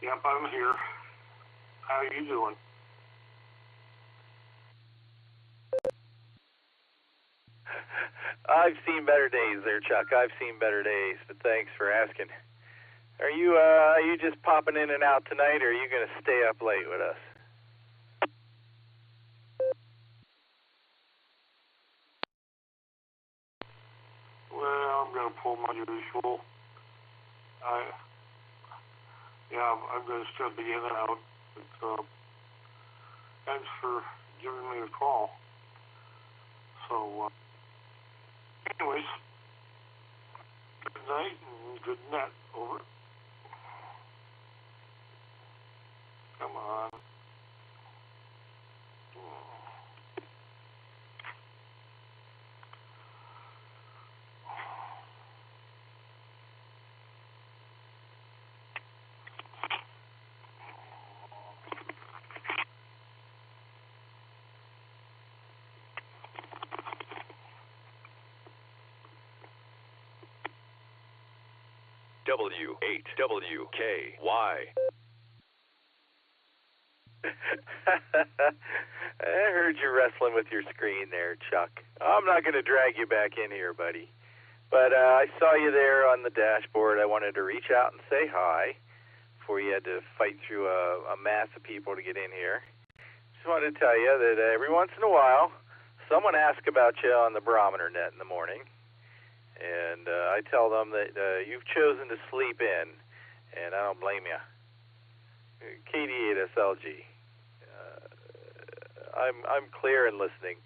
Yep, I'm here. How you doing? I've seen better days there, Chuck. I've seen better days, but thanks for asking. Are you just popping in and out tonight, or are you going to stay up late with us? Well, I'm going to pull my usual. I'm going to still be in and out. But, thanks for giving me a call. So, anyways, good night and good net. Over. Come on. W8WKY. I heard you wrestling with your screen there, Chuck. I'm not going to drag you back in here, buddy. But I saw you there on the dashboard. I wanted to reach out and say hi before you had to fight through a mass of people to get in here. Just wanted to tell you that every once in a while, someone asks about you on the barometer net in the morning. And I tell them that you've chosen to sleep in, and I don't blame you. KD8SLG. I'm clear and listening.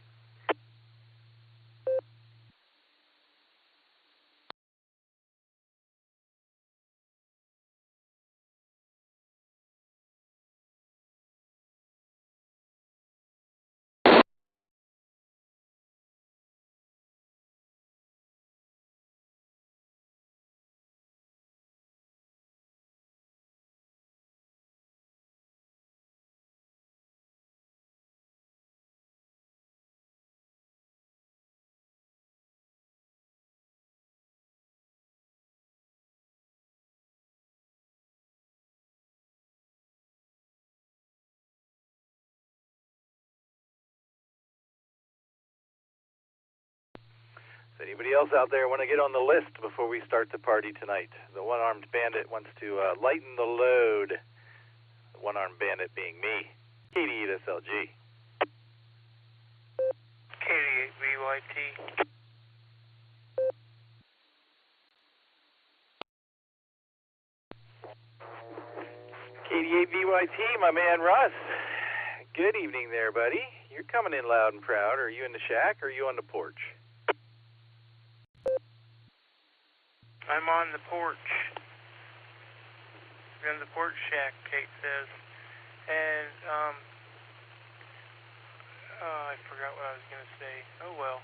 Does anybody else out there want to get on the list before we start the party tonight? The one-armed bandit wants to lighten the load. The one-armed bandit being me, KD8SLG. KD8VYT. KD8VYT, my man Russ. Good evening there, buddy. You're coming in loud and proud. Are you in the shack or are you on the porch? I'm on the porch. In the porch shack, Kate says. And, I forgot what I was going to say. Oh, well.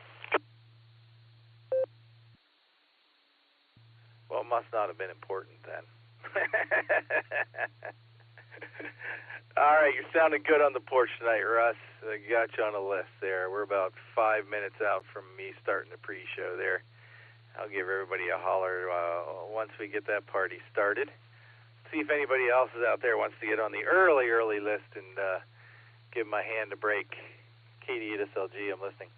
Well, it must not have been important then. All right, you're sounding good on the porch tonight, Russ. I got you on a list there. We're about 5 minutes out from me starting the pre-show there. I'll give everybody a holler once we get that party started. See if anybody else is out there wants to get on the early list and give my hand a break. KD8SLG, I'm listening.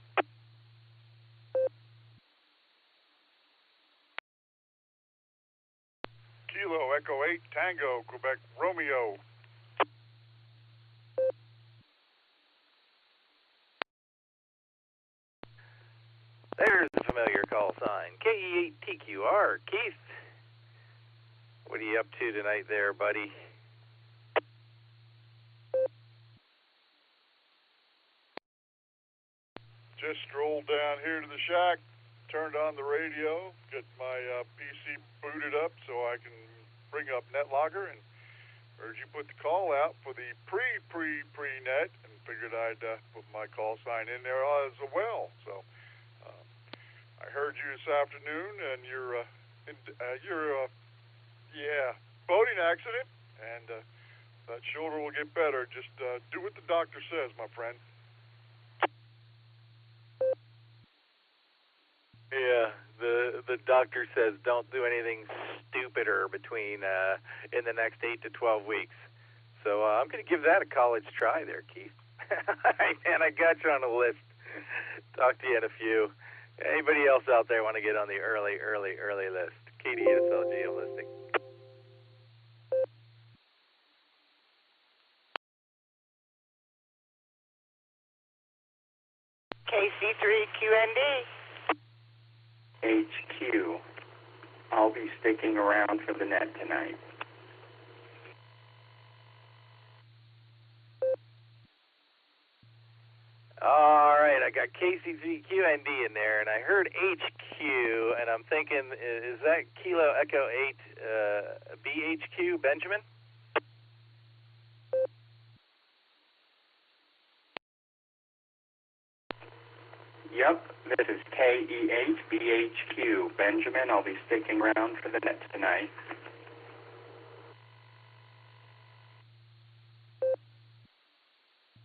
Kilo Echo 8 Tango Quebec Romeo. There's the familiar call sign. KE8TQR. Keith, what are you up to tonight there, buddy? Just strolled down here to the shack, turned on the radio, get my PC booted up so I can bring up NetLogger, and heard you put the call out for the pre-net, and figured I'd put my call sign in there as well. So I heard you this afternoon, and you're boating accident, and that shoulder will get better. Just do what the doctor says, my friend. Yeah, the doctor says don't do anything stupid. Jupiter between in the next 8 to 12 weeks. So I'm going to give that a college try there, Keith. And I got you on a list. Talk to you in a few. Anybody else out there want to get on the early list? KDSLG, I'm listening. KC3QND. HQ. I'll be sticking around for the net tonight. All right, I got KC3QND in there, and I heard HQ, and I'm thinking, is that Kilo Echo 8 BHQ, Benjamin? Yep, this is KEHBHQ. Benjamin, I'll be sticking around for the net tonight.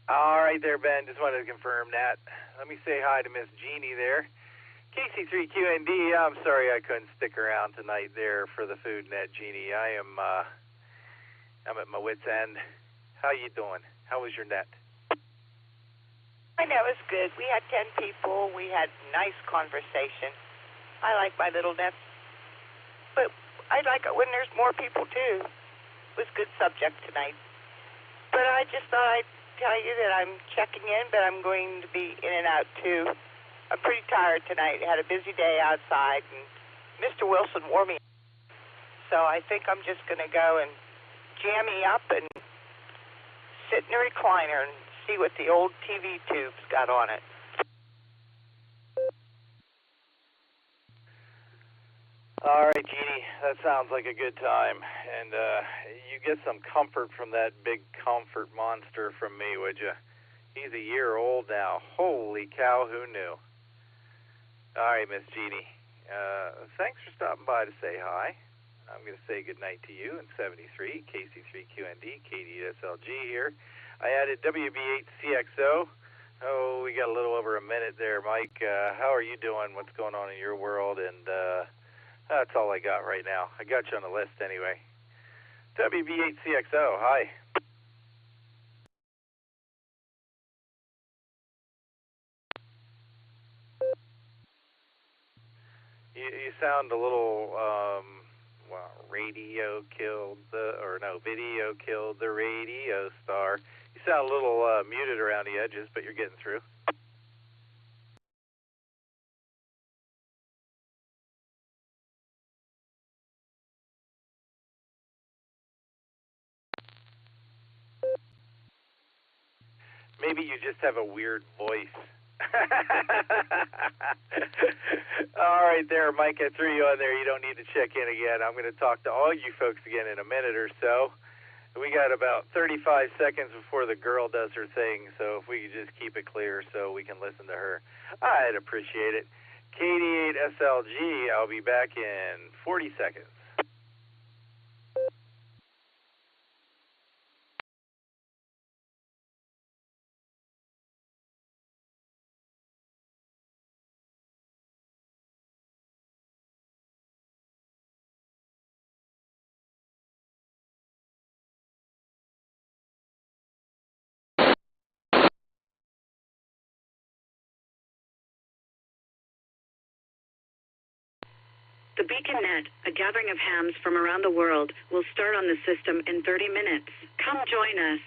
All right there, Ben. Just wanted to confirm that. Let me say hi to Miss Jeannie there. KC3QND, I'm sorry I couldn't stick around tonight there for the food net, Jeannie. I'm at my wit's end. How you doing? How was your net? I know, it was good. We had 10 people. We had nice conversation. I like my little net. But I like it when there's more people, too. It was a good subject tonight. But I just thought I'd tell you that I'm checking in, but I'm going to be in and out, too. I'm pretty tired tonight. I had a busy day outside, and Mr. Wilson wore me. So I think I'm just going to go and jam me up and sit in a recliner and see what the old TV tubes got on it. All right, Jeannie, that sounds like a good time. And you get some comfort from that big comfort monster from me, would you? He's a year old now. Holy cow, who knew? All right, Miss Jeannie, thanks for stopping by to say hi. I'm going to say goodnight to you in 73, KC3QND, KDSLG here. I added WB8CXO. Oh, we got a little over a minute there, Mike. How are you doing? What's going on in your world? And that's all I got right now. I got you on the list anyway. WB8CXO, hi. You sound a little, well, radio killed the, or no, video killed the radio star. You sound a little muted around the edges, but you're getting through. Maybe you just have a weird voice. All right there, Mike, I threw you on there. You don't need to check in again. I'm going to talk to all you folks again in a minute or so. We got about 35 seconds before the girl does her thing, so if we could just keep it clear so we can listen to her, I'd appreciate it. KD8SLG, I'll be back in 40 seconds. The Beacon Net, a gathering of hams from around the world, will start on the system in 30 minutes. Come join us.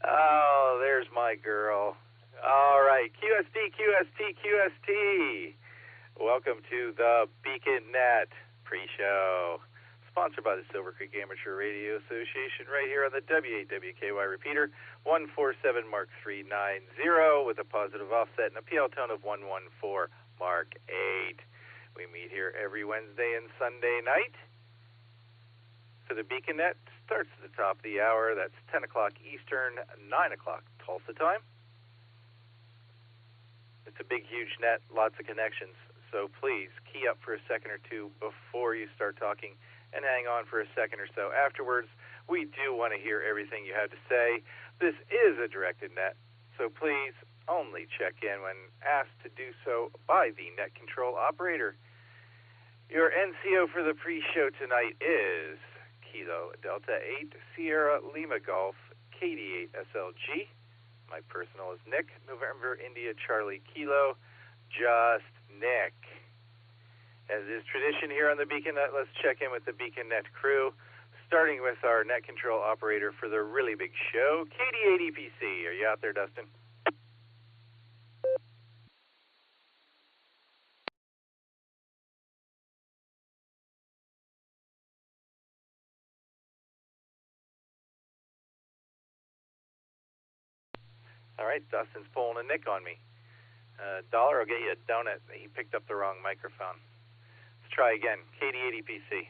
Oh, there's my girl. All right, QST. Welcome to the Beacon Net pre-show. Sponsored by the Silvercreek Amateur Radio Association right here on the W8WKY repeater, 147 Mark 390 with a positive offset and a PL tone of 114 Mark 8. We meet here every Wednesday and Sunday night for the Beacon Net. Starts at the top of the hour. That's 10 o'clock Eastern, 9 o'clock Tulsa time. It's a big, huge net, lots of connections. So please key up for a second or two before you start talking and hang on for a second or so afterwards. We do want to hear everything you have to say. This is a directed net, so please only check in when asked to do so by the net control operator. Your NCO for the pre-show tonight is Kilo Delta 8 Sierra Lima Golf KD8 SLG. My personal is Nick, November India Charlie Kilo, just Nick. As is tradition here on the BeaconNet, let's check in with the BeaconNet crew, starting with our net control operator for the really big show, KD8 EPC. Are you out there, Dustin? All right, Dustin's pulling a Nick on me. Dollar will get you a donut. He picked up the wrong microphone. Let's try again. KD8 EPC.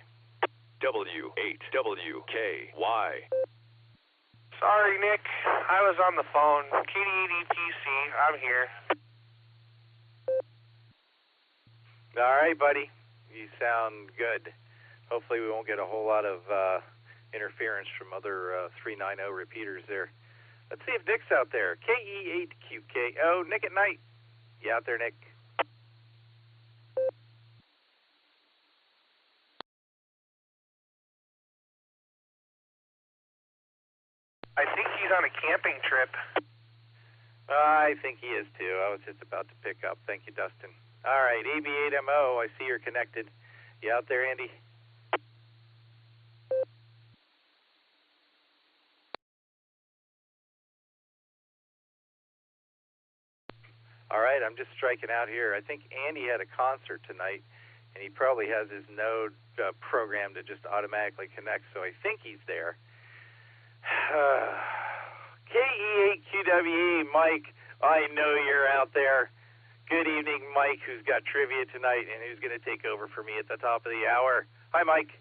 W8WKY. Sorry, Nick. I was on the phone. KD8 EPC. I'm here. All right, buddy. You sound good. Hopefully we won't get a whole lot of interference from other 390 repeaters there. Let's see if Nick's out there. KE8QKO. Nick at night. You out there, Nick? I think he's on a camping trip. I think he is too. I was just about to pick up. Thank you, Dustin. All right, AB8MO. I see you're connected. You out there, Andy? All right, I'm just striking out here. I think Andy had a concert tonight, and he probably has his node programmed to just automatically connect, so I think he's there. KE8QWE, Mike, I know you're out there. Good evening, Mike, who's got trivia tonight and who's going to take over for me at the top of the hour. Hi, Mike.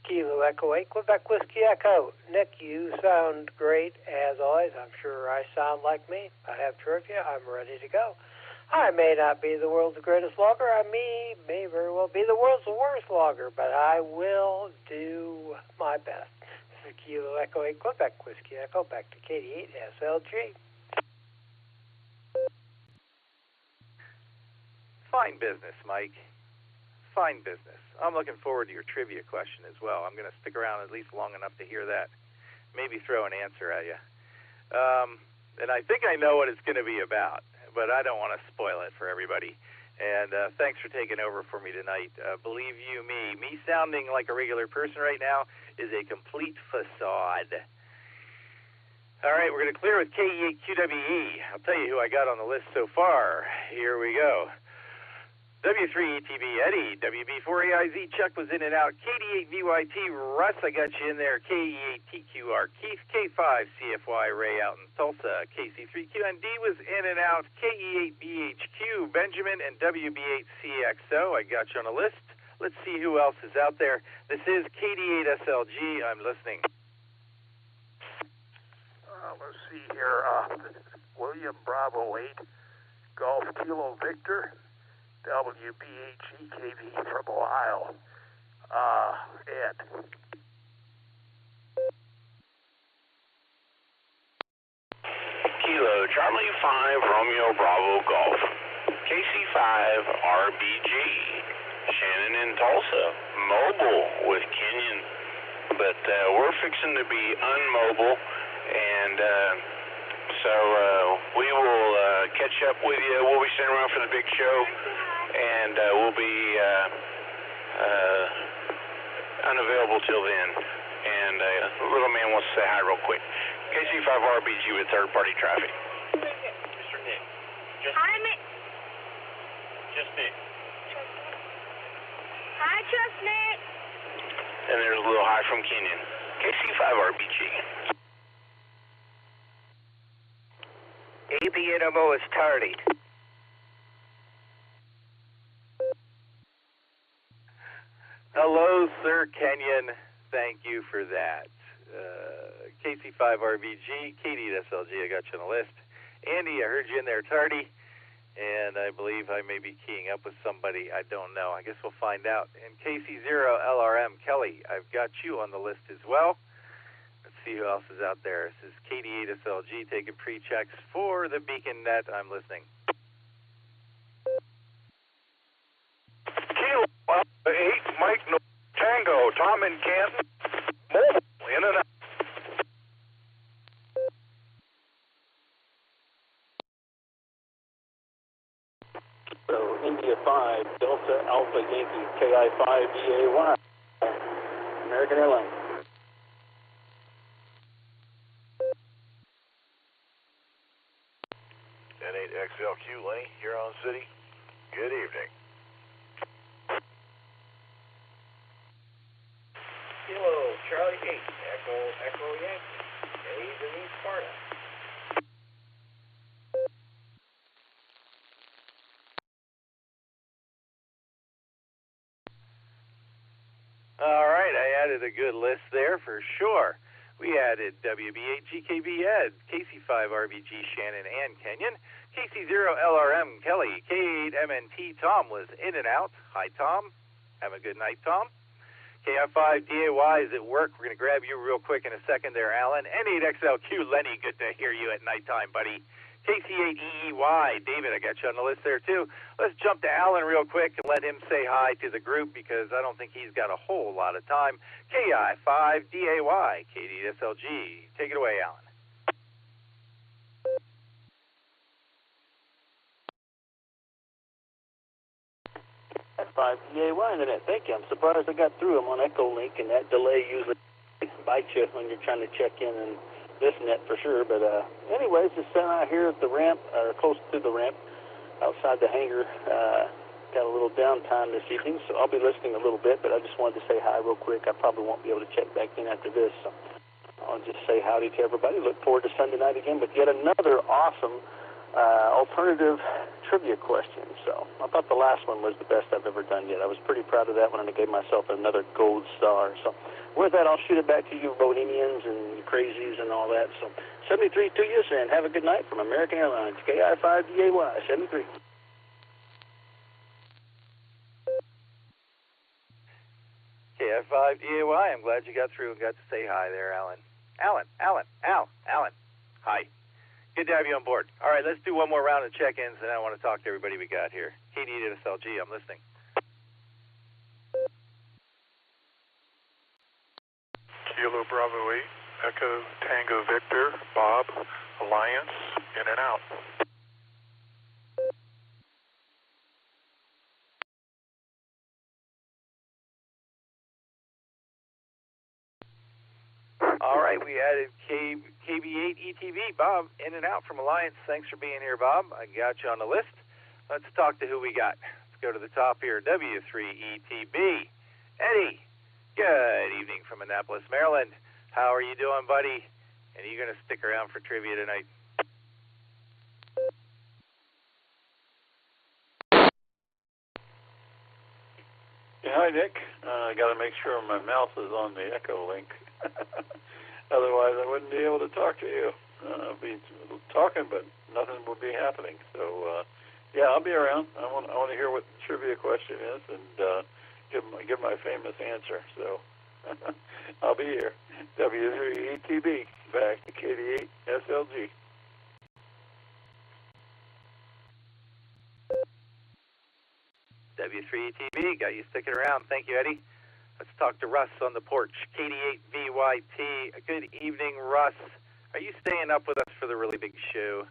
Kilo Echo 8, Quebec Whiskey Echo. Nick, you sound great as always. I'm sure I sound like me. I have trivia. I'm ready to go. I may not be the world's greatest logger. I may very well be the world's worst logger, but I will do my best. This is Kilo Echo 8, Quebec Whiskey Echo, back to KD8 SLG. Fine business, Mike. Fine business. I'm looking forward to your trivia question as well. I'm going to stick around at least long enough to hear that. Maybe throw an answer at you. And I think I know what it's going to be about, but I don't want to spoil it for everybody. And thanks for taking over for me tonight. Believe you me sounding like a regular person right now is a complete facade. All right, we're going to clear with KE8QWE. I'll tell you who I got on the list so far. Here we go. W3ETB Eddie, WB4AIZ Chuck was in and out, KD8VYT Russ, I got you in there, KE8TQR Keith, K5CFY Ray out in Tulsa, KC3QND was in and out, KE8BHQ Benjamin, and WB8CXO, I got you on a list. Let's see who else is out there. This is KD8SLG, I'm listening. Let's see here, William Bravo 8, Golf Kilo Victor, WBHEKV from Ohio. Ed. Kilo Charlie 5 Romeo Bravo Golf. KC5 RBG. Shannon in Tulsa. Mobile with Kenyon. But we're fixing to be unmobile, and so we will catch up with you. We'll be sitting around for the big show, and we'll be unavailable till then. And little man wants to say hi real quick. KC5RBG with third-party traffic. Mr. Nick. Hi, Nick. Just Nick. Hi, just Nick. And there's a little hi from Kenyon. KC5RBG. ABNMO is tardy. Hello, Sir Kenyon. Thank you for that. KC5RBG, KD8SLG, I got you on the list. Andy, I heard you in there tardy, and I believe I may be keying up with somebody. I don't know. I guess we'll find out. And KC0LRM, Kelly, I've got you on the list as well. Let's see who else is out there. This is KD8SLG taking pre-checks for the BeaconNet. I'm listening. Tom in Canton. Mobile, in and out. So India 5, Delta Alpha Yankee, KI 5 DAY, American Airlines. 10-8 XLQ, Lenny, Huron City. Good evening. Kilo, Charlie 8, Echo Yankee, A's in East Sparta. All right, I added a good list there for sure. We added WB8 GKB Ed, KC5 RBG Shannon and Kenyon, KC0 LRM Kelly, K8 MNT Tom was in and out. Hi Tom. Have a good night, Tom. KI5 DAY is at work. We're going to grab you real quick in a second there, Alan. N8XLQ Lenny, good to hear you at nighttime, buddy. KC8EEY, David, I got you on the list there too. Let's jump to Alan real quick and let him say hi to the group because I don't think he's got a whole lot of time. KI5DAY, K8SLG. Take it away, Alan. K5DAY Internet. Thank you. I'm surprised I got through. I'm on Echolink, and that delay usually bites you when you're trying to check in and this net for sure, but anyways, just sitting out here at the ramp, or close to the ramp, outside the hangar. Got a little downtime this evening, so I'll be listening a little bit, but I just wanted to say hi real quick. I probably won't be able to check back in after this, so I'll just say howdy to everybody. Look forward to Sunday night again, but yet another awesome alternative trivia question. So I thought the last one was the best I've ever done yet. I was pretty proud of that one, and I gave myself another gold star. So with that, I'll shoot it back to you Bohemians and you crazies and all that. So 73 to you, and have a good night from American Airlines, KI5DAY 73. KI5DAY, I'm glad you got through and got to say hi there, Alan. Alan. Hi. Good to have you on board. All right, let's do one more round of check-ins, and I want to talk to everybody we got here. KD8SLG, I'm listening. Kilo Bravo 8, Echo Tango Victor, Bob, Alliance, in and out. All right, we added KB8 ETB. Bob, in and out from Alliance. Thanks for being here, Bob. I got you on the list. Let's talk to who we got. Let's go to the top here. W3ETB. Eddie, good evening from Annapolis, Maryland. How are you doing, buddy? And are you going to stick around for trivia tonight? Yeah, hi, Nick. I got to make sure my mouth is on the Echolink. Otherwise, I wouldn't be able to talk to you. I'll be talking, but nothing will be happening. So, yeah, I'll be around. I want to hear what the trivia question is and give my famous answer. So, I'll be here. W3ETB, back to KD8SLG. W3ETB, got you sticking around. Thank you, Eddie. Let's talk to Russ on the porch. KD8VYT. Good evening, Russ. Are you staying up with us for the really big show?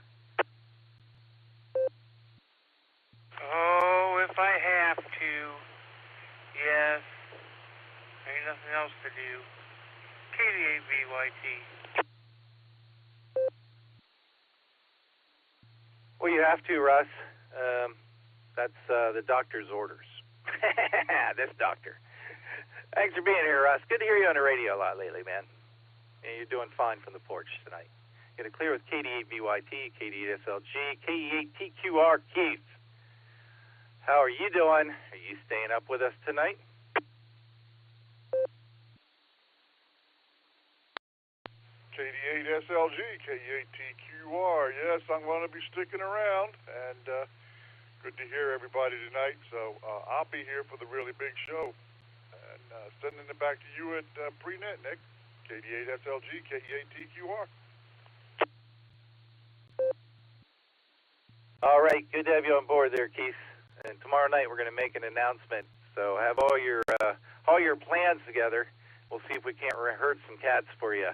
Oh, if I have to. Yes. Ain't nothing else to do. KD8VYT. Well, you have to, Russ. That's the doctor's orders. This doctor. Thanks for being here, Russ. Good to hear you on the radio a lot lately, man. Yeah, you're doing fine from the porch tonight. Get it clear with KD8VYT, KD8SLG, KE8TQR Keith. How are you doing? Are you staying up with us tonight? KD8SLG, KE8TQR. Yes, I'm going to be sticking around, and good to hear everybody tonight. So I'll be here for the really big show. And sending it back to you at Prenet, Nick. KD8SLG, KE8TQR. All right, good to have you on board there, Keith. And tomorrow night we're going to make an announcement. So have all your plans together. We'll see if we can't herd some cats for you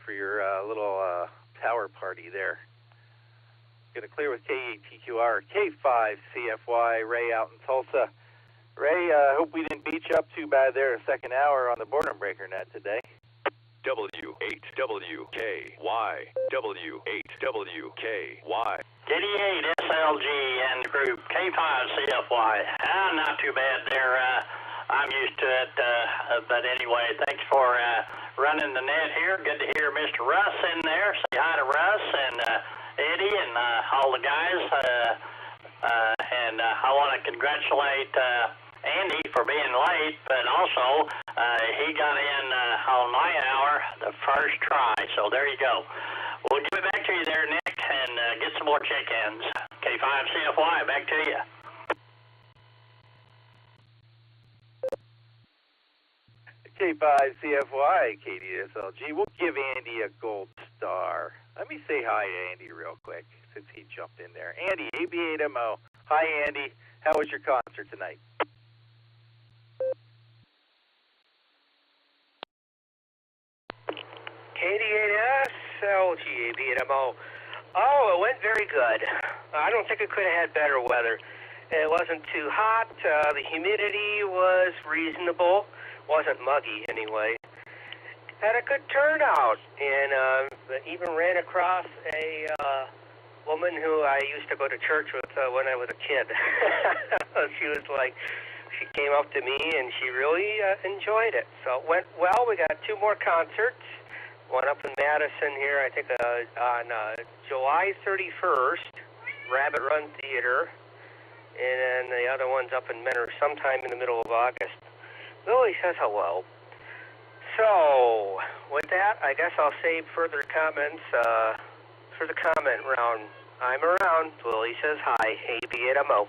for your little tower party there. Gonna clear with K8TQR, K5CFY, Ray out in Tulsa. Ray, hope we didn't beat you up too bad there a second hour on the boredom breaker net today. W8WKY, W8WKY. KD8SLG and group K5CFY. Not too bad there. I'm used to it. But anyway, thanks for running the net here. Good to hear Mr. Russ in there. Say hi to Russ and Eddie and all the guys. And I want to congratulate Andy for being late, but also he got in on my hour the first try. So there you go. We'll give it back to you there, Nick, and get some more check-ins. K5CFY, back to you. K5CFY, KDSLG. We'll give Andy a gold star. Let me say hi to Andy real quick since he jumped in there. Andy, AB8MO. Hi, Andy. How was your concert tonight? KD8SLG, AB8MO. Oh, it went very good. I don't think it could have had better weather. It wasn't too hot. The humidity was reasonable. Wasn't muggy anyway. Had a good turnout, and even ran across a woman who I used to go to church with when I was a kid. She came up to me and she really enjoyed it. So it went well. We got 2 more concerts. One up in Madison here, I think on July 31st, Rabbit Run Theater, and then the other one's up in Menor sometime in the middle of August. Lily says hello. So, with that, I guess I'll save further comments for the comment round. I'm around. Lily says hi. AB8MO.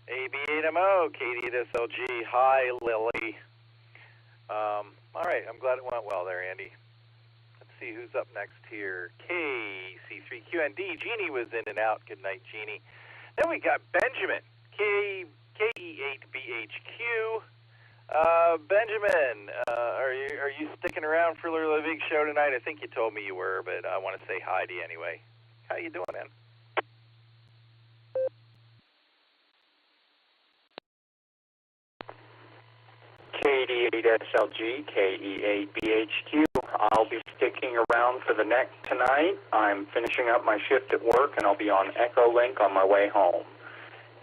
AB8MO, KD8SLG. Hi, Lily. All right, I'm glad it went well there, Andy. Let's see who's up next here. KC3QND. Jeannie was in and out. Good night, Jeannie. Then we got Benjamin, KE8BHQ. Benjamin, are you sticking around for the big show tonight? I think you told me you were, but I want to say hi to you anyway. How you doing, man? KD8SLG, KE8BHQ. I'll be sticking around for the neck tonight. I'm finishing up my shift at work, and I'll be on Echolink on my way home.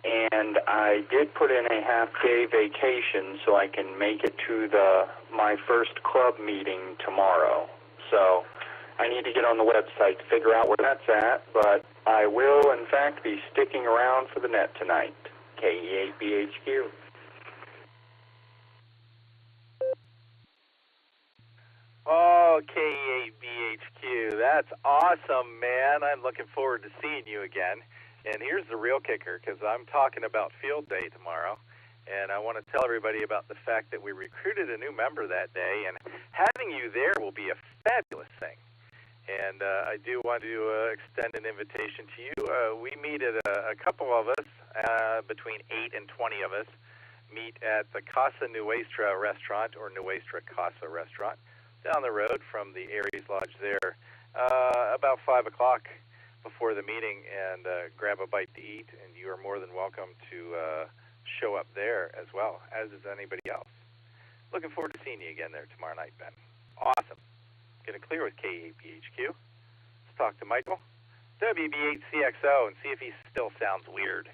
And I did put in a half-day vacation so I can make it to my first club meeting tomorrow. So I need to get on the website to figure out where that's at, but I will, in fact, be sticking around for the net tonight. KE8BHQ. Oh, KE8BHQ. That's awesome, man. I'm looking forward to seeing you again. And here's the real kicker, because I'm talking about field day tomorrow, and I want to tell everybody about the fact that we recruited a new member that day, and having you there will be a fabulous thing. And I do want to extend an invitation to you. We meet at a couple of us, between 8 and 20 of us, meet at the Casa Nuestra restaurant, or Nuestra Casa restaurant, down the road from the Aries Lodge there, about 5 o'clock before the meeting, and grab a bite to eat, and you are more than welcome to show up there as well, as is anybody else. Looking forward to seeing you again there tomorrow night, Ben. Awesome. Get it clear with KE8BHQ. Let's talk to Michael, WB8CXO, and see if he still sounds weird.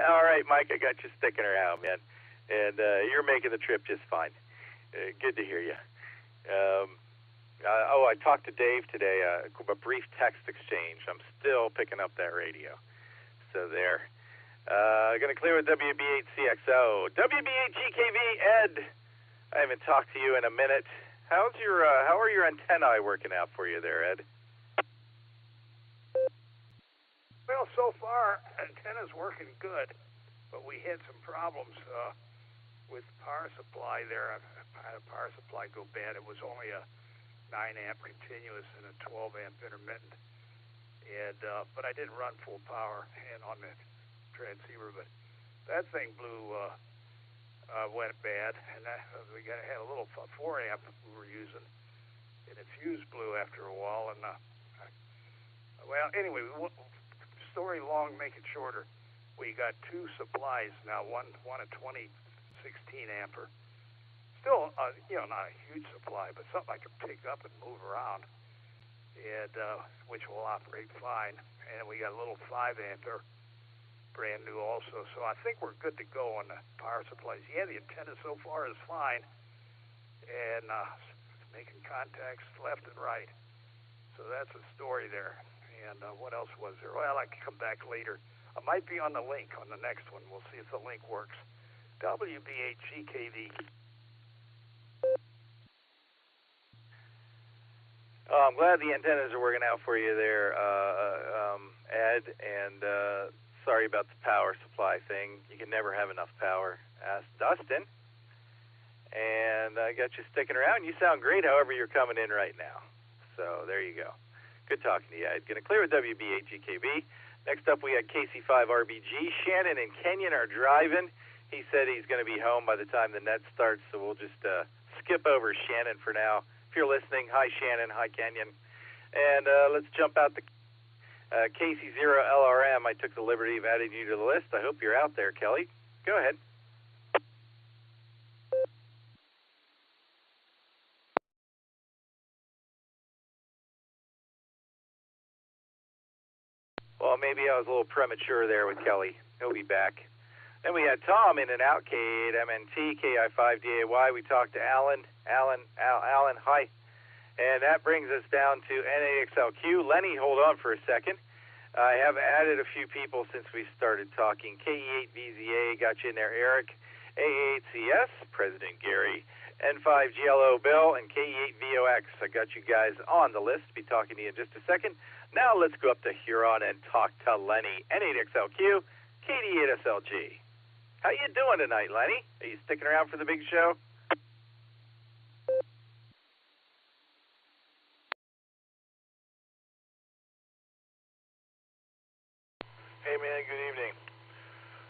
All right, Mike, I got you sticking around, man. And you're making the trip just fine. Good to hear you. I talked to Dave today, a brief text exchange. I'm still picking up that radio. So there. Going to clear with WB8CXO. WB8GKV, Ed. I haven't talked to you in a minute. How are your antennae working out for you there, Ed? Well, so far, antenna's working good, but we had some problems with power supply there. I had a power supply go bad. It was only a 9-amp continuous and a 12-amp intermittent. And but I didn't run full power and on the transceiver, but that thing went bad, and we had a little 4-amp we were using, and the fuse blew after a while. And well, anyway, story long, make it shorter. We got 2 supplies now. One a 2016 amper. Still, not a huge supply, but something I can pick up and move around, and which will operate fine. And we got a little 5-amper, brand new also. So I think we're good to go on the power supplies. Yeah, the antenna so far is fine, and making contacts left and right. So that's a story there. And what else was there? Well, I can come back later. I might be on the link on the next one. We'll see if the link works. WBHGKV. Oh, I'm glad the antennas are working out for you there, Ed, and sorry about the power supply thing. You can never have enough power. Ask Dustin. And I got you sticking around. You sound great, however you're coming in right now. So there you go. Good talking to you, Ed. Going to clear with WBHGKB. Next up, we had KC5RBG. Shannon and Kenyon are driving. He said he's going to be home by the time the net starts, so we'll just skip over Shannon for now. If you're listening, hi, Shannon. Hi, Kenyon. And let's jump out the KC0LRM. I took the liberty of adding you to the list. I hope you're out there, Kelly. Go ahead. Well, maybe I was a little premature there with Kelly. He'll be back. Then we had Tom in and out, K8MNT, KI5DAY. We talked to Alan, hi. And that brings us down to N8XLQ. Lenny, hold on for a second. I have added a few people since we started talking. KE8VZA, got you in there, Eric. A8CS, President Gary. N5GLO Bill, and KE8VOX. I got you guys on the list. Be talking to you in just a second. Now let's go up to Huron and talk to Lenny. N8XLQ, KD8SLG. How you doing tonight, Lenny? Are you sticking around for the big show? Hey, man, good evening.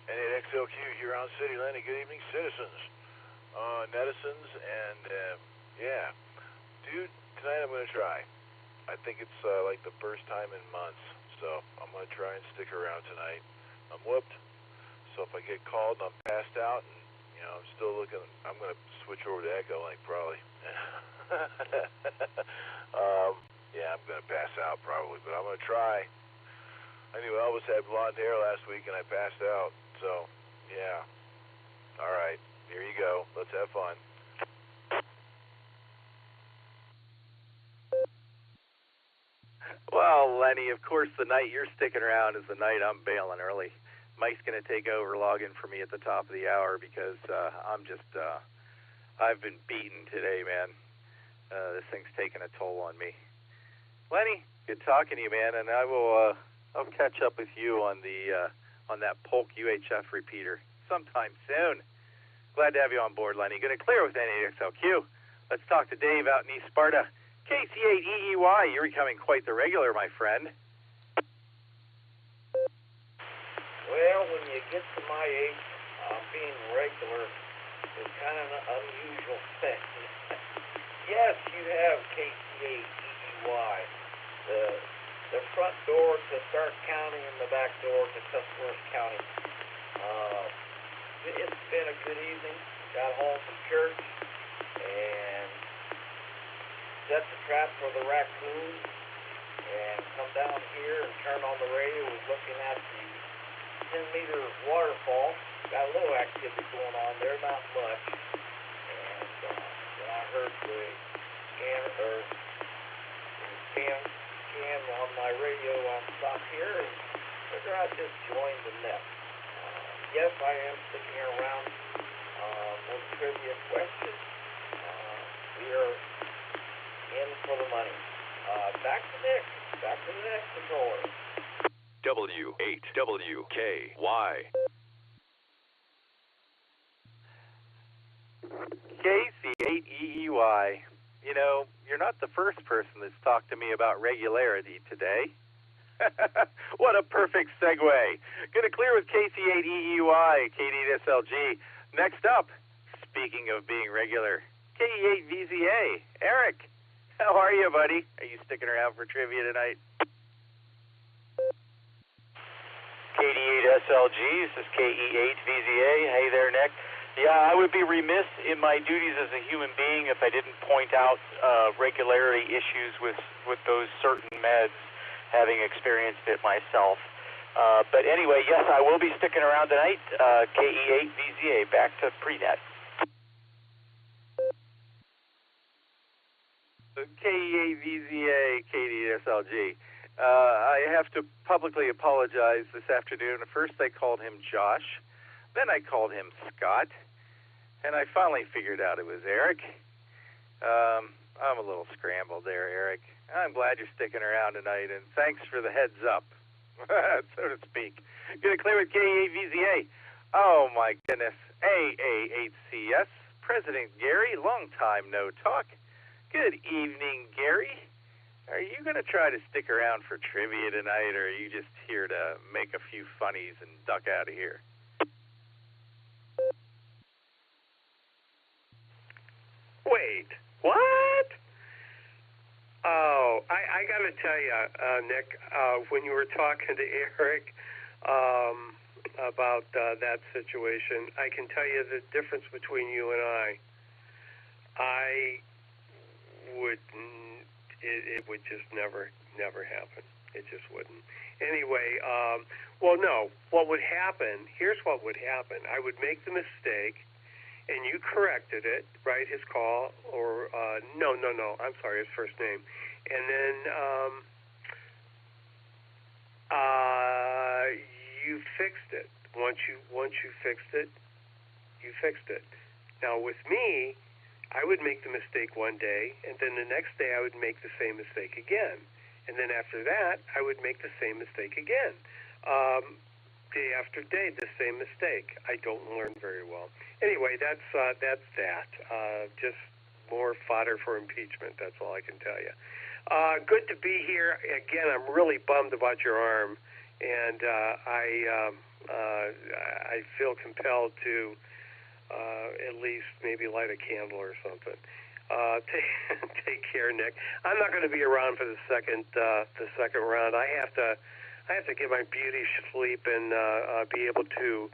N8XLQ, Huron City, Lenny. Good evening, citizens, netizens, and, yeah. Dude, tonight I'm going to try. I think it's like the first time in months, so I'm going to try and stick around tonight. I'm whooped, so if I get called and I'm passed out and, I'm still looking, I'm going to switch over to Echolink probably. Yeah, I'm going to pass out probably, but I'm going to try. I knew Elvis had blonde hair last week and I passed out, so, yeah. All right, here you go. Let's have fun. Well, Lenny, of course, the night you're sticking around is the night I'm bailing early. Mike's going to take over logging for me at the top of the hour because I've been beaten today, man. This thing's taking a toll on me. Lenny, good talking to you, man, and I'll catch up with you on that Polk UHF repeater sometime soon. Glad to have you on board, Lenny. Going to clear with N8XLQ. Let's talk to Dave out in East Sparta. KC8EEY, you're becoming quite the regular, my friend. Well, when you get to my age, being regular is kind of an unusual thing. Yes, you have KC8EEY, the front door to start counting and the back door to customers counting. It's been a good evening. Got home from church and set the trap for the raccoons and come down here and turn on the radio. Was looking at the 10-meter waterfall. Got a little activity going on there, not much. And then I heard the scan on my radio on stop here, and figured I'd just join the net. Yes, I am sticking around for the trivia question. We are in for the money. Back to Nick. Back to the next controller. W8WKY. KC8EEY. You know, you're not the first person that's talked to me about regularity today. What a perfect segue. Gonna clear with KC8EEY, KD8SLG. Next up, speaking of being regular, KE8VZA. Eric, how are you, buddy? Are you sticking around for trivia tonight? KD8SLG, this is KE8VZA. Hey there, Nick. Yeah, I would be remiss in my duties as a human being if I didn't point out regularity issues with those certain meds, having experienced it myself. But anyway, yes, I will be sticking around tonight. KE8VZA, back to prenet. KE8VZA, KD8SLG. I have to publicly apologize this afternoon. First I called him Josh, then I called him Scott, and I finally figured out it was Eric. I'm a little scrambled there, Eric. I'm glad you're sticking around tonight, and thanks for the heads up, so to speak. Gonna clear with KE8VZA. Oh my goodness. AA8CS, President Gary, long time no talk. Good evening, Gary. Are you going to try to stick around for trivia tonight, or are you just here to make a few funnies and duck out of here? Wait, what? Oh, I got to tell you, Nick, when you were talking to Eric about that situation, I can tell you the difference between you and I would... It would just never happen. It just wouldn't. Anyway, well, no. What would happen, here's what would happen. I would make the mistake, and you corrected it, right, his call, or, no, I'm sorry, his first name. And then you fixed it. Once you fixed it, you fixed it. Now, with me, I would make the mistake one day, and then the next day I would make the same mistake again. And then after that, I would make the same mistake again. Day after day, the same mistake. I don't learn very well. Anyway, that's that. Just more fodder for impeachment, that's all I can tell you. Good to be here. Again, I'm really bummed about your arm, and I feel compelled to at least maybe light a candle or something. Take care, Nick. I'm not going to be around for the second round. I have to get my beauty sleep and be able to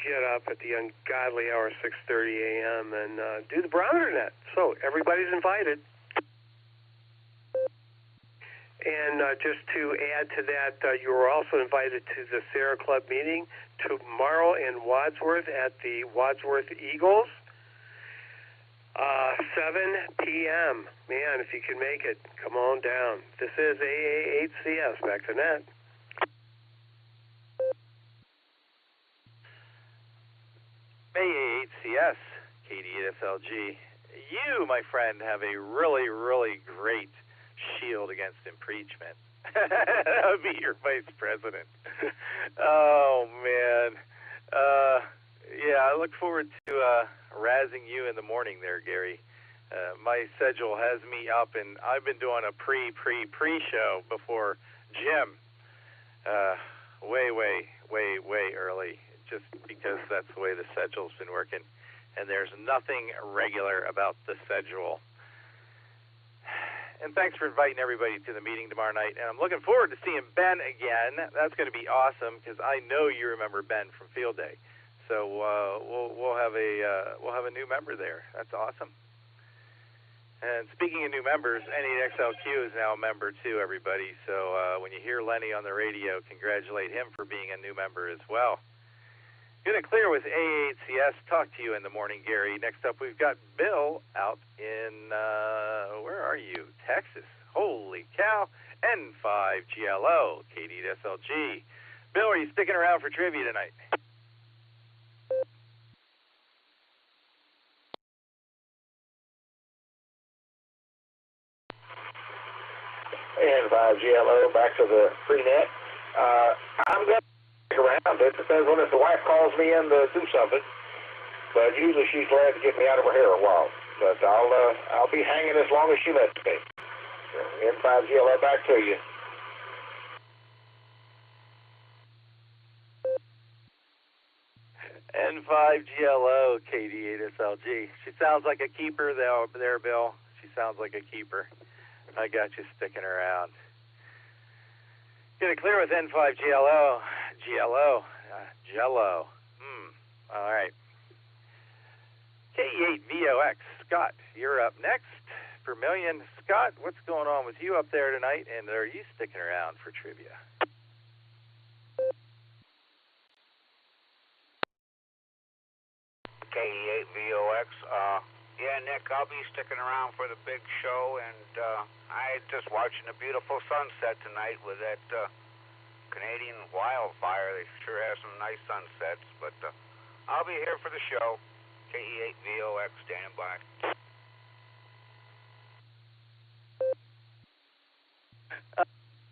get up at the ungodly hour 6:30 a.m. and do the barometer net. So everybody's invited. And just to add to that, you are also invited to the Sierra Club meeting tomorrow in Wadsworth at the Wadsworth Eagles, 7 p.m. Man, if you can make it, come on down. This is AA8CS. Back to net. AA8CS, KD8SLG. You, my friend, have a really, really great shield against impeachment. That would be your vice president. Oh, man. Yeah, I look forward to razzing you in the morning there, Gary. My schedule has me up, and I've been doing a pre-show before Jim. Way early, just because that's the way the schedule's been working. And there's nothing regular about the schedule. And thanks for inviting everybody to the meeting tomorrow night. And I'm looking forward to seeing Ben again. That's going to be awesome because I know you remember Ben from Field Day. So we'll have a new member there. That's awesome. And speaking of new members, N8XLQ is now a member too, everybody. So when you hear Lenny on the radio, congratulate him for being a new member as well. Going to clear with AA8CS. Talk to you in the morning, Gary. Next up, we've got Bill out in, where are you? Texas. Holy cow. N5GLO, KD8SLG. Bill, are you sticking around for trivia tonight? N5GLO, back to the free net. I'm going to stick around. It depends on if the wife calls me in to do something. But usually she's glad to get me out of her hair a while. But I'll be hanging as long as she lets me. N5GLO, back to you. N5GLO, KD8SLG. She sounds like a keeper there, Bill. She sounds like a keeper. I got you sticking around. Get it clear with N5GLO. Jello. All right. K8VOX. Scott, you're up next. Per million. Scott, what's going on with you up there tonight, and are you sticking around for trivia? K8VOX. Yeah, Nick, I'll be sticking around for the big show, and I just watching a beautiful sunset tonight with that Canadian wildfire. They sure have some nice sunsets, but I'll be here for the show. KE8VOX, standing by.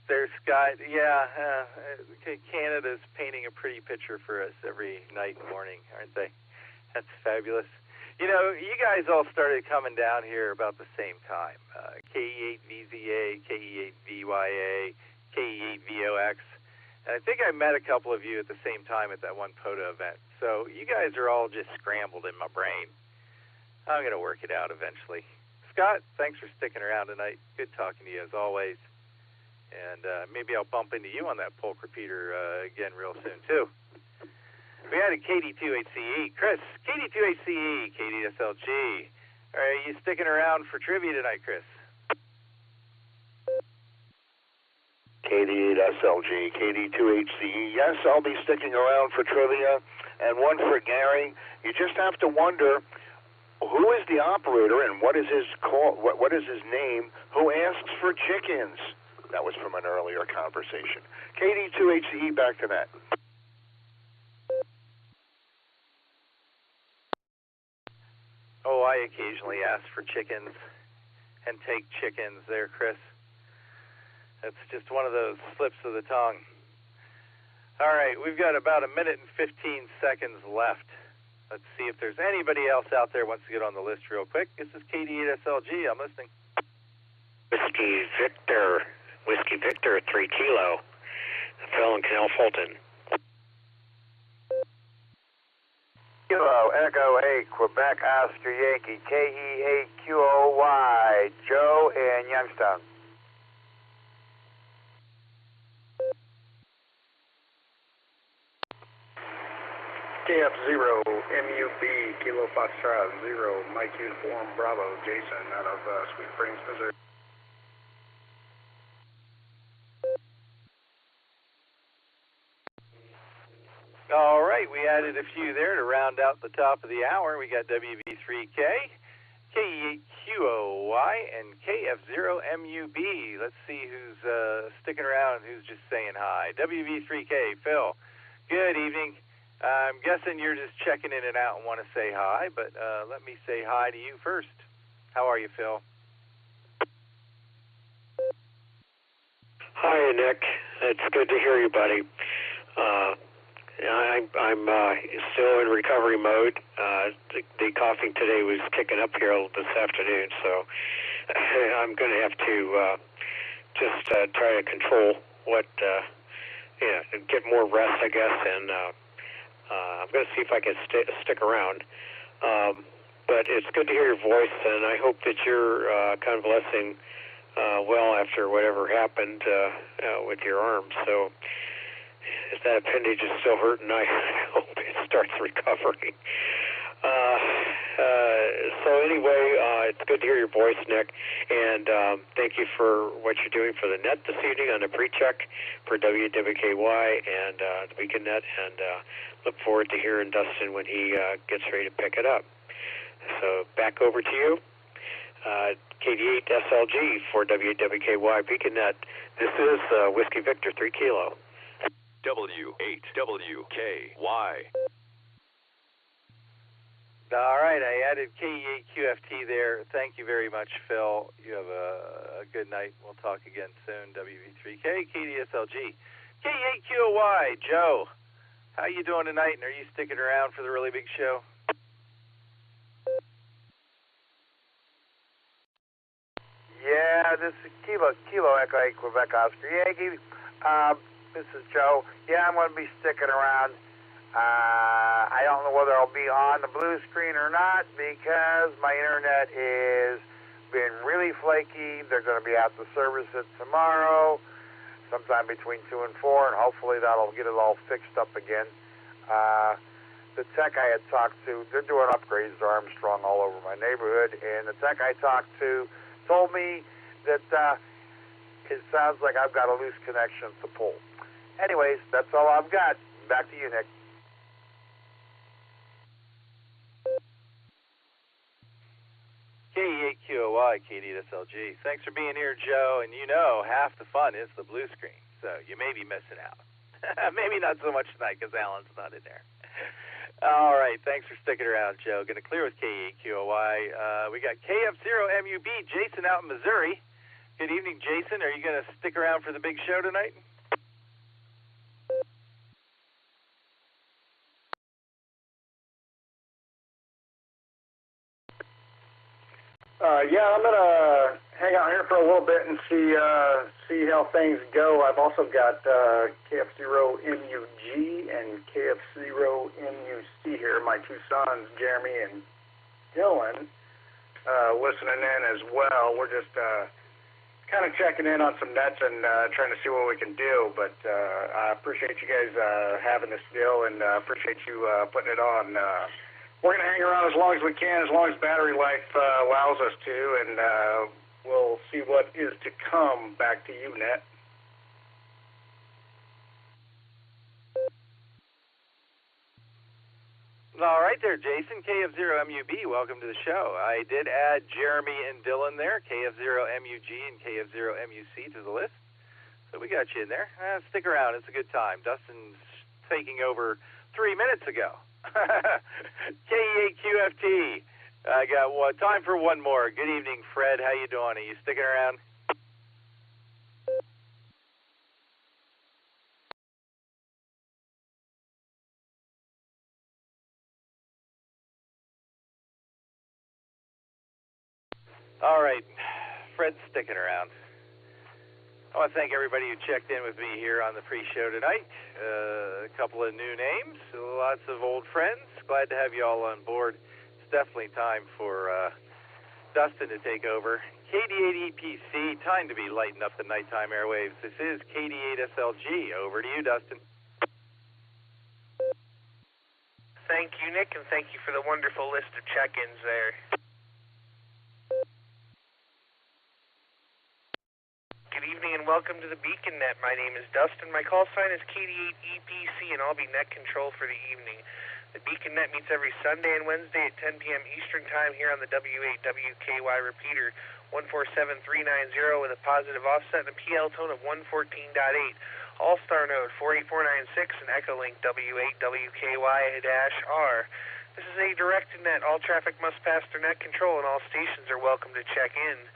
There's Scott. Yeah, Canada's painting a pretty picture for us every night and morning, aren't they? That's fabulous. You know, you guys all started coming down here about the same time. KE8VZA, KE8VYA, KE8VOX. And I think I met a couple of you at the same time at that one POTA event. So you guys are all just scrambled in my brain. I'm going to work it out eventually. Scott, thanks for sticking around tonight. Good talking to you as always. And maybe I'll bump into you on that polk repeater again real soon, too. We had a KD2HCE. Chris, KD2HCE, KDSLG. Are you sticking around for trivia tonight, Chris? KD8SLG, KD2HCE. Yes, I'll be sticking around for trivia. And one for Gary. You just have to wonder, who is the operator and what is his call? What is his name? Who asks for chickens? That was from an earlier conversation. KD2HCE, back to that. Oh, I occasionally ask for chickens and take chickens there, Chris. That's just one of those slips of the tongue. All right, we've got about a minute and 15 seconds left. Let's see if there's anybody else out there who wants to get on the list real quick. This is KD8SLG. I'm listening. Whiskey Victor, 3 Kilo. Phil and Canal Fulton. Kilo, Echo 8, Quebec, Oscar Yankee, KE8QOY, Joe in Youngstown. KF0, MUB, Kilo Foxtrot 0, Mike Uniform, Bravo, Jason out of Sweet Springs, Missouri. All right, we added a few there to round out the top of the hour. We got WV3K, KE8QOY, and KF0MUB. Let's see who's sticking around and who's just saying hi. WV3K, Phil, good evening. I'm guessing you're just checking in and out and want to say hi, but let me say hi to you first. How are you, Phil? Hi, Nick. It's good to hear you, buddy. I'm still in recovery mode. The coughing today was kicking up here this afternoon, so I'm going to have to just try to control get more rest, I guess, and I'm going to see if I can stick around. But it's good to hear your voice, and I hope that you're convalescing well after whatever happened with your arm. So if that appendage is still hurting, I hope it starts recovering. So anyway, it's good to hear your voice, Nick, and thank you for what you're doing for the net this evening on the pre-check for WWKY and the Beacon Net, and look forward to hearing Dustin when he gets ready to pick it up. So back over to you. KD8SLG for WWKY Beacon Net. This is Whiskey Victor, 3 Kilo. W8WKY. All right, I added KE8QFT there. Thank you very much, Phil. You have a good night. We'll talk again soon. WV3K, KDSLG. KE8QOY, Joe. How you doing tonight, and are you sticking around for the really big show? Yeah, this is Kilo Echo 8 Quebec Oscar Yankee. This is Joe. Yeah, I'm going to be sticking around. I don't know whether I'll be on the blue screen or not because my internet is being really flaky. They're going to be out to service it tomorrow, sometime between 2 and 4, and hopefully that'll get it all fixed up again. The tech I had talked to, they're doing upgrades to Armstrong all over my neighborhood, and the tech I talked to told me that it sounds like I've got a loose connection to pull. Anyways, that's all I've got. Back to you, Nick. KE8QOY, KDSLG. Thanks for being here, Joe. And you know, half the fun is the blue screen, so you may be missing out. Maybe not so much tonight because Alan's not in there. All right, thanks for sticking around, Joe. Going to clear with KE8QOY. We got KF0MUB, Jason out in Missouri. Good evening, Jason. Are you going to stick around for the big show tonight? Yeah, I'm gonna hang out here for a little bit and see how things go. I've also got KF0MUG and KF0MUC here, my two sons, Jeremy and Dylan, listening in as well. We're just kind of checking in on some nets and trying to see what we can do. But I appreciate you guys having this deal, and appreciate you putting it on. We're going to hang around as long as we can, as long as battery life allows us to, and we'll see what is to come. Back to you, Net. All right there, Jason. KF0MUB, welcome to the show. I did add Jeremy and Dylan there, KF0MUG and KF0MUC to the list. So we got you in there. Stick around. It's a good time. Dustin's taking over 3 minutes ago. KE8QFT. I got time for one more. Good evening, Fred. How you doing? Are you sticking around? All right, Fred's sticking around. I want to thank everybody who checked in with me here on the pre-show tonight. A couple of new names, lots of old friends. Glad to have you all on board. It's definitely time for Dustin to take over. KD8EPC, time to be lighting up the nighttime airwaves. This is KD8SLG. Over to you, Dustin. Thank you, Nick, and thank you for the wonderful list of check-ins there. Good evening and welcome to the Beacon Net. My name is Dustin. My call sign is KD8EPC, and I'll be net control for the evening. The Beacon Net meets every Sunday and Wednesday at 10 p.m. Eastern Time here on the W8WKY repeater 147390 with a positive offset and a PL tone of 114.8. Allstar Node 48496 and Echolink W8WKY-R. This is a directed net. All traffic must pass through net control, and all stations are welcome to check in.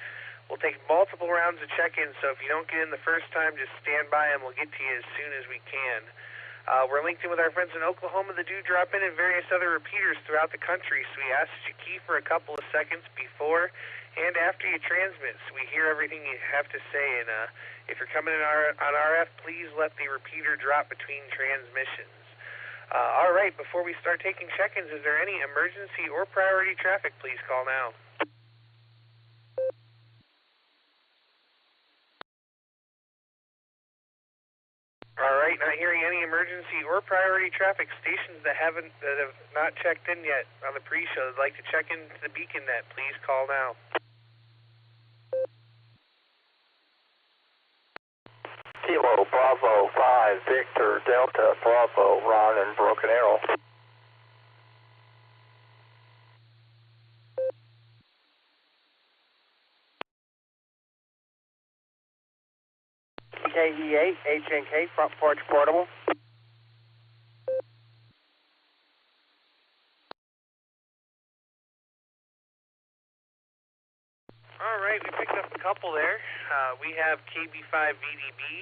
We'll take multiple rounds of check-ins, so if you don't get in the first time, just stand by and we'll get to you as soon as we can. We're linked in with our friends in Oklahoma that do drop in and various other repeaters throughout the country, so we ask that you key for a couple of seconds before and after you transmit, so we hear everything you have to say. And if you're coming in on RF, please let the repeater drop between transmissions. All right, before we start taking check-ins, is there any emergency or priority traffic? Please call now. All right, not hearing any emergency or priority traffic. Stations that have not checked in yet on the pre-show that'd like to check into the Beacon Net, please call now. Kilo Bravo 5 Victor Delta Bravo Ron and Broken Arrow. KE8 HNK Front Porch Portable. right, we picked up a couple there. We have KB5VDB,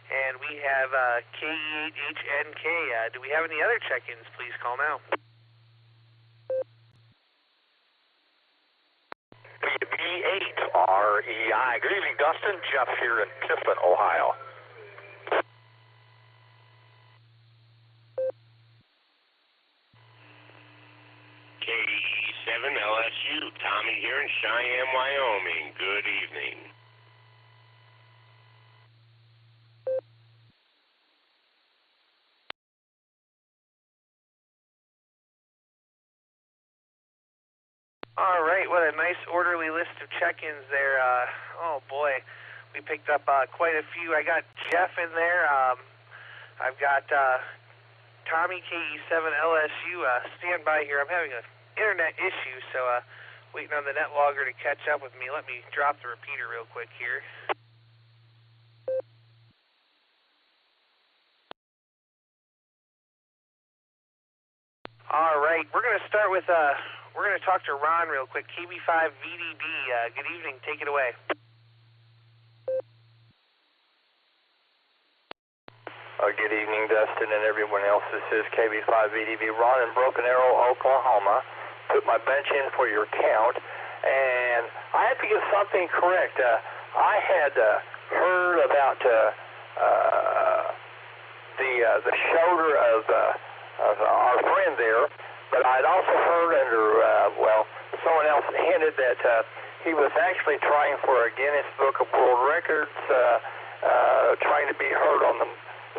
and we have KE8HNK. Do we have any other check-ins? Please call now. B8REI. Good evening, Dustin. Jeff here in Tiffin, Ohio. KE7LSU. Tommy here in Cheyenne, Wyoming. Good evening. All right, what a nice orderly list of check-ins there. Oh boy, we picked up quite a few. I got Jeff in there. I've got Tommy KE7LSU. Stand by here. I'm having an internet issue, so waiting on the net logger to catch up with me. Let me drop the repeater real quick here. All right, we're going to start with we're going to talk to Ron real quick. KB5VDB. Good evening. Take it away. Good evening, Dustin and everyone else. This is KB5VDB. Ron in Broken Arrow, Oklahoma. Put my bench in for your count, and I have to get something correct. I had heard about the shoulder of our friend there, but I'd also heard under, someone else hinted that he was actually trying for a Guinness Book of World Records, trying to be heard on the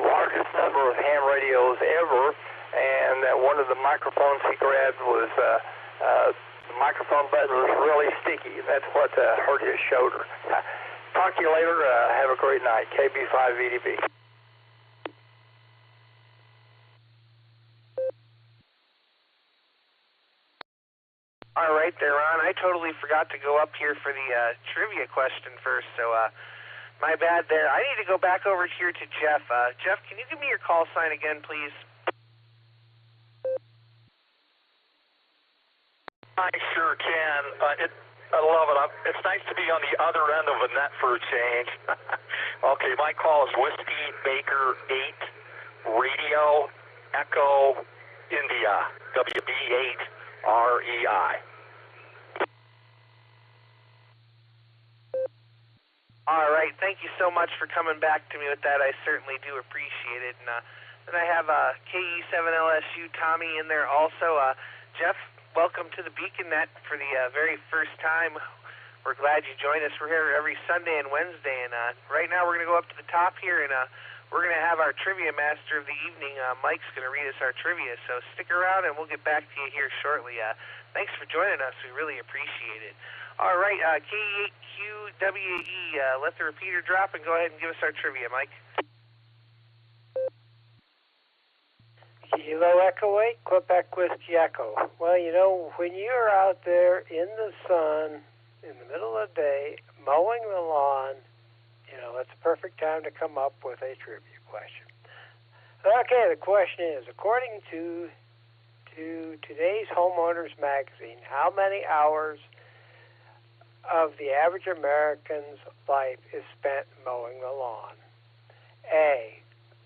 largest number of ham radios ever, and that one of the microphones he grabbed was, the microphone button was really sticky. That's what hurt his shoulder. Talk to you later. Have a great night. KB5VDB. All right there, Ron. I totally forgot to go up here for the trivia question first, so my bad there. I need to go back over here to Jeff. Jeff, can you give me your call sign again, please? I sure can. I love it. It's nice to be on the other end of a net for a change. Okay, my call is Whiskey Baker 8 Radio Echo India WB8REI. All right, thank you so much for coming back to me with that. I certainly do appreciate it. And then I have KE7LSU Tommy in there also. Jeff, welcome to the Beacon Net for the very first time. We're glad you joined us. We're here every Sunday and Wednesday, and right now we're going to go up to the top here, and we're going to have our trivia master of the evening. Mike's going to read us our trivia, so stick around, and we'll get back to you here shortly. Thanks for joining us. We really appreciate it. All right, KE8QWE, let the repeater drop and go ahead and give us our trivia, Mike. Kilo Echo 8, Quebec Whiskey Echo. Well, you know, when you're out there in the sun, in the middle of the day, mowing the lawn, you know, it's a perfect time to come up with a trivia question. Okay, the question is, according to today's Homeowners magazine, how many hours of the average American's life is spent mowing the lawn? A,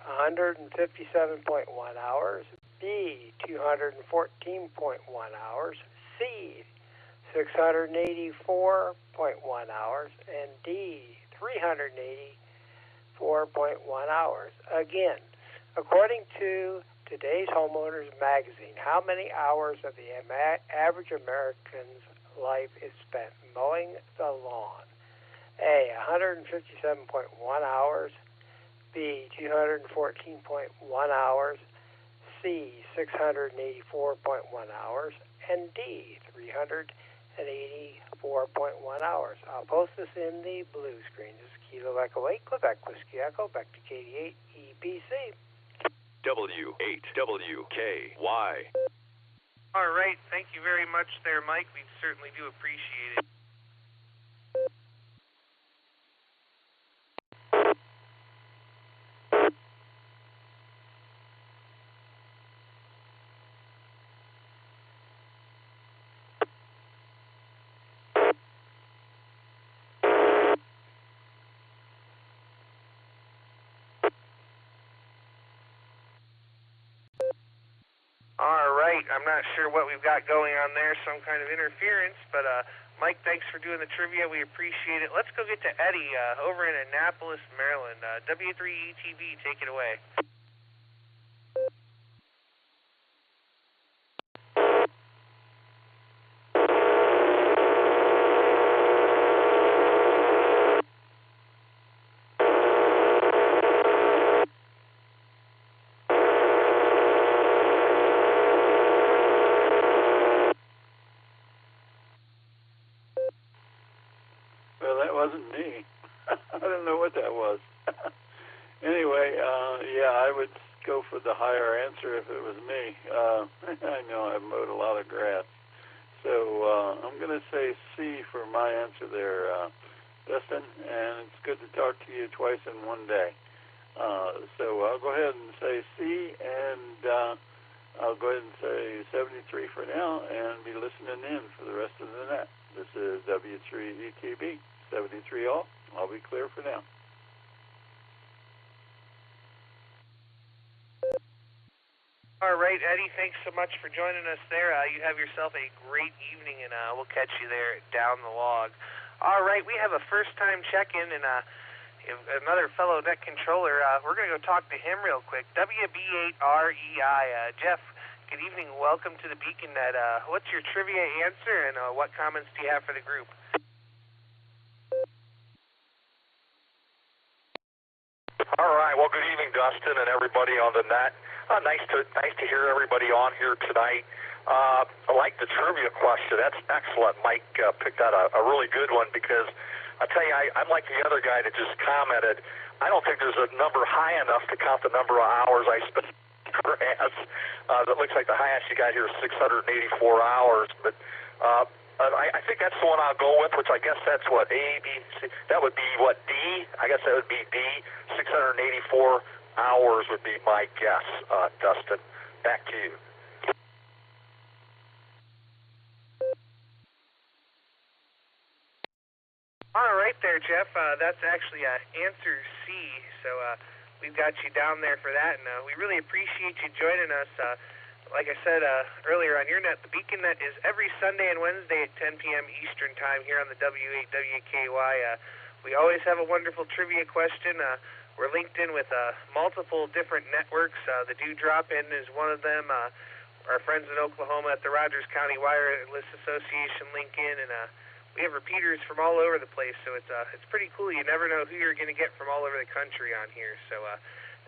157.1 hours, B, 214.1 hours, C, 684.1 hours, and D, 384.1 hours. Again, according to today's Homeowners magazine, how many hours of the average American's life is spent mowing the lawn? A, 157.1 hours, B, 214.1 hours, C, 684.1 hours, and D, 384.1 hours. I'll post this in the blue screen. This is Kilo Echo 8, Quebec Whiskey Echo, back to KD8 EBC. W8WKY. All right, thank you very much there, Mike. We certainly do appreciate it. great. I'm not sure what we've got going on there, some kind of interference, but Mike, thanks for doing the trivia. We appreciate it. Let's go get to Eddie over in Annapolis, Maryland. W3ETB, take it away. Well, that wasn't me. I don't know what that was. Anyway, yeah, I would go for the higher answer if it was me. I know I've mowed a lot of grass. So I'm going to say C for my answer there, Dustin, and it's good to talk to you twice in one day. So I'll go ahead and say C, and I'll go ahead and say 73 for now and be listening in for the rest of the night. This is W3ETB, 73 all. I'll be clear for now. All right, Eddie, thanks so much for joining us there. You have yourself a great evening, and we'll catch you there down the log. All right, we have a first-time check-in, and another fellow net controller. We're going to go talk to him real quick. WB8REI. Jeff, good evening. Welcome to the Beacon Net. What's your trivia answer, and what comments do you have for the group? All right. Well, good evening, Dustin, and everybody on the net. Nice to hear everybody on here tonight. I like the trivia question. That's excellent. Mike picked out a really good one because I tell you, I'm like the other guy that just commented. I don't think there's a number high enough to count the number of hours I spent in grass. That looks like the highest you got here is 684 hours, but. I think that's the one I'll go with, which I guess that's what, A, B, C. That would be what, D? I guess that would be D. 684 hours would be my guess, Dustin. Back to you. All right there, Jeff. That's actually answer C. So we've got you down there for that, and we really appreciate you joining us. Like I said earlier on your net, the Beacon Net is every Sunday and Wednesday at 10 p.m. Eastern Time here on the W8WKY. We always have a wonderful trivia question. We're linked in with multiple different networks. The Dewdrop In is one of them. Our friends in Oklahoma at the Rogers County Wireless Association link in, and we have repeaters from all over the place. So it's pretty cool. You never know who you're going to get from all over the country on here. So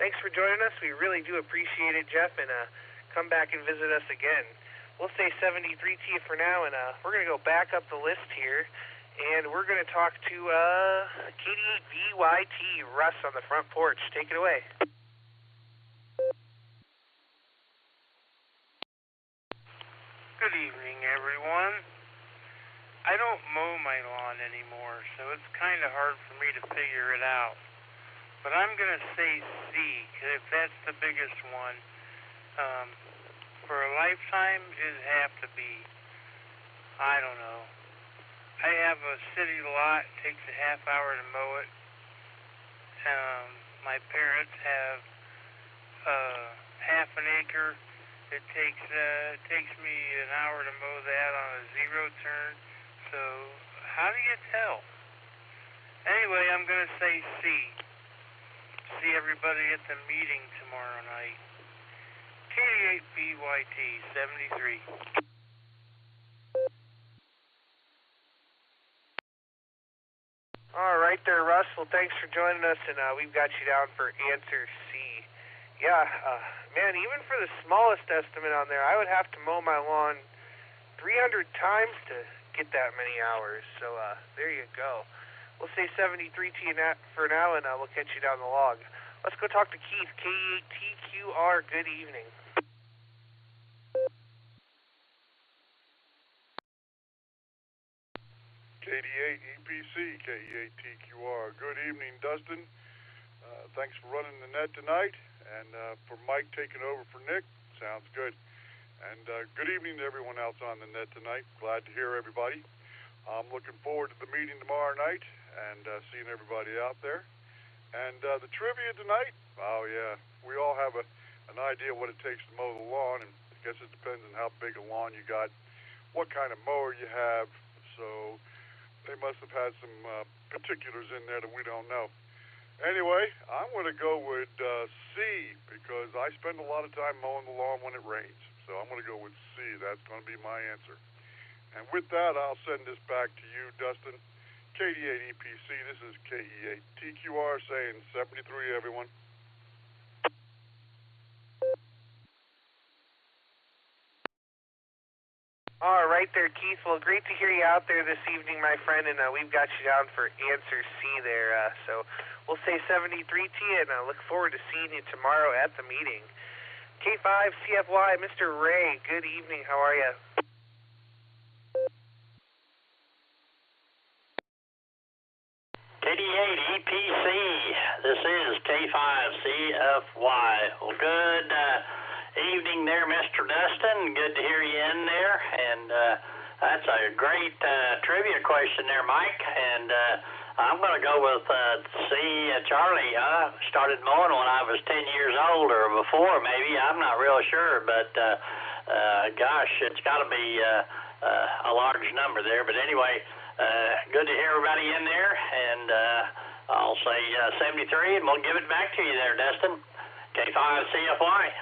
thanks for joining us. We really do appreciate it, Jeff, and come back and visit us again. We'll say 73 to you for now, and we're going to go back up the list here, and we're going to talk to KD8VYT, Russ, on the front porch. Take it away. Good evening, everyone. I don't mow my lawn anymore, so it's kind of hard for me to figure it out. But I'm going to say C, because if that's the biggest one, for a lifetime, it'd have to be, I don't know. I have a city lot. It takes a half hour to mow it. My parents have half an acre. It takes me an hour to mow that on a zero turn. So how do you tell? Anyway, I'm going to say C. See everybody at the meeting tomorrow night. KD8BYT 73. All right there, Russ. Well, thanks for joining us, and we've got you down for answer C. Yeah, man, even for the smallest estimate on there, I would have to mow my lawn 300 times to get that many hours. So there you go. We'll say 73 to you for now, and we'll catch you down the log. Let's go talk to Keith, K8TQR. Good evening. KD8EPC, K8TQR. Good evening, Dustin. Thanks for running the net tonight, and for Mike taking over for Nick. Sounds good. And good evening to everyone else on the net tonight. Glad to hear everybody. I'm looking forward to the meeting tomorrow night and seeing everybody out there. And the trivia tonight, oh yeah, we all have an idea what it takes to mow the lawn, and guess it depends on how big a lawn you got, what kind of mower you have. So they must have had some particulars in there that we don't know. Anyway, I'm going to go with C because I spend a lot of time mowing the lawn when it rains. So I'm going to go with C. That's going to be my answer. And with that, I'll send this back to you, Dustin. KD8 EPC, this is KE8 TQR saying 73, everyone. All right there, Keith. Well, great to hear you out there this evening, my friend, and we've got you down for answer C there. So we'll say 73 to you, and I look forward to seeing you tomorrow at the meeting. K5 CFY, Mr. Ray, good evening. How are you? KD8 EPC, this is K5CFY. Well, good evening there, Mr. Dustin. Good to hear you in there. And that's a great trivia question there, Mike. And I'm going to go with C, Charlie. I started mowing when I was 10 years old or before, maybe. I'm not real sure, but gosh, it's got to be a large number there. But anyway, good to hear everybody in there, and I'll say 73, and we'll give it back to you there, Dustin. K5CFY.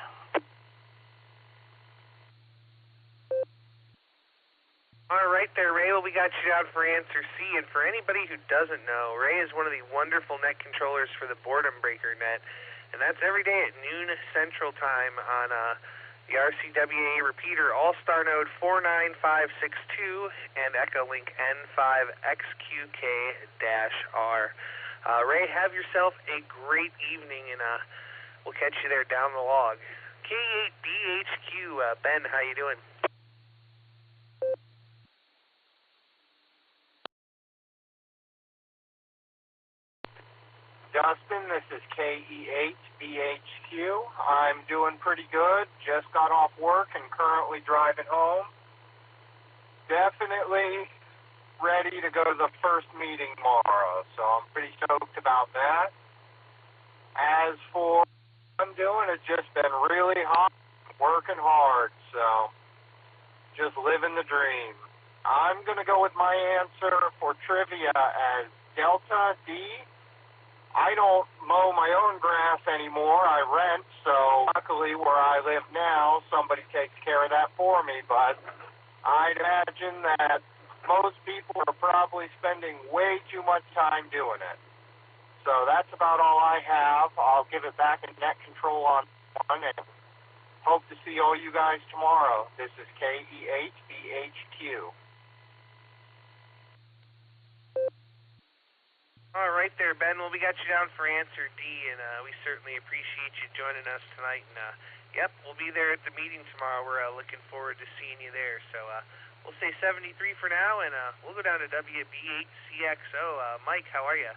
All right there, Ray. Well, we got you down for answer C, and for anybody who doesn't know, Ray is one of the wonderful net controllers for the Boredom Breaker net, and that's every day at noon Central Time on the RCWA repeater Allstar Node 49562 and Echolink N5XQK-R. Ray, have yourself a great evening, and we'll catch you there down the log. K8DHQ, Ben, how you doing? Dustin, this is KE8BHQ. I'm doing pretty good. Just got off work and currently driving home. Definitely ready to go to the first meeting tomorrow, so I'm pretty stoked about that. As for what I'm doing, it's just been really hot, working hard, so just living the dream. I'm going to go with my answer for trivia as Delta D. I don't mow my own grass anymore. I rent, so luckily where I live now, somebody takes care of that for me. But I'd imagine that most people are probably spending way too much time doing it. So that's about all I have. I'll give it back in net control on one, and hope to see all you guys tomorrow. This is KE8BHQ. All right there, Ben. Well, we got you down for answer D, and we certainly appreciate you joining us tonight. And, yep, we'll be there at the meeting tomorrow. We're looking forward to seeing you there. So we'll say 73 for now, and we'll go down to WB8CXO. Mike, how are you?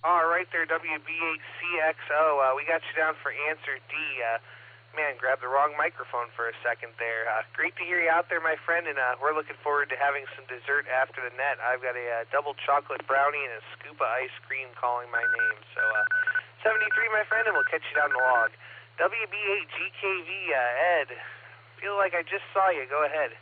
All right there, WB8CXO. We got you down for answer D. Man, grabbed the wrong microphone for a second there. Great to hear you out there, my friend, and we're looking forward to having some dessert after the net. I've got a double chocolate brownie and a scoop of ice cream calling my name. So 73, my friend, and we'll catch you down the log. WB8GKV, Ed. Feel like I just saw you. Go ahead.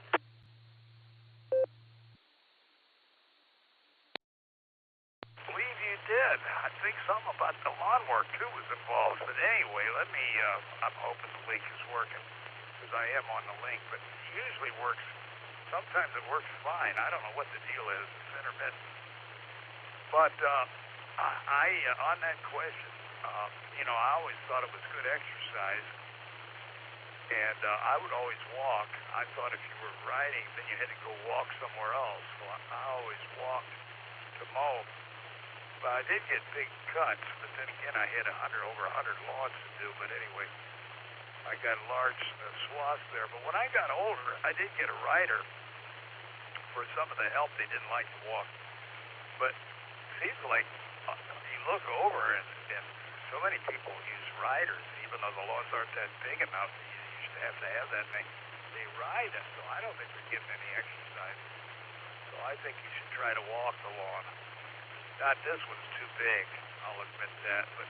Did. I think something about the lawn work, too, was involved. But anyway, I'm hoping the link is working, because I am on the link, but it usually works. Sometimes it works fine. I don't know what the deal is. It's intermittent. But I on that question, I always thought it was good exercise, and I would always walk. I thought if you were riding, then you had to go walk somewhere else. So I always walked to mow. But I did get big cuts, but then again, I had over 100 lawns to do. But anyway, I got large swaths there. But when I got older, I did get a rider for some of the help. They didn't like to walk. But it seems like you look over and so many people use riders, even though the lawns aren't that big enough. You used to have that, and they ride it. So I don't think they're getting any exercise. So I think you should try to walk the lawn. Not this one's too big, I'll admit that. But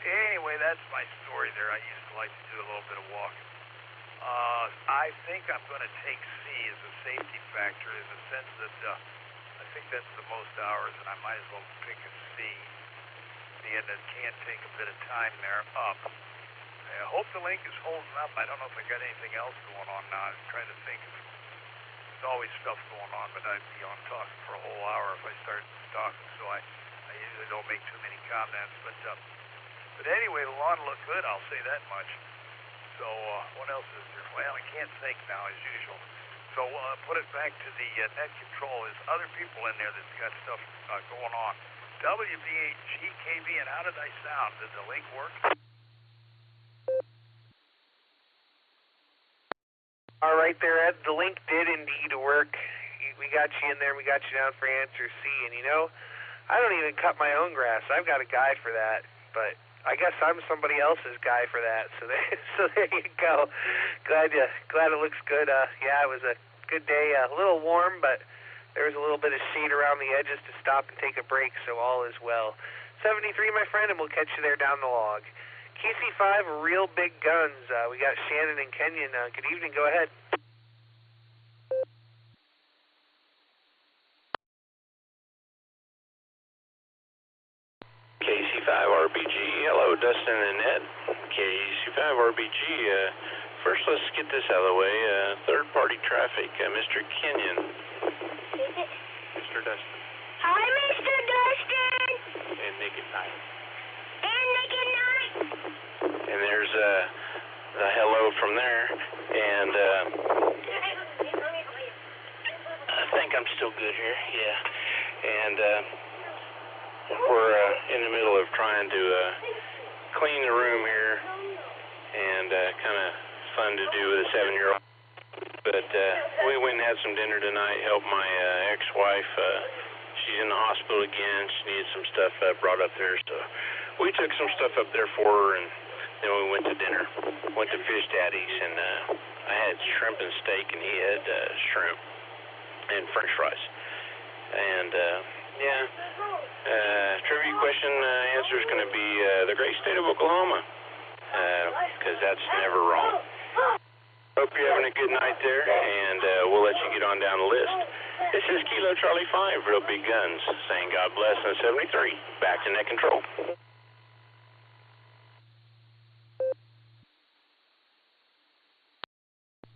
anyway, that's my story there. I used to like to do a little bit of walking. I think I'm going to take C as a safety factor in the sense that I think that's the most hours, and I might as well pick a C. And it can take a bit of time there up. I hope the link is holding up. I don't know if I got anything else going on now. I'm trying to think. There's always stuff going on, but I'd be on talking for a whole hour if I started talking, so I usually don't make too many comments. But anyway, the lawn looked good, I'll say that much. So what else is there? Well, I can't think now, as usual. So put it back to the net control. There's other people in there that's got stuff going on. WBHGKB, and how did I sound? Did the link work? All right there, Ed. The link did indeed work. We got you in there. We got you down for answer C. And I don't even cut my own grass. I've got a guy for that. But I guess I'm somebody else's guy for that. So there you go. Glad it looks good. Yeah, it was a good day. A little warm, but there was a little bit of shade around the edges to stop and take a break, so all is well. 73, my friend, and we'll catch you there down the log. KC5, real big guns. We got Shannon and Kenyon. Good evening. Go ahead. KC5RBG. Hello, Dustin and Ed. KC5RBG. First, let's get this out of the way. Third-party traffic. Mr. Kenyon. Mr. Dustin. Hi, Mr. Dustin. And Nick at Night. And Nick at Night. And there's the hello from there. And I think I'm still good here. Yeah. And we're in the middle of trying to clean the room here. And kind of fun to do with a 7-year-old. But we went and had some dinner tonight, helped my ex-wife. She's in the hospital again. She needed some stuff brought up there. So we took some stuff up there for her, and then we went to dinner. Went to Fish Daddy's, and I had shrimp and steak, and he had shrimp and french fries. And, trivia question answer is going to be the great state of Oklahoma, because that's never wrong. Hope you're having a good night there, and we'll let you get on down the list. This is Kilo Charlie 5, Real Big Guns, saying God bless on 73. Back to net control.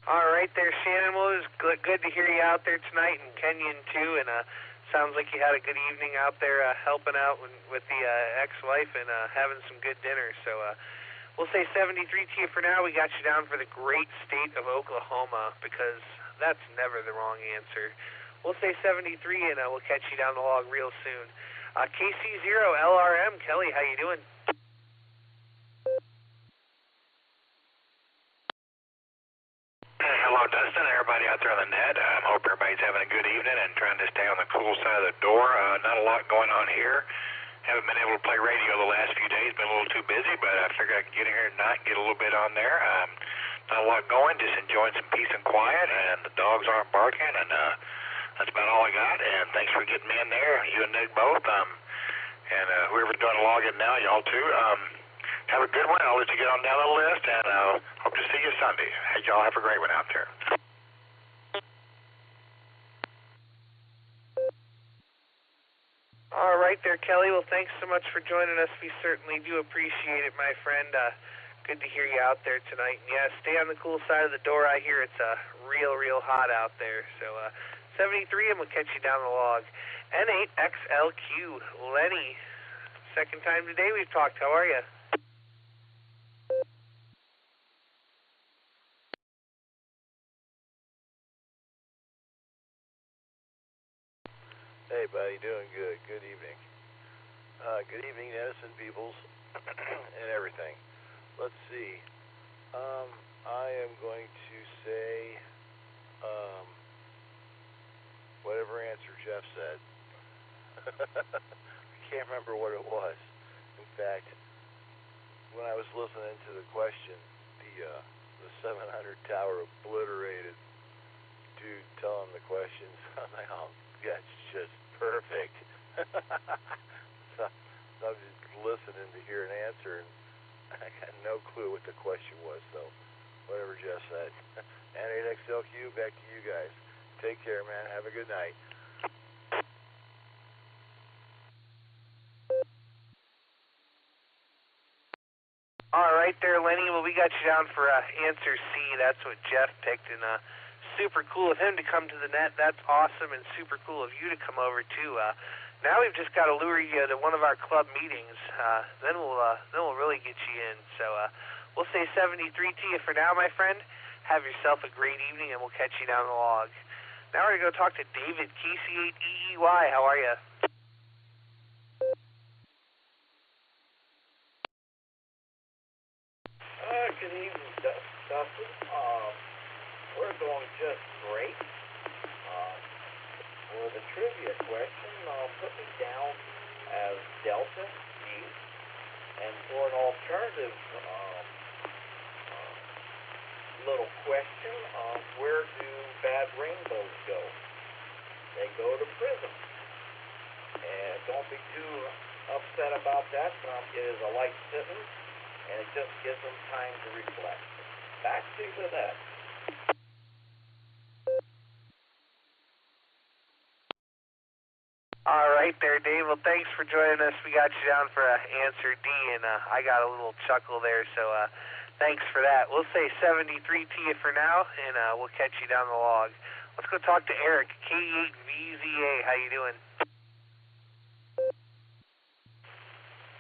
All right there, Shannon. Well, it was good to hear you out there tonight, and Kenyon too, and sounds like you had a good evening out there helping out with the ex-wife and having some good dinner. So we'll say 73 to you for now. We got you down for the great state of Oklahoma, because that's never the wrong answer. We'll say 73, and we'll catch you down the log real soon. KC0 LRM, Kelly, how you doing? Hello, Dustin, everybody out there on the net. I hope everybody's having a good evening and trying to stay on the cool side of the door. Not a lot going on here. Haven't been able to play radio the last few days. Been a little too busy, but I figured I could get in here tonight and get a little bit on there. Not a lot going, just enjoying some peace and quiet, and the dogs aren't barking, and that's about all I got. And thanks for getting me in there, you and Nick both. And whoever's doing the login now, y'all too. Have a good one. I'll let you get on down the list, and hope to see you Sunday. Hey, y'all have a great one out there. All right there, Kelly. Well, thanks so much for joining us. We certainly do appreciate it, my friend. Good to hear you out there tonight. And yeah, stay on the cool side of the door. I hear it's real hot out there. So 73, and we'll catch you down the log. N8XLQ, Lenny, Second time today we've talked. How are you? Hey, buddy, doing good. Good evening. Good evening, Edison peoples, and everything. Let's see. I am going to say whatever answer Jeff said. I can't remember what it was. In fact, when I was listening to the question, the 700 tower obliterated dude telling the questions, I'm like, oh, that's just perfect. So I'm just listening to hear an answer, and I got no clue what the question was, so whatever Jeff said. NXLQ, back to you guys. Take care, man. Have a good night. All right there, Lenny. Well, we got you down for answer C. That's what Jeff picked, and super cool of him to come to the net. That's awesome, and super cool of you to come over too. Now we've just got to lure you to one of our club meetings. Then we'll really get you in. So we'll say 73 to you for now, my friend. Have yourself a great evening, and we'll catch you down the log. Now we're going to go talk to David, KC8EEY. How are you? Good evening, Dustin. We're going just great. For the trivia question, put me down as Delta G. And for an alternative little question, where do bad rainbows go? They go to prison. And don't be too upset about that. It is a light sentence, and it just gives them time to reflect. Back to the net. All right there, Dave. Well, thanks for joining us. We got you down for answer D, and I got a little chuckle there, so thanks for that. We'll say 73 to you for now, and we'll catch you down the log. Let's go talk to Eric, K8VZA. How you doing?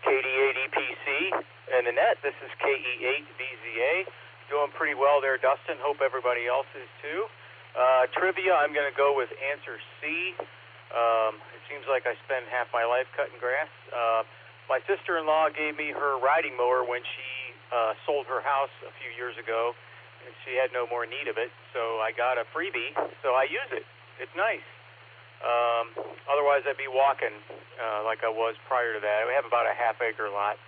KD8EPC and the net. This is KE8VZA. Doing pretty well there, Dustin. Hope everybody else is too. Trivia, I'm going to go with answer C. It seems like I spend half my life cutting grass. My sister-in-law gave me her riding mower when she sold her house a few years ago, and she had no more need of it, so I got a freebie, so I use it. It's nice. Otherwise, I'd be walking like I was prior to that. We have about a half-acre lot.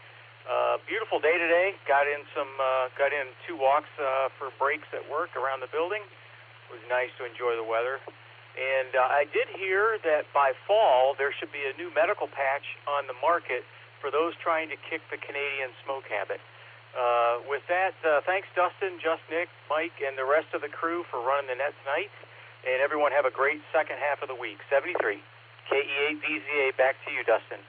Beautiful day today. Got in 2 walks for breaks at work around the building. It was nice to enjoy the weather. And I did hear that by fall there should be a new medical patch on the market for those trying to kick the Canadian smoke habit. With that, thanks Dustin, Just Nick, Mike, and the rest of the crew for running the net tonight. And everyone have a great second half of the week. 73. KE8VZA, back to you, Dustin.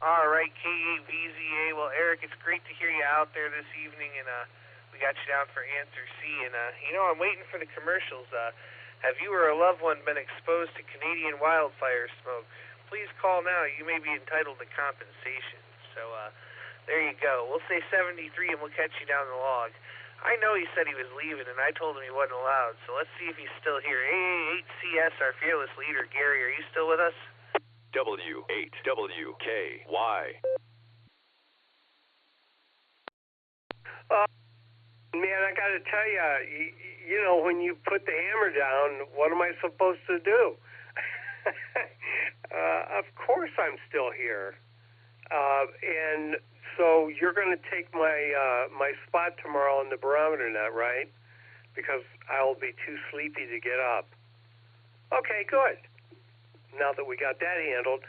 All right, KE8VZA. Well, Eric, it's great to hear you out there this evening, and we got you down for answer C. And, I'm waiting for the commercials. Have you or a loved one been exposed to Canadian wildfire smoke? Please call now. You may be entitled to compensation. So, there you go. We'll say 73, and we'll catch you down the log. I know he said he was leaving, and I told him he wasn't allowed, so let's see if he's still here. AA8CS, our fearless leader, Gary, are you still with us? W8WKY. Man, I got to tell you, when you put the hammer down, what am I supposed to do? Of course I'm still here. And so you're going to take my spot tomorrow on the barometer net, right? Because I'll be too sleepy to get up. Okay, good. Now that we got that handled.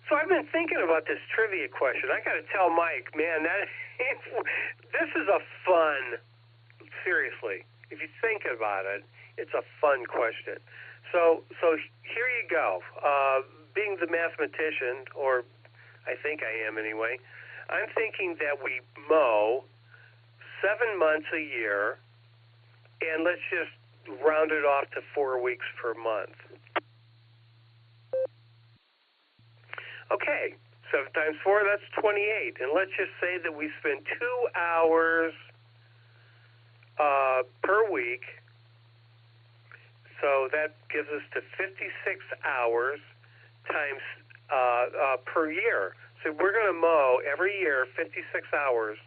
So I've been thinking about this trivia question. I got to tell Mike, man, this is a fun, seriously, if you think about it, it's a fun question. So here you go. Being the mathematician, or I think I am anyway, I'm thinking that we mow 7 months a year, and let's just round it off to 4 weeks per month. Okay, 7 times 4, that's 28. And let's just say that we spend 2 hours per week. So that gives us to 56 hours times per year. So we're going to mow every year, 56 hours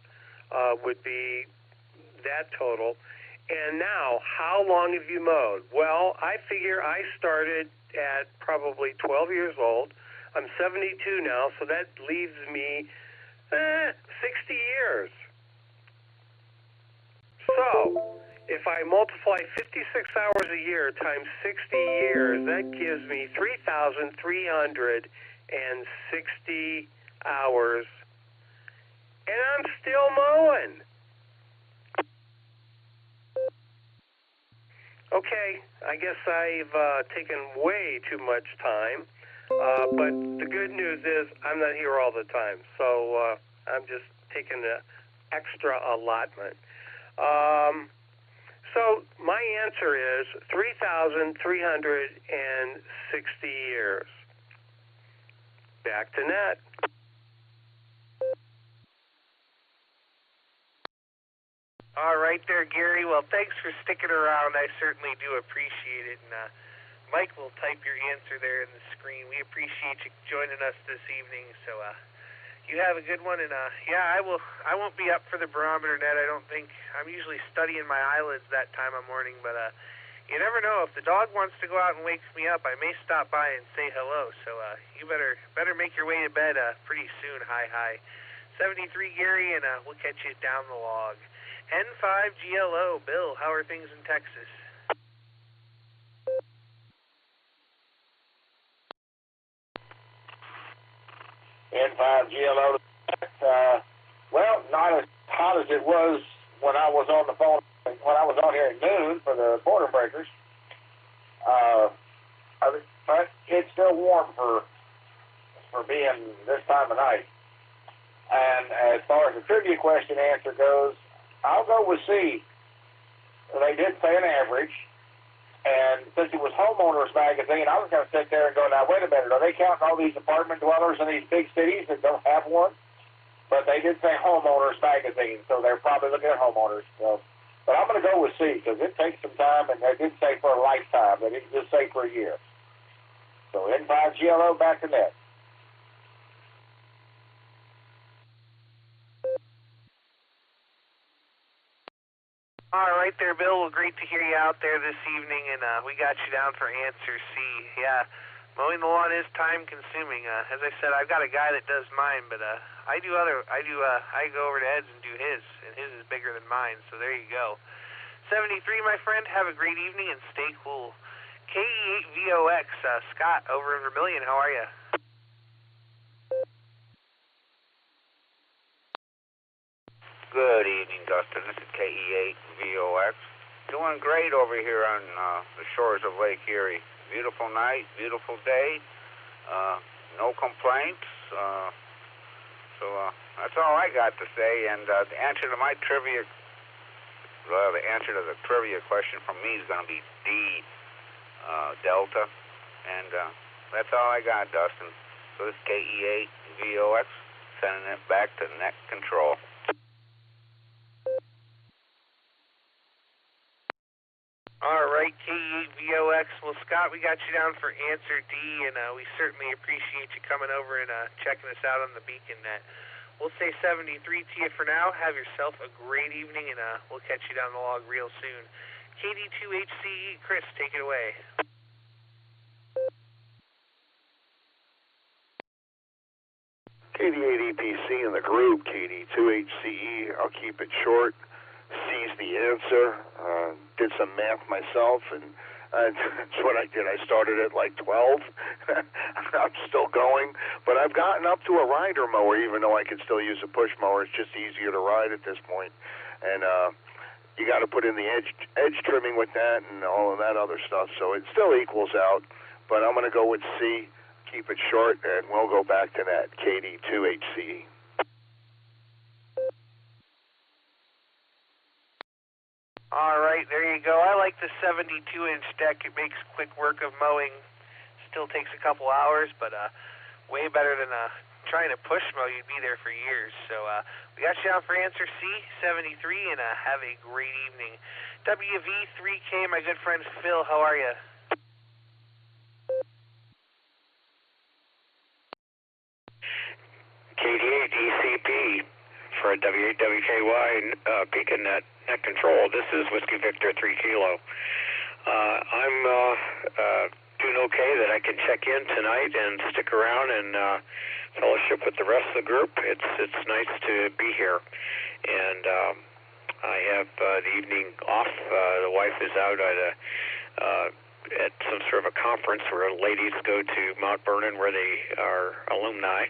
would be that total. And now, how long have you mowed? Well, I figure I started at probably 12 years old. I'm 72 now, so that leaves me 60 years. So, if I multiply 56 hours a year times 60 years, that gives me 3,360 hours, and I'm still mowing. Okay, I guess I've taken way too much time, but the good news is I'm not here all the time, so I'm just taking an extra allotment. So my answer is 3,360 years. Back to Nat. All right there, Gary. Well, thanks for sticking around. I certainly do appreciate it. And Mike will type your answer there in the screen. We appreciate you joining us this evening. So you have a good one. And yeah, I won't be up for the barometer, Ned. I don't think. I'm usually studying my eyelids that time of morning. But you never know. If the dog wants to go out and wakes me up, I may stop by and say hello. So you better make your way to bed pretty soon. Hi. 73, Gary, and we'll catch you down the log. N5GLO, Bill, how are things in Texas? N5GLO, well, not as hot as it was when I was on the phone, when I was on here at noon for the border breakers. But it's still warm for being this time of night. And as far as the trivia question answer goes, I'll go with C. They did say an average, and since it was Homeowners Magazine, I was going to sit there and go, now, wait a minute, are they counting all these apartment dwellers in these big cities that don't have one? But they did say Homeowners Magazine, so they're probably looking at homeowners. So, but I'm going to go with C, because it takes some time, and they did say for a lifetime. They didn't just say for a year. So N5GLO, back to net. All right there, Bill. Well, great to hear you out there this evening, and we got you down for answer C. Yeah, mowing the lawn is time consuming. As I said, I've got a guy that does mine, but I go over to Ed's and do his, and his is bigger than mine. So there you go. 73, my friend. Have a great evening and stay cool. KE8VOX, Scott over in Vermilion. How are you? Good evening, Dustin. This is KE8VOX. Doing great over here on the shores of Lake Erie. Beautiful night, beautiful day. No complaints. So that's all I got to say. And the answer to my trivia, the answer to the trivia question from me is going to be D, Delta. And that's all I got, Dustin. So this is KE8VOX, sending it back to net control. All right, KE8VOX. Well, Scott, we got you down for answer D, and we certainly appreciate you coming over and checking us out on the Beacon Net. We'll say 73 to you for now. Have yourself a great evening, and we'll catch you down the log real soon. KD2HCE, Chris, take it away. KD8EPC in the group, KD2HCE. I'll keep it short. C's the answer. Did some math myself, and that's what I did. I started at like 12. I'm still going, but I've gotten up to a rider mower, even though I can still use a push mower. It's just easier to ride at this point. And you got to put in the edge trimming with that and all of that other stuff, so it still equals out. But I'm going to go with C, keep it short, and we'll go back to that, KD2HCE. All right, there you go. I like the 72-inch deck. It makes quick work of mowing. Still takes a couple hours, but way better than trying to push mow. You'd be there for years. So we got you down for answer C, 73, and have a great evening. WV3K, my good friend Phil, how are you? KDA DCP for W8WKY Beacon Net Control. This is Whiskey Victor 3 Kilo. I'm doing okay that I can check in tonight and stick around and fellowship with the rest of the group. It's nice to be here. And I have the evening off. The wife is out at some sort of a conference where ladies go to Mount Vernon where they are alumni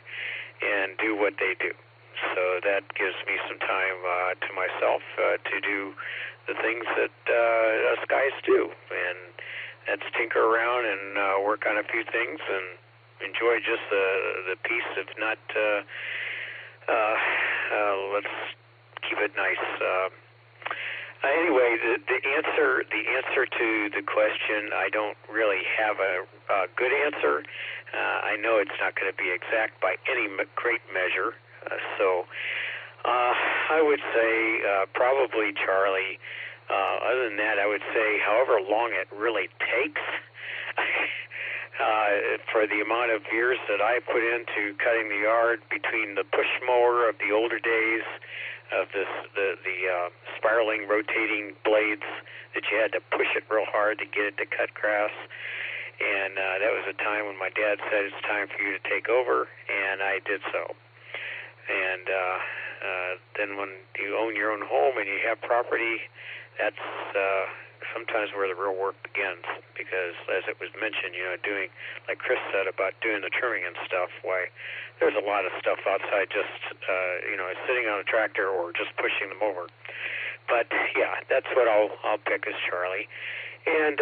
and do what they do. So that gives me some time to myself to do the things that us guys do, and that's tinker around and work on a few things and enjoy just the peace of not. Let's keep it nice. Anyway, the answer to the question, I don't really have a good answer. I know it's not going to be exact by any great measure. So I would say probably Charlie. Other than that, I would say however long it really takes for the amount of years that I put into cutting the yard between the push mower of the older days of the spiraling, rotating blades that you had to push it real hard to get it to cut grass. And that was a time when my dad said it's time for you to take over, and I did so. And then when you own your own home and you have property, that's sometimes where the real work begins. Because as it was mentioned, doing, like Chris said about doing the trimming and stuff, why there's a lot of stuff outside just, sitting on a tractor or just pushing them over. But yeah, that's what I'll pick as Charlie. And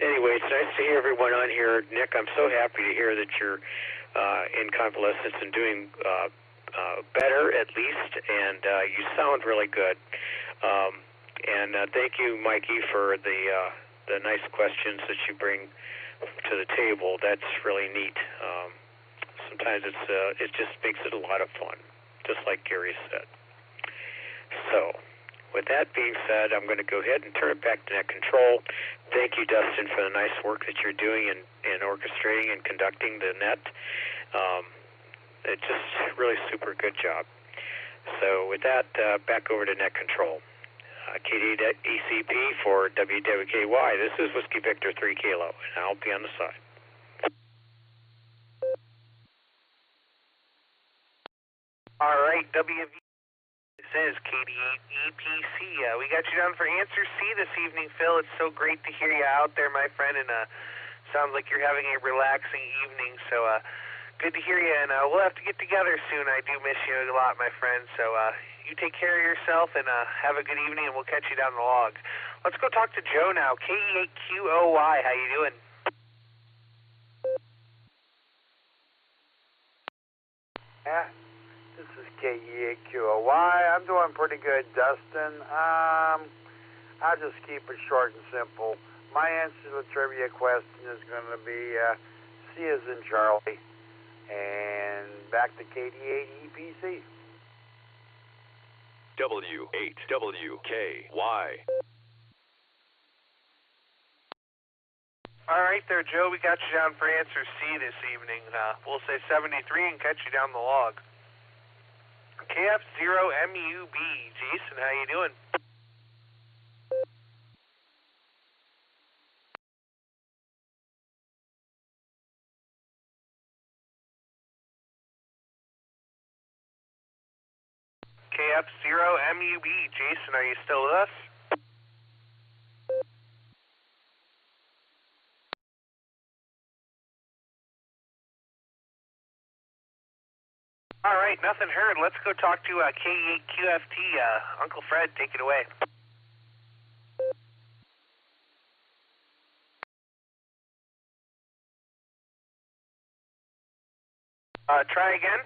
anyway, it's nice to hear everyone on here. Nick, I'm so happy to hear that you're in convalescence and doing better at least, and you sound really good. And thank you, Mikey, for the nice questions that you bring to the table. That's really neat. Sometimes it just makes it a lot of fun, just like Gary said. So, with that being said, I'm going to go ahead and turn it back to Net Control. Thank you, Dustin, for the nice work that you're doing in orchestrating and conducting the net. It's just really super good job. So with that, back over to Net Control. KD.ECP for WWKY. This is Whiskey Victor 3 Kilo, and I'll be on the side. All right, WV. This is KD8EPC. We got you down for answer C this evening, Phil. It's so great to hear you out there, my friend, and sounds like you're having a relaxing evening. So good to hear you, and we'll have to get together soon. I do miss you a lot, my friend. So you take care of yourself, and have a good evening, and we'll catch you down the log. Let's go talk to Joe now. KE8QOY. How you doing? Yeah. This is KE8QOY. I'm doing pretty good, Dustin. I'll just keep it short and simple. My answer to the trivia question is going to be C as in Charlie. And back to KD8EPC. W8WKY. All right there, Joe. We got you down for answer C this evening. We'll say 73 and catch you down the log. KF0MUB. Jason, how you doing? KF0MUB. Jason, are you still with us? All right, nothing heard. Let's go talk to K8QFT. Uncle Fred, take it away. Try again.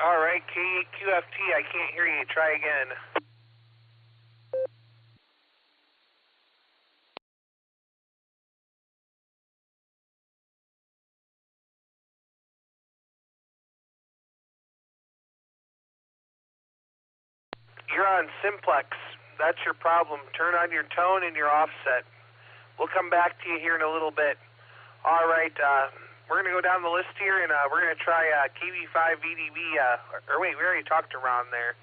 All right, K8QFT, I can't hear you. Try again. You're on simplex. That's your problem. Turn on your tone and your offset. We'll come back to you here in a little bit. All right, we're going to go down the list here, and we're going to try KB5 VDB, or wait, we already talked to Ron there.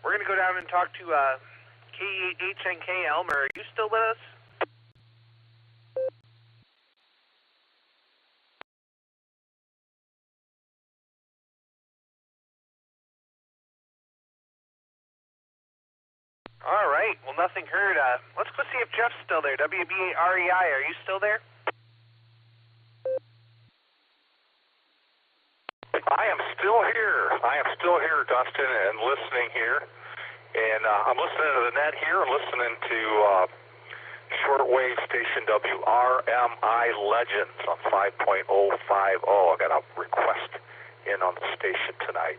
We're going to go down and talk to K8HNK Elmer. Are you still with us? All right, well, nothing heard. Let's go see if Jeff's still there. WBREI, are you still there? I am still here. Dustin, and listening here. And I'm listening to the net here. I'm listening to shortwave station WRMI Legends on 5.050. I got a request in on the station tonight.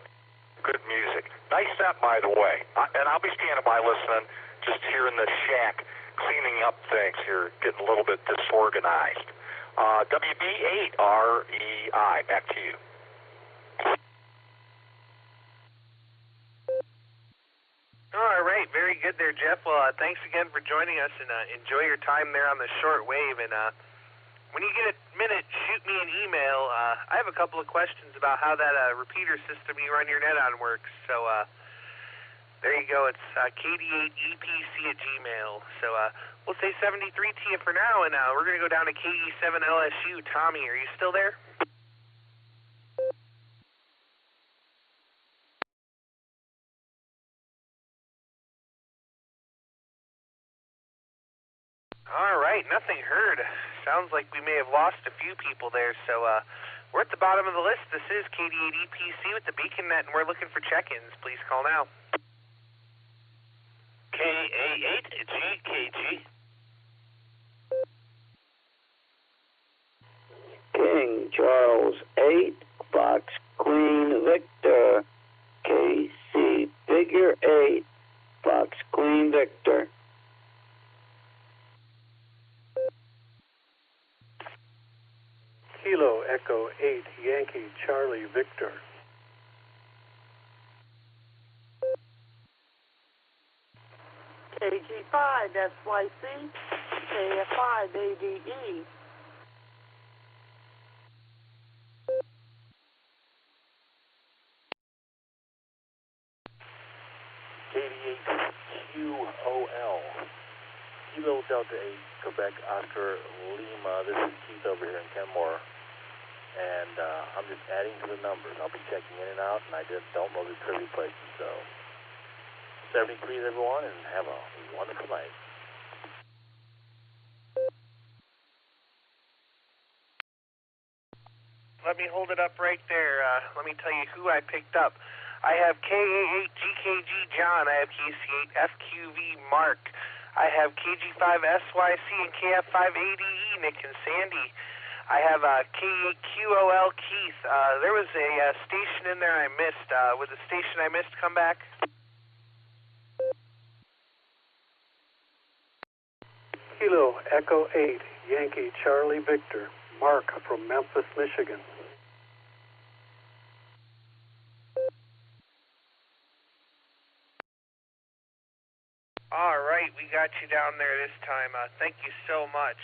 Good music. Nice set, by the way. And I'll be standing by listening, just here in the shack, cleaning up things here, getting a little bit disorganized. WB8REI, back to you. All right, very good there, Jeff. Well, thanks again for joining us, and enjoy your time there on the short wave. And when you get a minute, shoot me an email. I have a couple of questions about how that repeater system you run your net on works. So there you go. It's KD8EPC@gmail. So we'll say 73 to you for now, and we're going to go down to KE7LSU. Tommy, are you still there? All right, nothing heard. Sounds like we may have lost a few people there. So we're at the bottom of the list. This is KD8EPC with the Beacon Net, and we're looking for check-ins. Please call now. KA8GKG. King Charles 8, Fox Queen Victor. KC Figure 8, Fox Queen Victor. Kilo Echo 8, Yankee Charlie Victor. KG5 SYC, KF5 ADE. KD8QOL, Kilo Delta 8, Quebec Oscar Lima. This is Keith over here in Kenmore. And I'm just adding to the numbers. I'll be checking in and out, and I just don't know the trivia places. So, 73 everyone, and have a wonderful night. Let me hold it up right there. Let me tell you who I picked up. I have KA8GKG John. I have KC8FQV Mark. I have KG5SYC and KF5ADE Nick and Sandy. I have K8QOL Keith. There was a station in there I missed. Would the station I missed come back? Kilo Echo 8, Yankee Charlie Victor. Mark from Memphis, Michigan. All right, we got you down there this time. Thank you so much.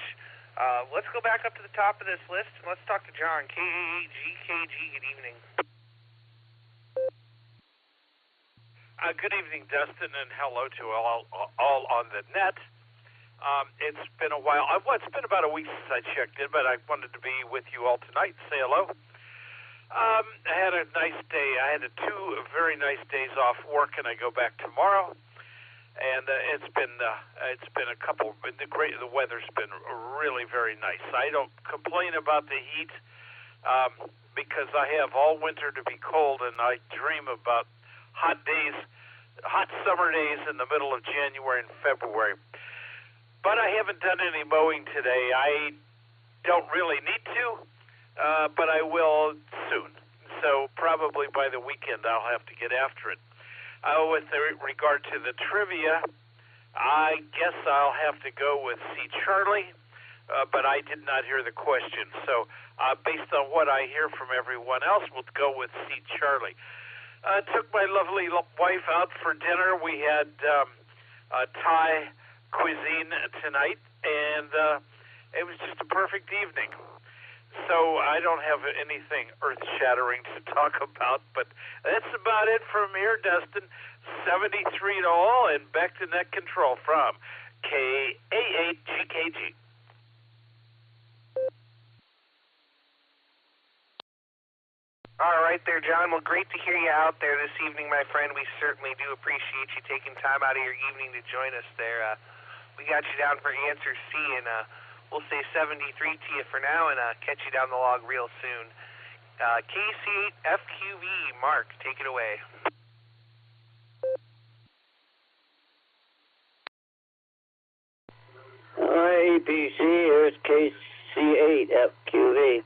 Let's go back up to the top of this list, and let's talk to John, KA8GKG. Good evening. Good evening, Dustin, and hello to all on the net. It's been a while. It's been about a week since I checked in, but I wanted to be with you all tonight and say hello. I had a nice day. I had 2 very nice days off work, and I go back tomorrow. And it's been a couple. The weather's been really very nice. I don't complain about the heat because I have all winter to be cold, and I dream about hot days, hot summer days in the middle of January and February. But I haven't done any mowing today. I don't really need to, but I will soon. so probably by the weekend I'll have to get after it. With regard to the trivia, I guess I'll have to go with C. Charlie, but I did not hear the question. So based on what I hear from everyone else, we'll go with C. Charlie. Took my lovely wife out for dinner. We had Thai cuisine tonight, and it was just a perfect evening. So I don't have anything earth-shattering to talk about, but that's about it from here, Dustin. 73 to all, and back to net control from KA8GKG. All right there, John. Well, great to hear you out there this evening, my friend. We certainly do appreciate you taking time out of your evening to join us there. We got you down for answer C, and we'll say 73 to you for now, and catch you down the log real soon. KC8FQV, Mark, take it away. APC, here's KC8FQV.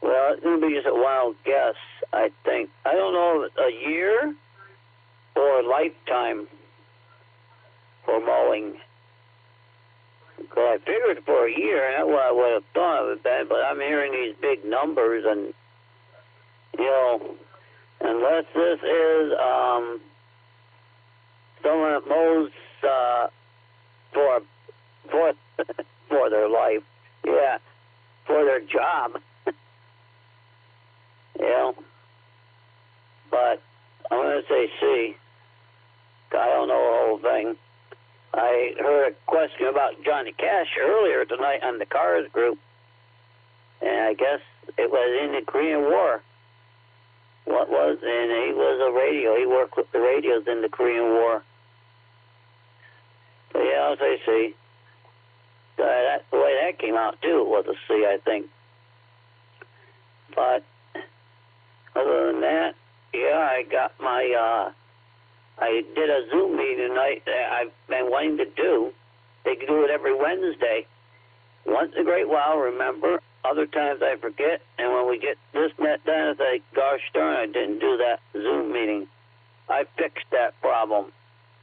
Well, it's going to be just a wild guess, I think. I don't know if it's a year or a lifetime for mowing. Because I figured for a year, and that's what I would have thought of it then, but I'm hearing these big numbers, and, you know, unless this is someone that mows for their life, yeah, for their job. You know, but I'm going to say C. I don't know the whole thing. I heard a question about Johnny Cash earlier tonight on the Cars group, and I guess it was in the Korean War. What was? And he was a radio. He worked with the radios in the Korean War. So yeah, I'll say C. The way that came out too was a C, I think. But other than that, yeah, I got my, I did a Zoom meeting tonight that I've been wanting to do. They can do it every Wednesday. Once in a great while, remember. Other times I forget. And when we get this net done, I say, gosh darn, I didn't do that Zoom meeting. I fixed that problem.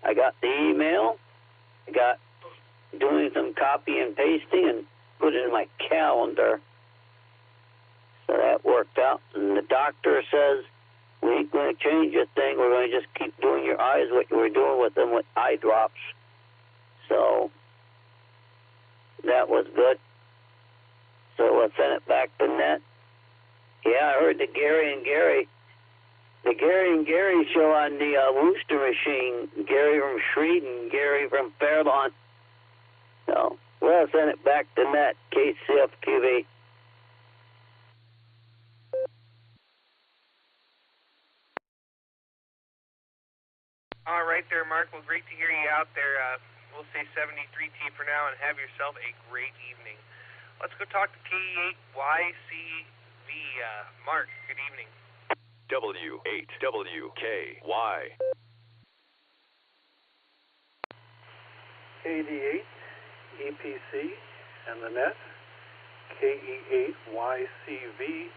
I got the email. I got doing some copy and pasting and put it in my calendar. So that worked out. And the doctor says, we ain't going to change a thing. We're going to just keep doing your eyes what you were doing with them with eye drops. So that was good. So we'll send it back to net. Yeah, I heard the Gary and Gary show on the Wooster machine. Gary from Schreed and Gary from Fairlawn. So we'll send it back to net. KCFQV. All right there, Mark. Well, great to hear you out there. We'll say 73 to you for now, and have yourself a great evening. Let's go talk to K8YCV. Mark, good evening. W8WKY. KD8 EPC and the net. KE8YCV.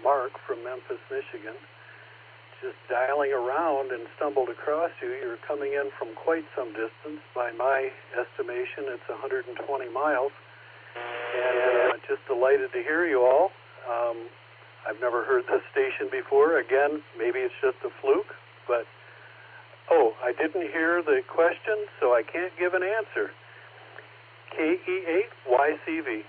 Mark from Memphis, Michigan. Just dialing around and stumbled across you. You're coming in from quite some distance. By my estimation, it's 120 miles. And just delighted to hear you all. I've never heard this station before. Again, maybe it's just a fluke, but I didn't hear the question, so I can't give an answer. KE8YCV.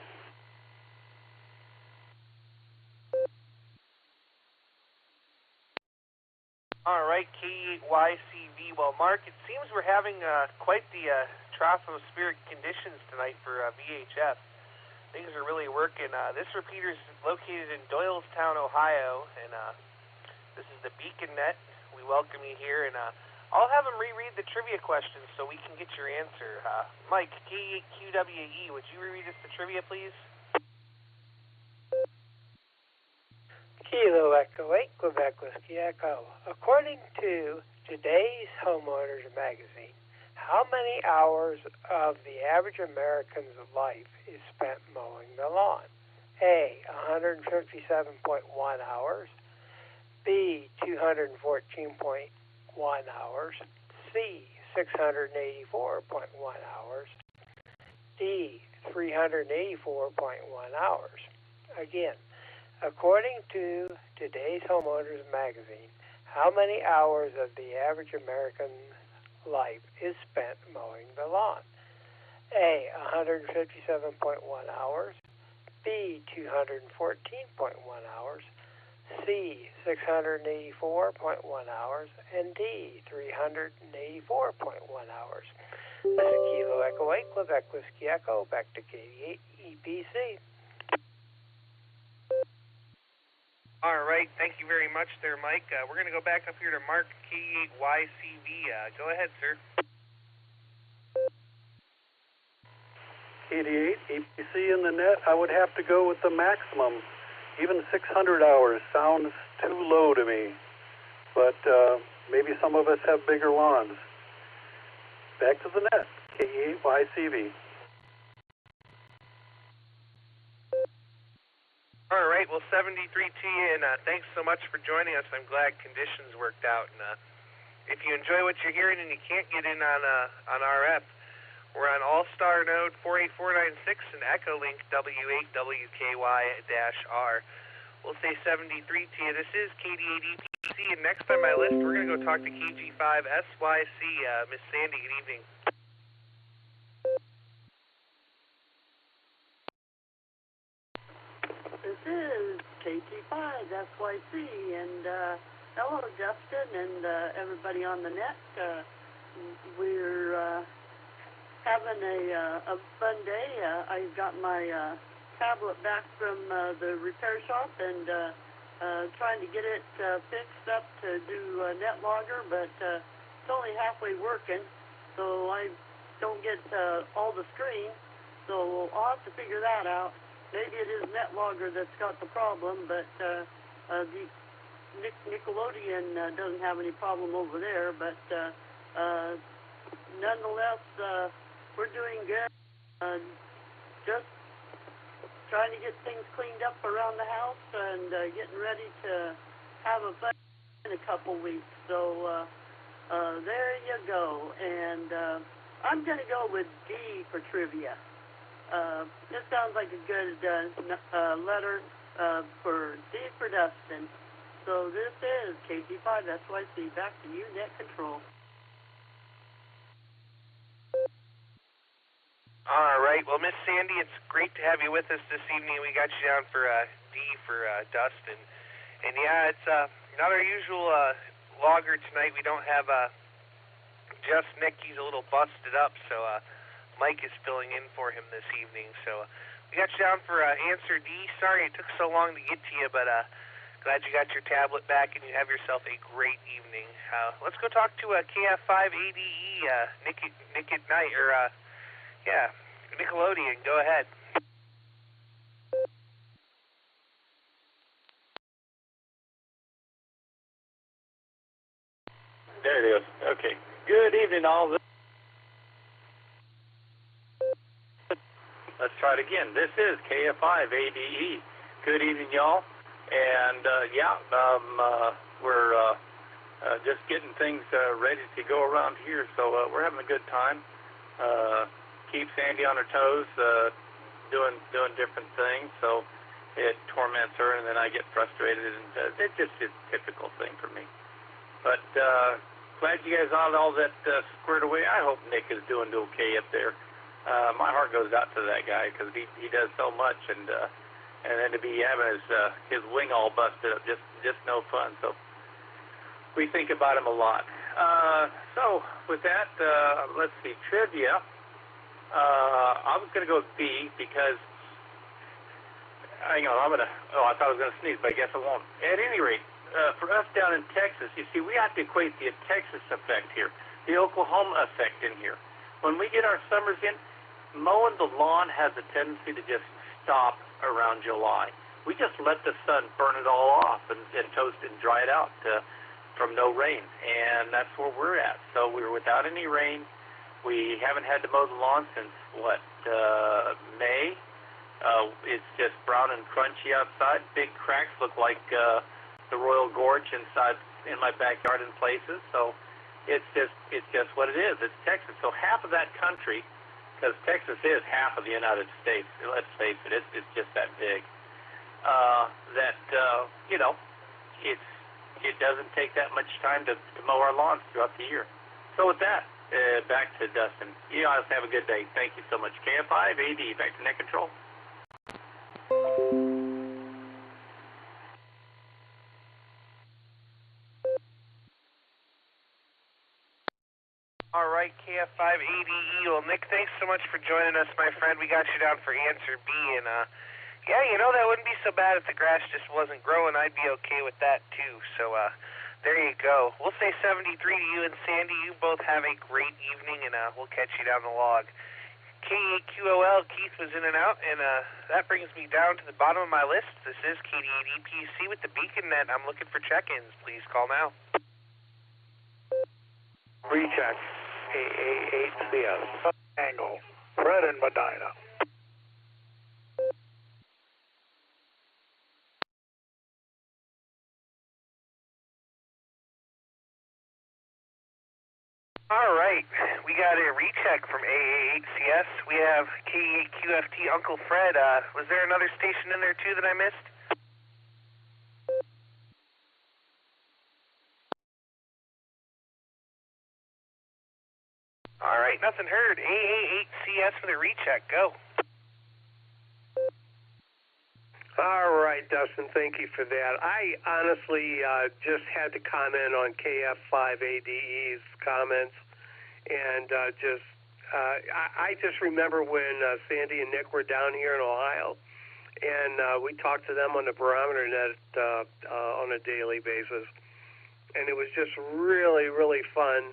All right, K8YCV. Well, Mark, it seems we're having quite the tropospheric conditions tonight for VHF. Things are really working. This repeater is located in Doylestown, Ohio, and this is the Beacon Net. We welcome you here, and I'll have him reread the trivia questions so we can get your answer. Mike, K8QWE, would you reread us the trivia, please? Kilo Echo 8, Quebec Whiskey Echo. According to today's Homeowners magazine, how many hours of the average American's life is spent mowing the lawn? A, 157.1 hours. B, 214.1 hours, C, 684.1 hours, D, 384.1 hours. Again, according to today's Homeowners Magazine, how many hours of the average American life is spent mowing the lawn? A, 157.1 hours, B, 214.1 hours, C, 684.1 hours, and D, 384.1 hours. This is Kilo Echo 8, Quebec Whiskey Echo, back to KD8 EPC. All right, thank you very much there, Mike. We're going to go back up here to Mark, K8YCV. Go ahead, sir. KD8, EPC in the net, I would have to go with the maximum. Even 600 hours sounds too low to me, but maybe some of us have bigger lawns. Back to the net, KE8YCV. All right, well, 73T, and thanks so much for joining us. I'm glad conditions worked out. And if you enjoy what you're hearing and you can't get in on RF, we're on Allstar Node 48496 and Echolink W8WKY-R. We'll say 73T. This is KD8EPC, and next on my list, we're going to go talk to KG5SYC. Miss Sandy, good evening. This is KG5SYC, and hello, Dustin, and everybody on the net. We're having a fun day. I got my tablet back from the repair shop and trying to get it fixed up to do NetLogger, but it's only halfway working, so I don't get all the screen, so I'll have to figure that out. Maybe it is NetLogger that's got the problem, but the Nickelodeon doesn't have any problem over there, but nonetheless, we're doing good. Just trying to get things cleaned up around the house and getting ready to have a fun in a couple weeks. So there you go. And I'm going to go with D for trivia. This sounds like a good letter for D for Dustin. So this is KG5SYC. Back to you, Net Control. All right. Well, Miss Sandy, it's great to have you with us this evening. We got you down for D for Dustin. And yeah, it's not our usual logger tonight. We don't have just Nick. He's a little busted up, so Mike is filling in for him this evening. So we got you down for answer D. Sorry it took so long to get to you, but glad you got your tablet back and you have yourself a great evening. Let's go talk to KF5ADE, Nick at Night, or yeah, Nickelodeon. Go ahead. There it is. Okay. Good evening, all. Let's try it again. This is KF5ADE. Good evening, y'all. And we're just getting things ready to go around here, so we're having a good time. Keep Sandy on her toes, doing different things, so it torments her, and then I get frustrated, and it's just a typical thing for me. But glad you guys got all that squared away. I hope Nick is doing okay up there. My heart goes out to that guy because he does so much, and then to be having his wing all busted up, just no fun. So we think about him a lot. So with that, let's see, trivia. I was going to go with B because, hang on, I thought I was going to sneeze, but I guess I won't. At any rate, for us down in Texas, you see, we have to equate the Texas effect here, the Oklahoma effect in here. When we get our summers in, mowing the lawn has a tendency to just stop around July. We just let the sun burn it all off and toast it and dry it out from no rain, and that's where we're at. So we're without any rain. We haven't had to mow the lawn since, May? It's just brown and crunchy outside. Big cracks look like the Royal Gorge inside in my backyard in places. So it's just what it is. It's Texas. So half of that country, because Texas is half of the United States. Let's face it, it's just that big. It doesn't take that much time to mow our lawns throughout the year. So with that, back to Dustin. You guys have a good day. Thank you so much. KF5 AD, back to net control. All right, KF5 ADE. Well, Nick, thanks so much for joining us, my friend. We got you down for answer B, and yeah, that wouldn't be so bad if the grass just wasn't growing. I'd be okay with that too. So there you go. We'll say 73 to you and Sandy. You both have a great evening, and we'll catch you down the log. K8QOL, Keith was in and out, and that brings me down to the bottom of my list. This is KD8EPC with the Beacon Net. I'm looking for check-ins. Please call now. Recheck. AA8CS. Angle. Fred and Medina. All right, we got a recheck from AA8CS. We have K8QFT Uncle Fred. Was there another station in there too that I missed? All right, nothing heard. AA8CS for the recheck. Go. All right, Dustin, thank you for that. I honestly just had to comment on KF5ADE's comments, and I just remember when Sandy and Nick were down here in Ohio, and we talked to them on the barometer net on a daily basis, and it was just really, really fun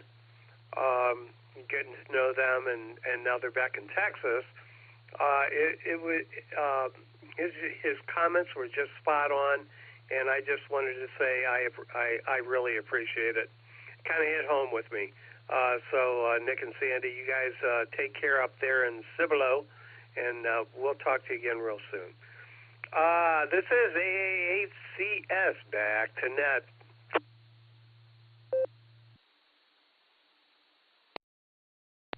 getting to know them, and now they're back in Texas. His comments were just spot on, and I just wanted to say I really appreciate it. Kind of hit home with me. So Nick and Sandy, you guys take care up there in Cibolo, and we'll talk to you again real soon. This is AA8CS back to net.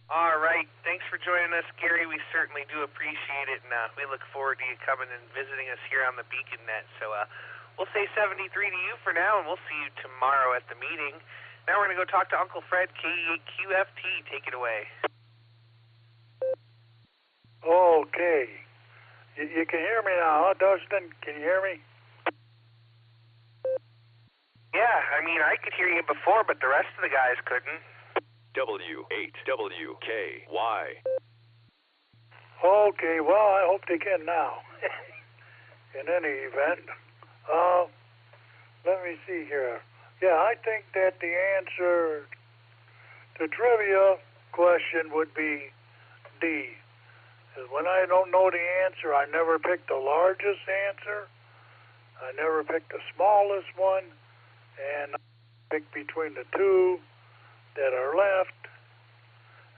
All right. Thanks for joining us, Gary. We certainly do appreciate it, and we look forward to you coming and visiting us here on the Beacon Net. So we'll say 73 to you for now, and we'll see you tomorrow at the meeting. Now we're going to go talk to Uncle Fred, K8QFT. Take it away. Okay. You can hear me now, huh, Dustin? Can you hear me? Yeah, I mean, I could hear you before, but the rest of the guys couldn't. W8WKY. Okay, well, I hope they can now. In any event, let me see here. Yeah, I think that the answer to trivia question would be D. When I don't know the answer, I never pick the largest answer. I never pick the smallest one, and I pick between the two that are left.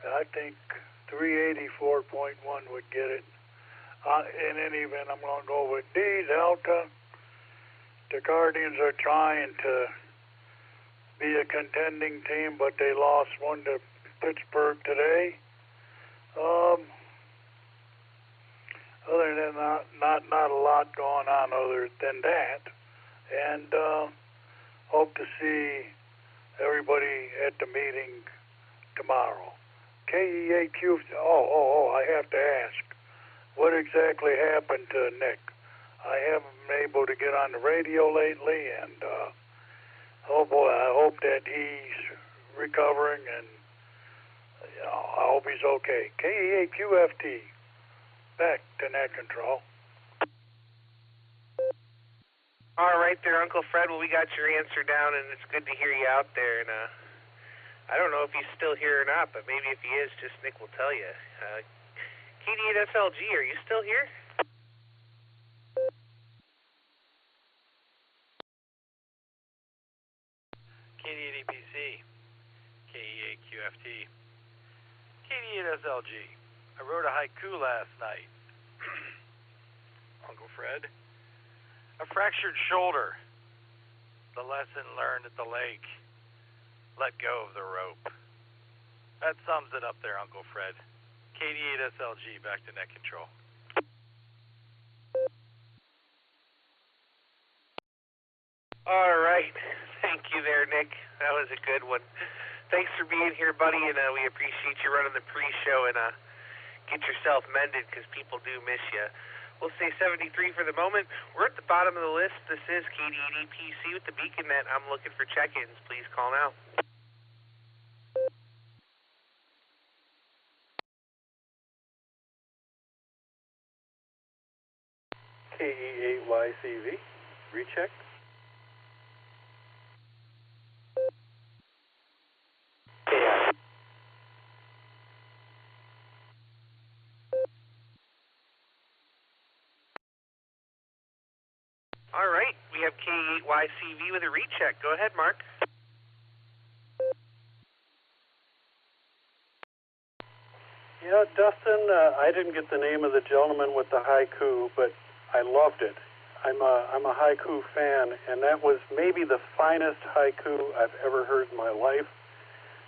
I think 384.1 would get it. In any event, I'm going to go with D, Delta. The Guardians are trying to be a contending team, but they lost one to Pittsburgh today. Other than that, not a lot going on other than that. And hope to see everybody at the meeting tomorrow. KE8Q. Oh, I have to ask. What exactly happened to Nick? I haven't been able to get on the radio lately, and oh boy, I hope that he's recovering, and I hope he's okay. KE8QFT. Back to net control. All right there, Uncle Fred. Well, we got your answer down, and it's good to hear you out there. And I don't know if he's still here or not, but maybe if he is, just Nick will tell you. KD8SLG, are you still here? KD8EPC, KE8QFT, KD8SLG. I wrote a haiku last night. Uncle Fred. A fractured shoulder the lesson learned at the lake. Let go of the rope. That sums it up there, Uncle Fred. KD8SLG, back to net control. All right. Thank you there, Nick. That was a good one. Thanks for being here, buddy, and we appreciate you running the pre-show, and get yourself mended because people do miss you. We'll say 73 for the moment. We're at the bottom of the list. This is KD8PC with the Beacon Net. I'm looking for check-ins. Please call now. KE8YCV, recheck. All right, we have K8YCV with a recheck. Go ahead, Mark. You know, Dustin, I didn't get the name of the gentleman with the haiku, but I loved it. I'm a haiku fan, and that was maybe the finest haiku I've ever heard in my life.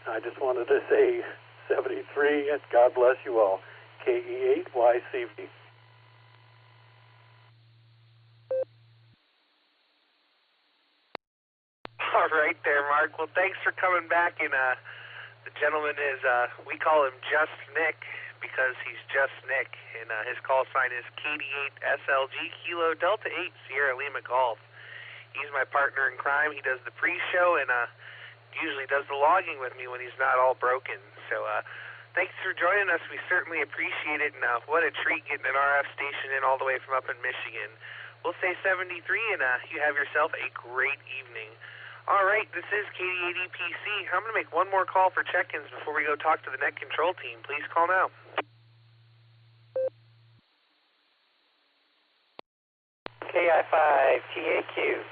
I just wanted to say 73, and God bless you all. KE8YCV. All right there, Mark. Well, thanks for coming back. And the gentleman is, we call him Just Nick because he's Just Nick. And his call sign is KD8SLG Kilo Delta 8 Sierra Lima Golf. He's my partner in crime. He does the pre-show and usually does the logging with me when he's not all broken. So thanks for joining us. We certainly appreciate it. And what a treat getting an RF station in all the way from up in Michigan. We'll say 73, and you have yourself a great evening. All right, this is KD8PC. I'm going to make one more call for check-ins before we go talk to the net control team. Please call now. KI5TAQ.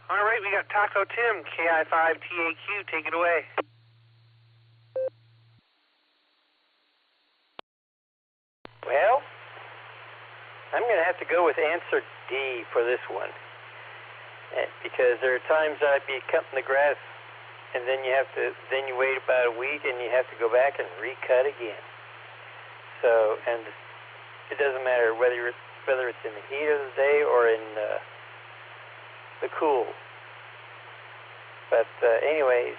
All right, we got Taco Tim, KI5TAQ. Take it away. Well, I'm going to have to go with answer D for this one, because there are times I'd be cutting the grass, and then you wait about a week, and you have to go back and recut again. So, and it doesn't matter whether it's in the heat of the day or in the cool. But anyways,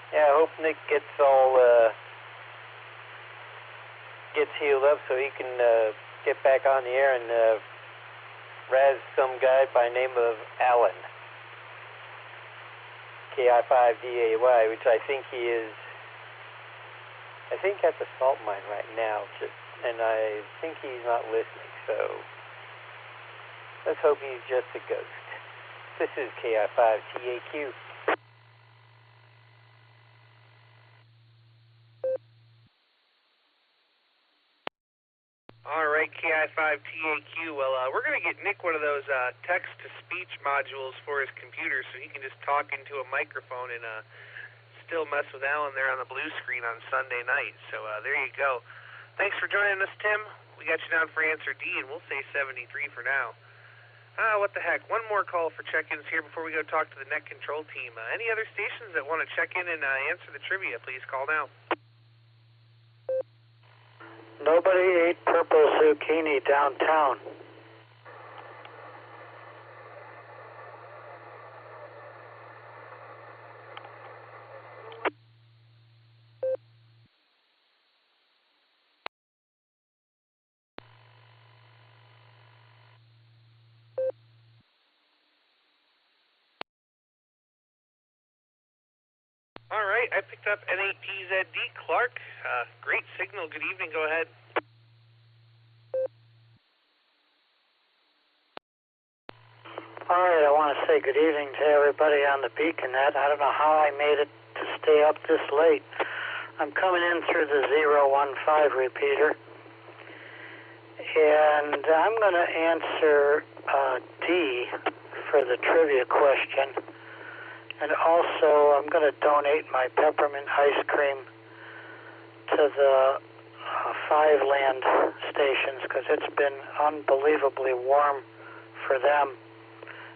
yeah, I hope Nick gets healed up so he can get back on the air and razz some guy by the name of Alan. KI5DAY, which I think he is. I think at the salt mine right now, and I think he's not listening, so let's hope he's just a ghost. This is KI5TAQ. All right, KI5TAQ. Well, we're going to get Nick one of those text-to-speech modules for his computer so he can just talk into a microphone and still mess with Alan there on the blue screen on Sunday night. So there you go. Thanks for joining us, Tim. We got you down for answer D, and we'll say 73 for now. What the heck. One more call for check-ins here before we go talk to the net control team. Any other stations that want to check in and answer the trivia, please call now. Nobody ate purple zucchini downtown. All right, I picked up N8PZD Clark. Great signal. Good evening. Go ahead. All right, I want to say good evening to everybody on the Beacon Net. I don't know how I made it to stay up this late. I'm coming in through the 015 repeater, and I'm going to answer D for the trivia question. And also, I'm going to donate my peppermint ice cream to the 5 land stations because it's been unbelievably warm for them.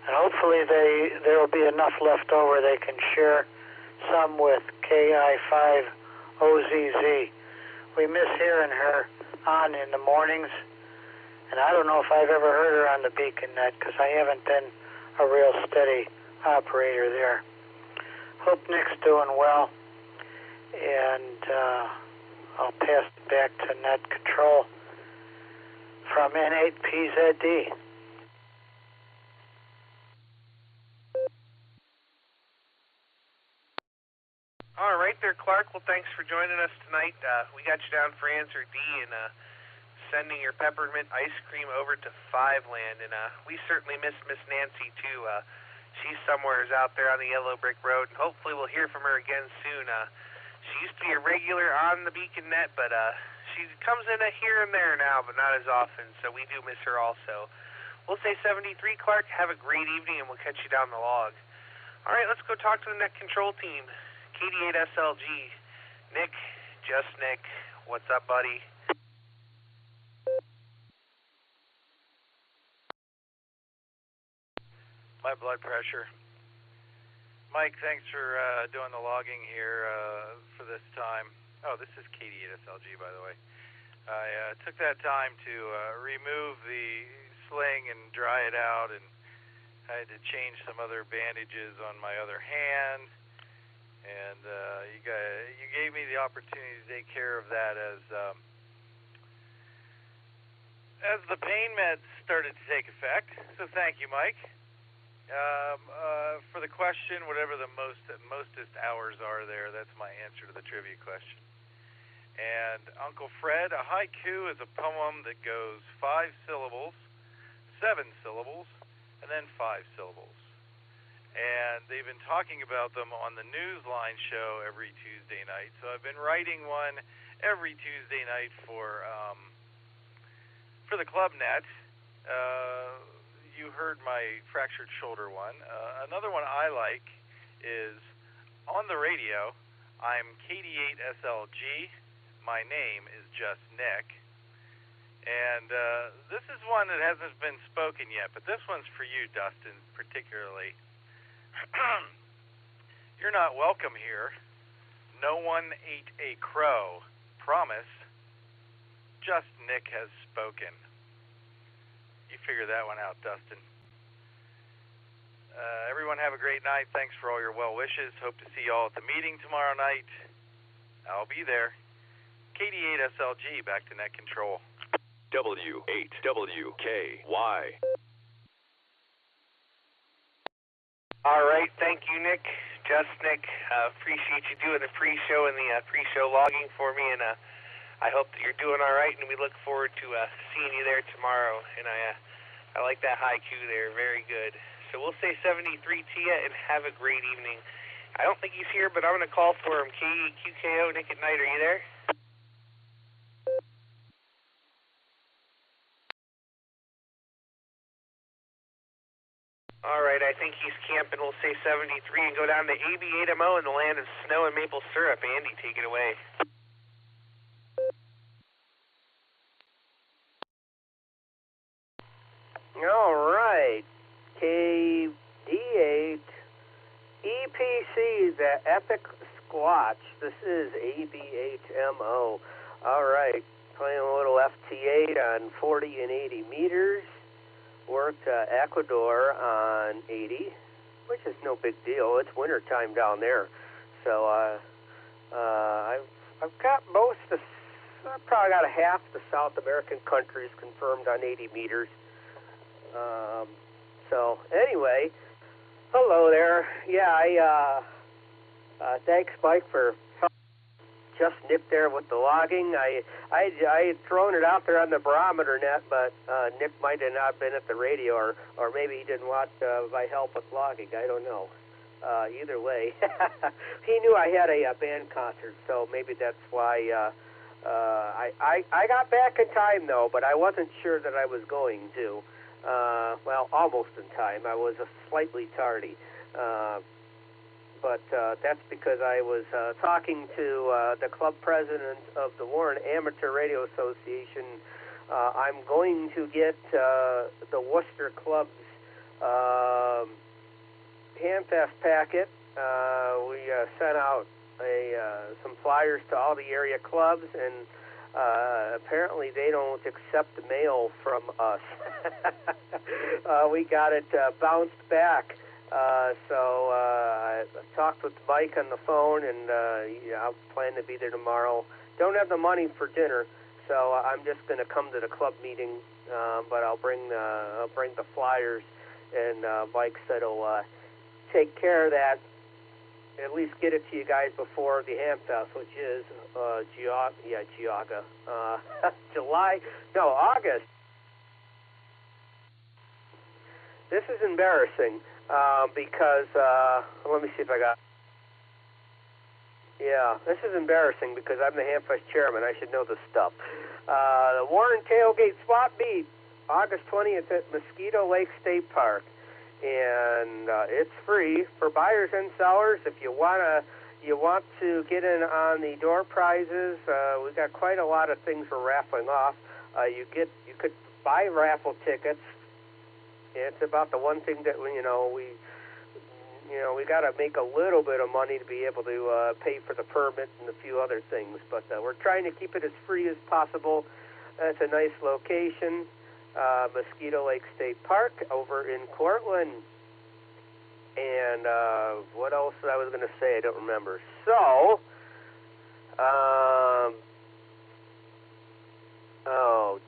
And hopefully there will be enough left over they can share some with KI5OZZ. We miss hearing her on in the mornings, and I don't know if I've ever heard her on the Beacon Net because I haven't been a real steady operator there. Hope Nick's doing well, and I'll pass it back to Net Control from N8PZD. All right there, Clark. Well, thanks for joining us tonight. We got you down for answer D and sending your peppermint ice cream over to 5 land. And we certainly miss Miss Nancy, too. She's somewhere out there on the Yellow Brick Road, and hopefully we'll hear from her again soon. She used to be a regular on the Beacon Net, but she comes in here and there now, but not as often, so we do miss her also. We'll say 73, Clark. Have a great evening, and we'll catch you down the log. All right, let's go talk to the Net Control team. KD8SLG. Nick, just Nick. What's up, buddy? My blood pressure. Mike, thanks for doing the logging here for this time. Oh, this is KD8SLG, by the way. I took that time to remove the sling and dry it out, and I had to change some other bandages on my other hand. And you gave me the opportunity to take care of that as the pain meds started to take effect. So thank you, Mike. For the question, whatever the mostest hours are there, that's my answer to the trivia question. And Uncle Fred, a haiku is a poem that goes 5 syllables, 7 syllables, and then 5 syllables. And they've been talking about them on the Newsline show every Tuesday night. So I've been writing one every Tuesday night for the Club Net. You heard my fractured shoulder one. Another one I like is on the radio. I'm KD8SLG. My name is just Nick. And this is one that hasn't been spoken yet, but this one's for you, Dustin, particularly. You're not welcome here. No one ate a crow. Promise. Just Nick has spoken. You figure that one out, Dustin. Everyone have a great night. Thanks for all your well wishes. Hope to see you all at the meeting tomorrow night. I'll be there. KD8SLG, back to Net Control. W8WKY. All right, thank you, Nick. Just Nick. Appreciate you doing the pre-show and the pre-show logging for me, and I hope that you're doing all right, and we look forward to seeing you there tomorrow. And I like that haiku there, very good. So we'll say 73 to you, and have a great evening. I don't think he's here, but I'm going to call for him. QKO, Nick at night, are you there? All right, I think he's camping. We'll say 73 and go down to AB8MO in the land of snow and maple syrup. Andy, take it away. All right. KD8 EPC, the Epic Squatch. This is AB8MO. All right. Playing a little FT8 on 40 and 80 meters. Worked Ecuador on 80, which is no big deal. It's winter time down there. So I've got I've probably got a half the South American countries confirmed on 80 meters. So anyway, hello there. Yeah, thanks, Mike, for just Nick there with the logging. I had thrown it out there on the barometer net, but Nick might have not been at the radio, or maybe he didn't want my help with logging. I don't know. Either way, he knew I had a band concert, so maybe that's why. I got back in time though, but I wasn't sure that I was going to. Well, almost in time. I was slightly tardy. but that's because I was talking to the club president of the Warren Amateur Radio Association. I'm going to get the Worcester Club's Hamfest packet. We sent out some flyers to all the area clubs, and apparently they don't accept the mail from us. We got it bounced back. So I talked with Mike on the phone, and I'll plan to be there tomorrow. Don't have the money for dinner, so I'm just going to come to the club meeting, but I'll bring the flyers, and Mike said he'll take care of that. At least get it to you guys before the Hamfest, which is August. This is embarrassing because let me see if I got. Yeah, this is embarrassing because I'm the Hamfest chairman. I should know this stuff. The Warren Tailgate Swap Meet, August 20th at Mosquito Lake State Park. And it's free for buyers and sellers. If you want to get in on the door prizes, we got quite a lot of things we're raffling off. You could buy raffle tickets. It's about the one thing that we got to make a little bit of money to be able to pay for the permit and a few other things. But we're trying to keep it as free as possible. It's a nice location. Mosquito Lake State Park over in Cortland. And what else I was going to say, I don't remember. So, oh,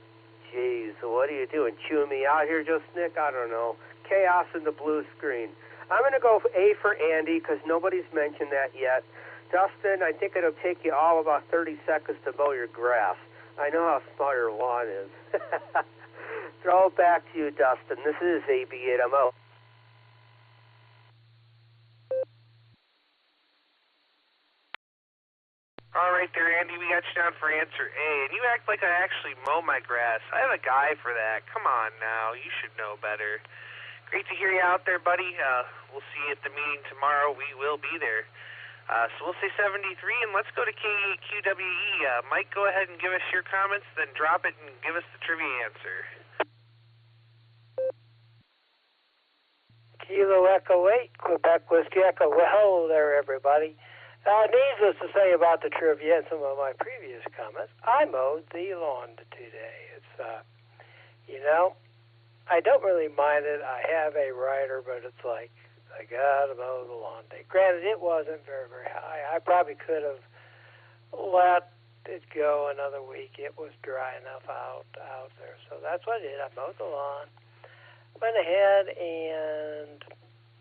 geez, what are you doing? Chewing me out here, just Nick? I don't know. Chaos in the blue screen. I'm going to go A for Andy because nobody's mentioned that yet. Dustin, I think it'll take you all about 30 seconds to mow your grass. I know how small your lawn is. Throw it back to you, Dustin. This is AB8MO. All right there, Andy. We got you down for answer A. And you act like I actually mow my grass. I have a guy for that. Come on now. You should know better. Great to hear you out there, buddy. We'll see you at the meeting tomorrow. We will be there. So we'll say 73, and let's go to KQWE. Mike, go ahead and give us your comments, then drop it and give us the trivia answer. Kilo Echo 8, Quebec Whiskey Echo. Well, hello there, everybody. Needless to say about the trivia and some of my previous comments, I mowed the lawn today. It's, I don't really mind it. I have a rider, but it's like, I gotta mow the lawn day. Granted, it wasn't very, very high. I probably could have let it go another week. It was dry enough out there. So that's what I did. I mowed the lawn. Went ahead and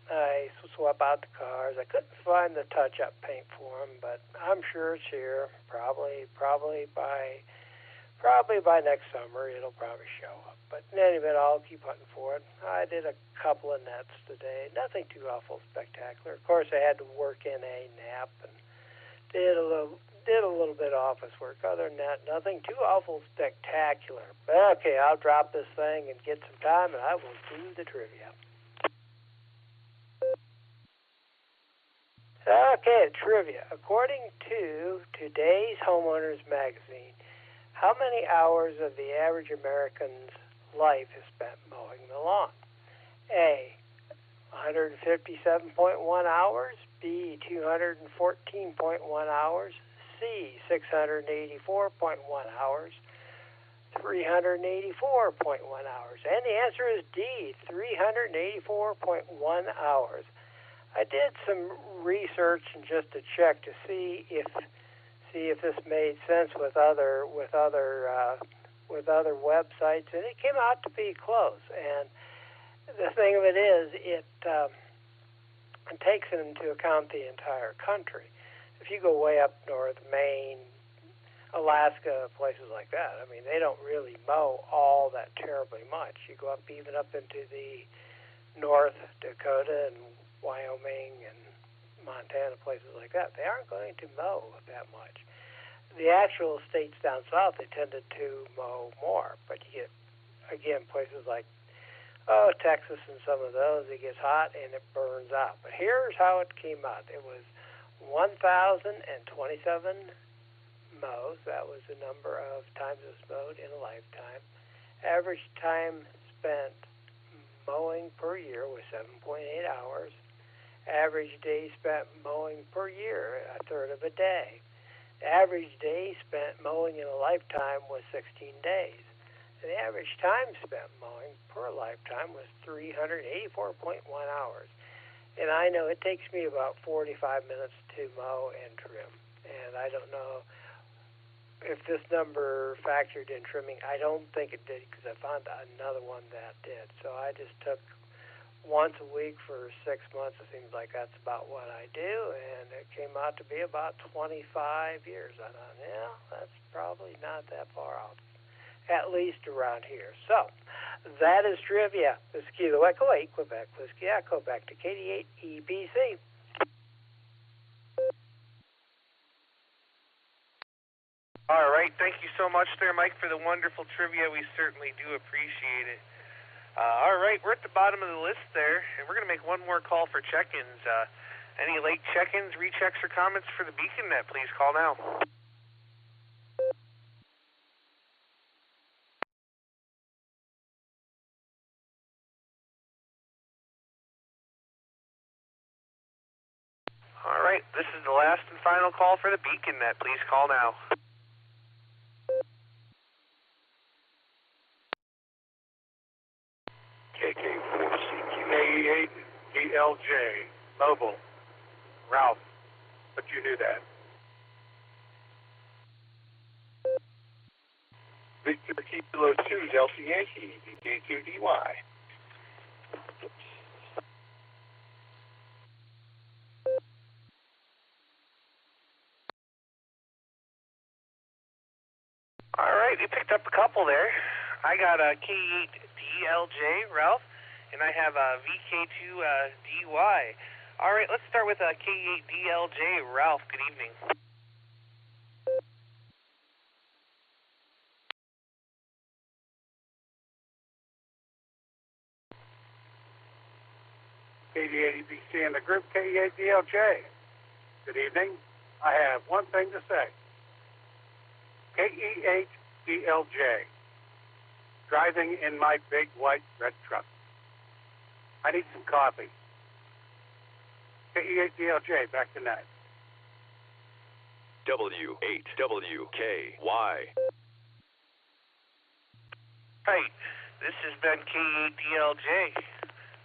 I swept out the cars. I couldn't find the touch-up paint for them, but I'm sure it's here. Probably by next summer it'll probably show up. But in any event, I'll keep hunting for it. I did a couple of nets today. Nothing too awful spectacular. Of course, I had to work in a nap and did a little bit of office work. Other than that, nothing too awful spectacular. But okay, I'll drop this thing and get some time, and I will do the trivia. Okay, trivia. According to today's Homeowners Magazine, how many hours of the average American's life is spent mowing the lawn? A, 157.1 hours. B, 214.1 hours. C, 684.1 hours. 384.1 hours. And the answer is D, 384.1 hours. I did some research and just to check to see if this made sense with other websites, and it came out to be close. And the thing of it is, it takes into account the entire country. If you go way up north, Maine, Alaska, places like that, I mean, they don't really mow all that terribly much. You go up even up into the North Dakota and Wyoming and Montana, places like that, they aren't going to mow that much. The actual states down south, they tended to mow more, but you get, again, places like Texas and some of those, it gets hot and it burns out. But here's how it came out. It was 1,027 mows. That was the number of times it was mowed in a lifetime. Average time spent mowing per year was 7.8 hours. Average day spent mowing per year, a third of a day. The average day spent mowing in a lifetime was 16 days. And the average time spent mowing per lifetime was 384.1 hours. And I know it takes me about 45 minutes to mow and trim. And I don't know if this number factored in trimming. I don't think it did because I found another one that did. So I just took once a week for 6 months. It seems like that's about what I do. And it came out to be about 25 years. I thought, yeah, that's probably not that far out, at least around here. So that is trivia. This is Kilo Echo 8, Quebec Whiskey Echo, back to KD8 EBC. All right, thank you so much there, Mike, for the wonderful trivia. We certainly do appreciate it. All right, we're at the bottom of the list there, and we're going to make one more call for check-ins. Any late check-ins, rechecks, or comments for the BeaconNet, please call now. All right, this is the last and final call for the BeaconNet. Please call now. KK4CQ8DLJ, mobile. Ralph, but you knew that. Victor Kilo 2, Delta Yankee, VK2DY. All right, you picked up a couple there. I got a K8DLJ, Ralph, and I have a VK2DY. All right, let's start with a K8DLJ, Ralph. Good evening. KD80BC and the group KE8DLJ. Good evening. I have one thing to say. KE8DLJ. Driving in my big white red truck. I need some coffee. KE8DLJ, back to net. W8WKY. Hi, this has been K8DLJ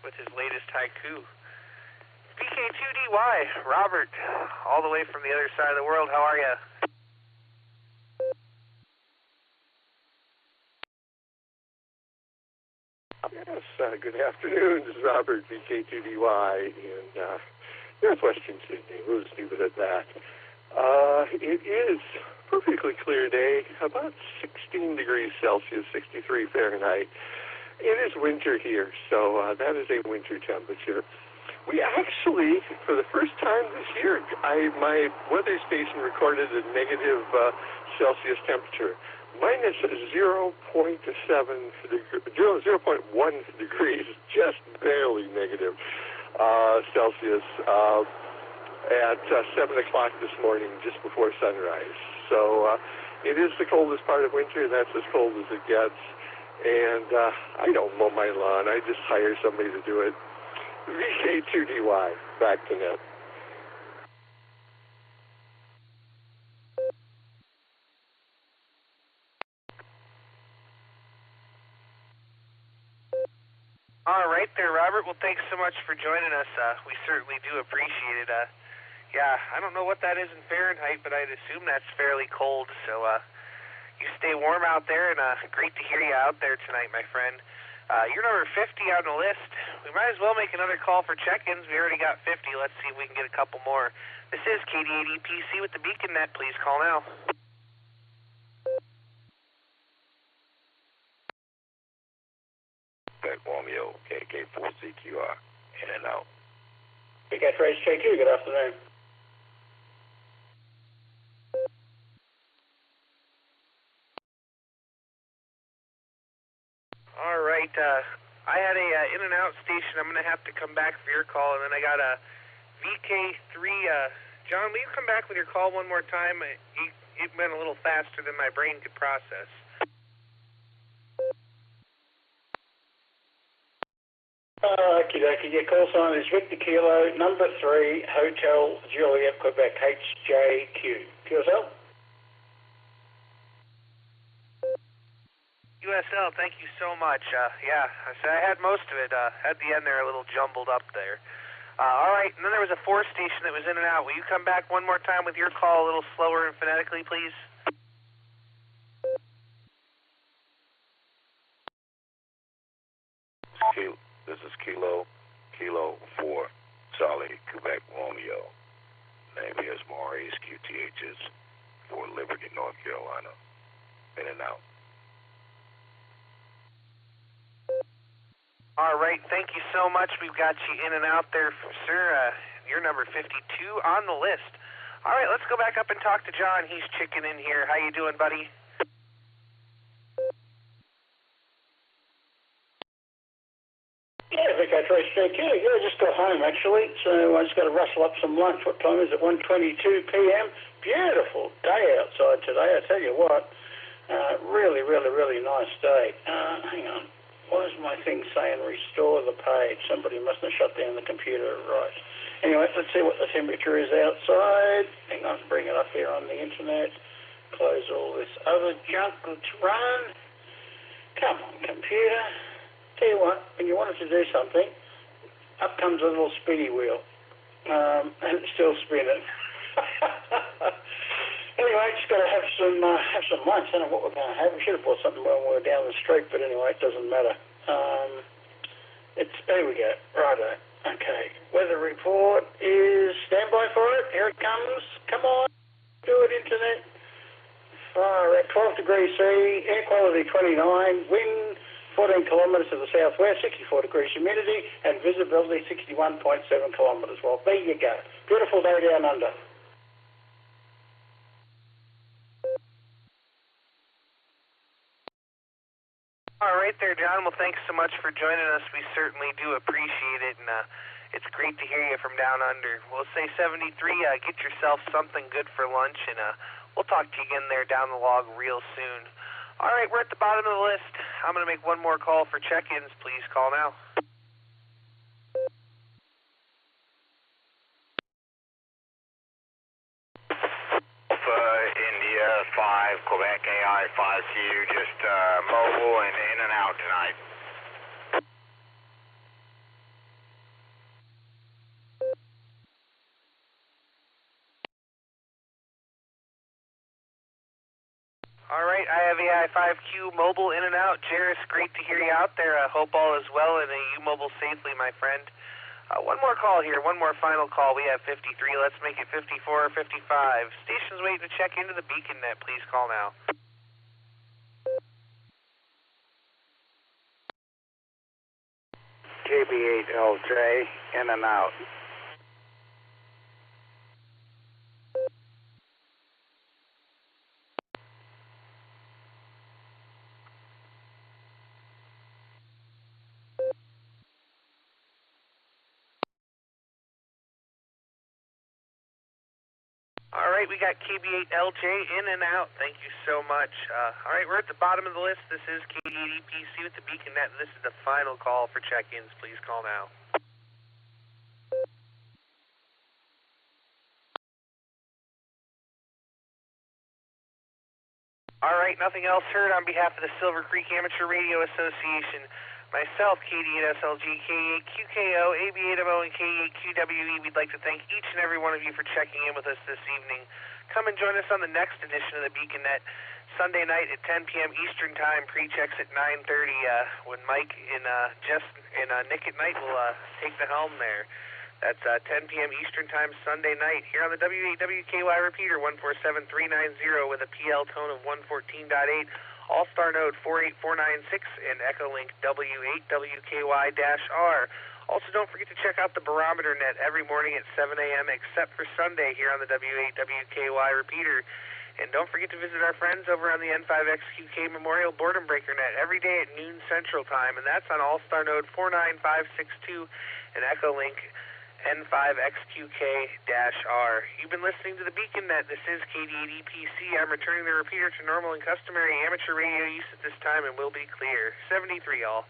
with his latest haiku. VK2DY, Robert, all the way from the other side of the world. How are you? Yes, good afternoon. This is Robert, VK2DY, in northwestern Sydney. We'll just leave it at that. It is a perfectly clear day, about 16 degrees Celsius, 63 Fahrenheit. It is winter here, so that is a winter temperature. We actually, for the first time this year, my weather station recorded a negative Celsius temperature. Minus 0.1 degrees, just barely negative Celsius at 7 o'clock this morning, just before sunrise. So it is the coldest part of winter. That's as cold as it gets. And I don't mow my lawn. I just hire somebody to do it. VK2DY, back to net. All right there, Robert. Well, thanks so much for joining us. We certainly do appreciate it. Yeah, I don't know what that is in Fahrenheit, but I'd assume that's fairly cold. So you stay warm out there, and great to hear you out there tonight, my friend. You're number 50 on the list. We might as well make another call for check-ins. We already got 50. Let's see if we can get a couple more. This is KD80PC with the BeaconNet. Please call now. Romeo, KK4CQR, in and out. Big Cat Trace JQ, good afternoon. All right, I had a in and out station. I'm going to have to come back for your call, and then I got a VK3. John, will you come back with your call one more time? It went a little faster than my brain could process. Okey-dokey. Your call sign is Victor Kilo, number 3, Hotel Juliet, Quebec, HJQ. QSL? USL, thank you so much. Yeah, I had most of it. At the end there, a little jumbled up there. All right, and then there was a 4 station that was in and out. Will you come back one more time with your call a little slower and phonetically, please? This is Kilo 4, Charlie, Quebec, Romeo. Name is Maurice, QTHs, for Liberty, North Carolina. In and out. All right, thank you so much. We've got you in and out there, sir. You're number 52 on the list. All right, let's go back up and talk to John. He's checking in here. How you doing, buddy? Yeah, Vic, I tried straight here. Yeah, I just got home, actually, so I just got to rustle up some lunch. What time is it? 1:22 p.m. Beautiful day outside today, I tell you what. Really, really, really nice day. Hang on. Why is my thing saying restore the page? Somebody must have shut down the computer. Right. Anyway, let's see what the temperature is outside. Hang on, bring it up here on the internet. Close all this other junk that's run. Come on, computer. Tell you what, when you wanted to do something, up comes a little spinny wheel, and it's still spinning. Anyway, just got to have some lunch. I don't know what we're going to have. We should have bought something when we were down the street, but anyway, it doesn't matter. There we go. Righto. Okay. Weather report is standby for it. Here it comes. Come on. Do it, internet. Far at 12 degrees C, air quality 29, wind 14 kilometres to the southwest, 64 degrees humidity, and visibility 61.7 kilometres. Well, there you go. Beautiful day down under. All right there, John. Well, thanks so much for joining us. We certainly do appreciate it, and it's great to hear you from down under. We'll say 73, get yourself something good for lunch, and we'll talk to you again there down the log real soon. All right, we're at the bottom of the list. I'm going to make one more call for check-ins. Please call now. India 5, Quebec AI 5CU, just mobile and in and out tonight. All right, I have AI5Q mobile in and out. Jairus, great to hear you out there. I hope all is well and you mobile safely, my friend. One more call here, one more final call. We have 53. Let's make it 54 or 55. Station's waiting to check into the beacon net. Please call now. KB8LJ, in and out. All right, we got KB8LJ in and out. Thank you so much. All right, we're at the bottom of the list. This is KD80PC with the beacon net. This is the final call for check-ins. Please call now. All right, nothing else heard on behalf of the Silvercreek Amateur Radio Association. Myself, KD8SLG, K8QKO, AB8MO, and K8QWE, we'd like to thank each and every one of you for checking in with us this evening. Come and join us on the next edition of the Beacon Net, Sunday night at 10 p.m. Eastern Time, pre-checks at 9:30, when Mike and Nick at Night will take the helm there. That's 10 p.m. Eastern Time, Sunday night, here on the W8WKY repeater, 147390 with a PL tone of 114.8. Allstar Node 48496 and Echolink W8WKY-R. Also, don't forget to check out the barometer net every morning at 7 a.m. except for Sunday here on the W8WKY repeater. And don't forget to visit our friends over on the N5XQK Memorial Boredom Breaker Net every day at noon Central Time, and that's on Allstar Node 49562 and Echolink N5XQK-R. You've been listening to the Beacon Net. This is KD80PC. I'm returning the repeater to normal and customary amateur radio use at this time, and will be clear. 73, all.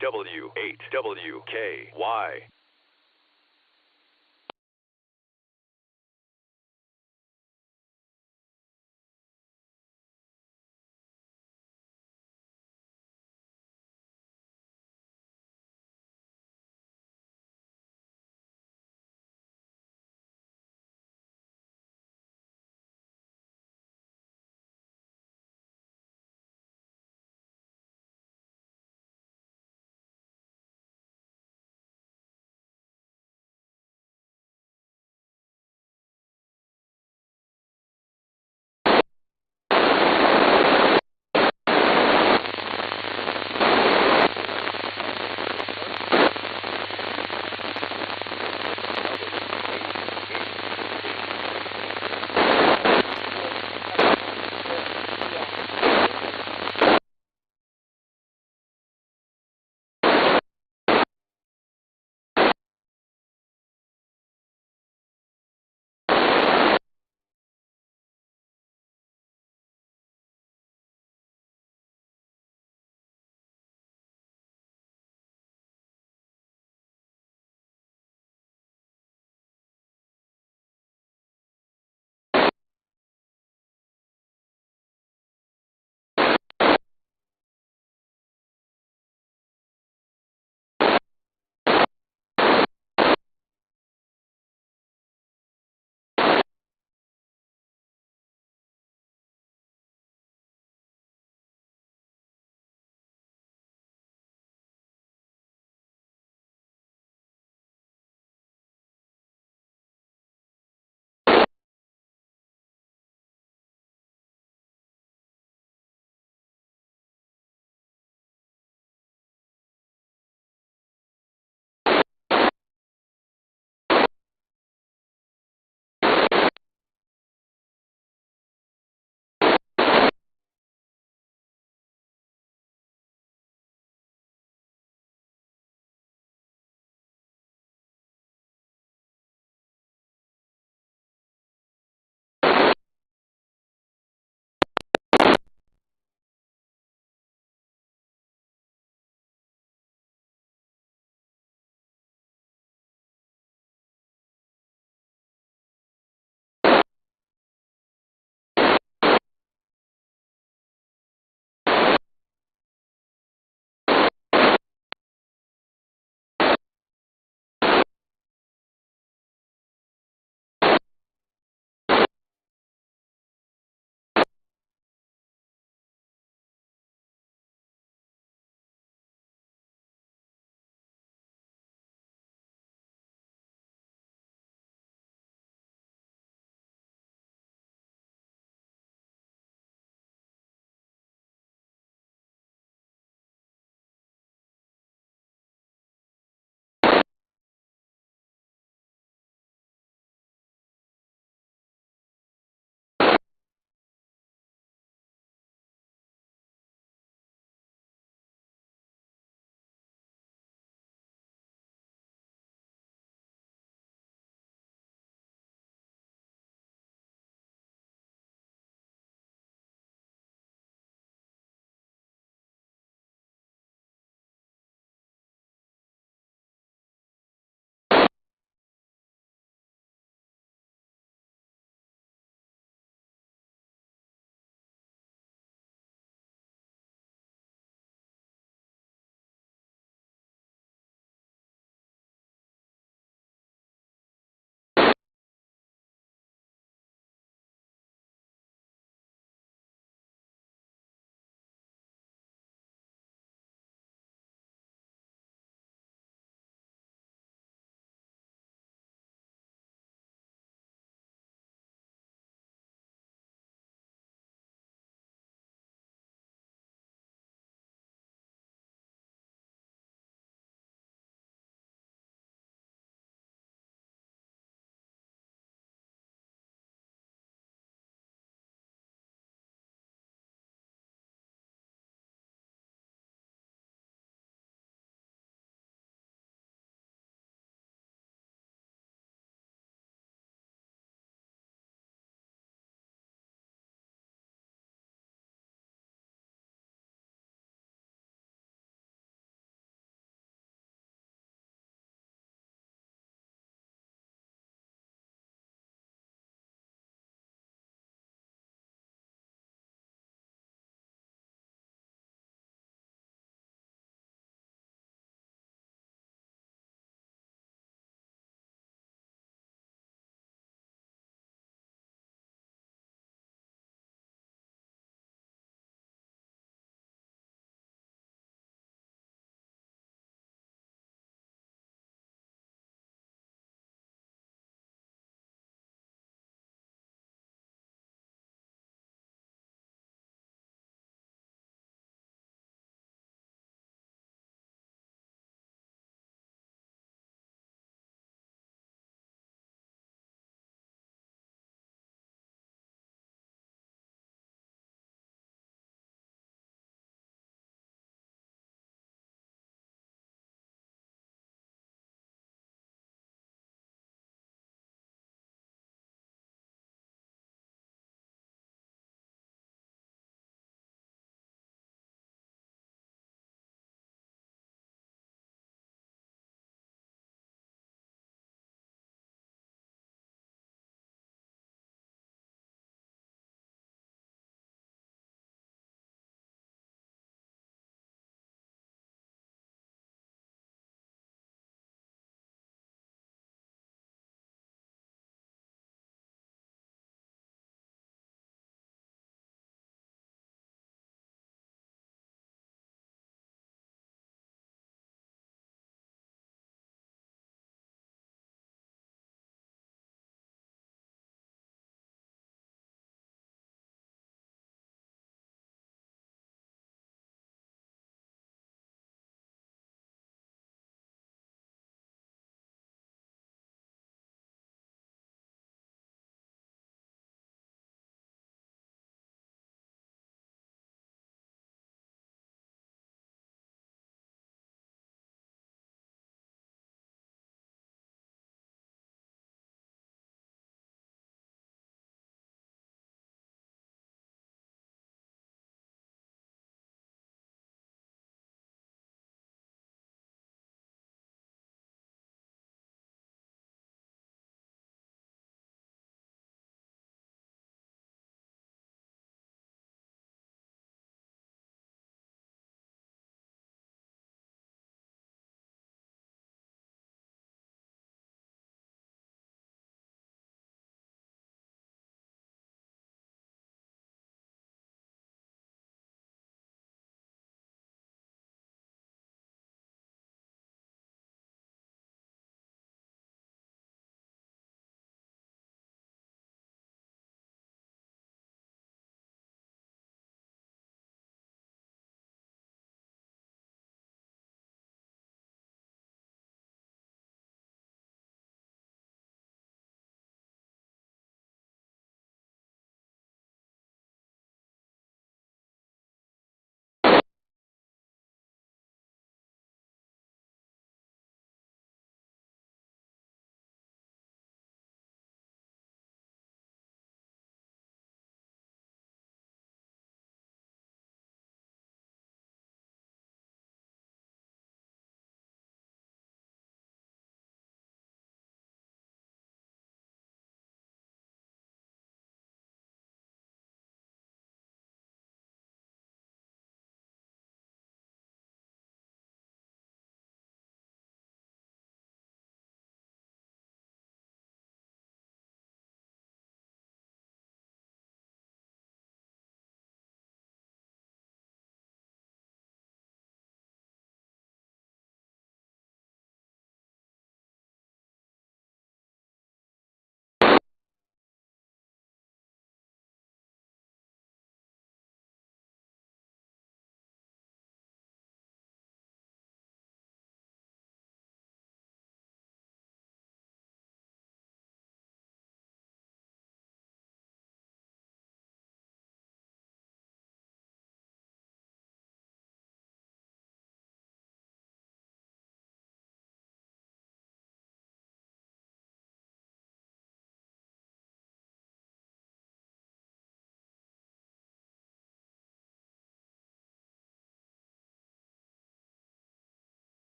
W8WKY.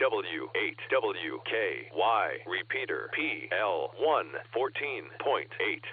W8WKY. Repeater PL114.8.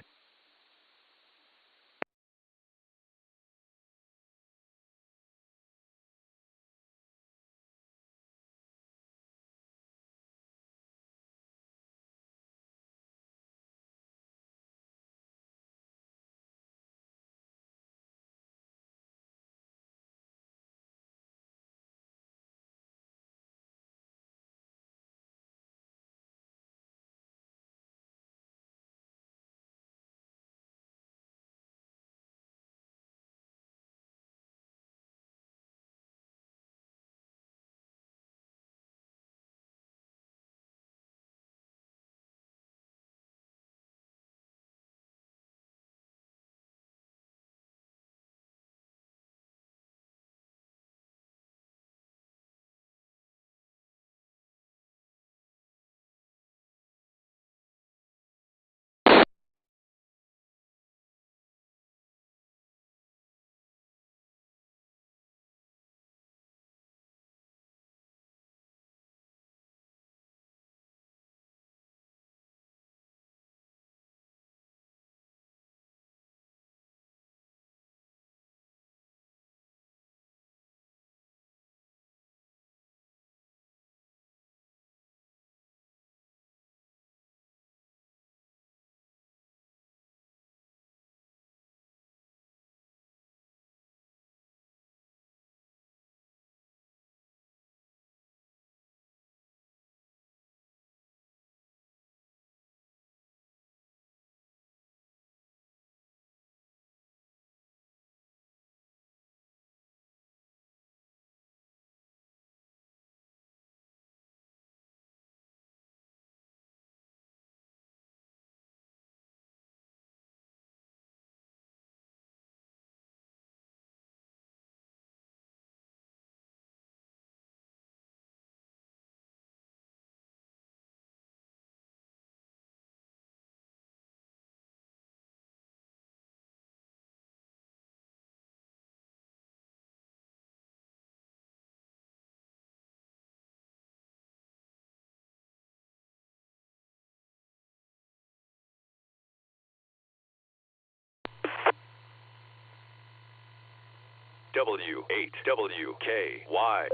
W8WKY.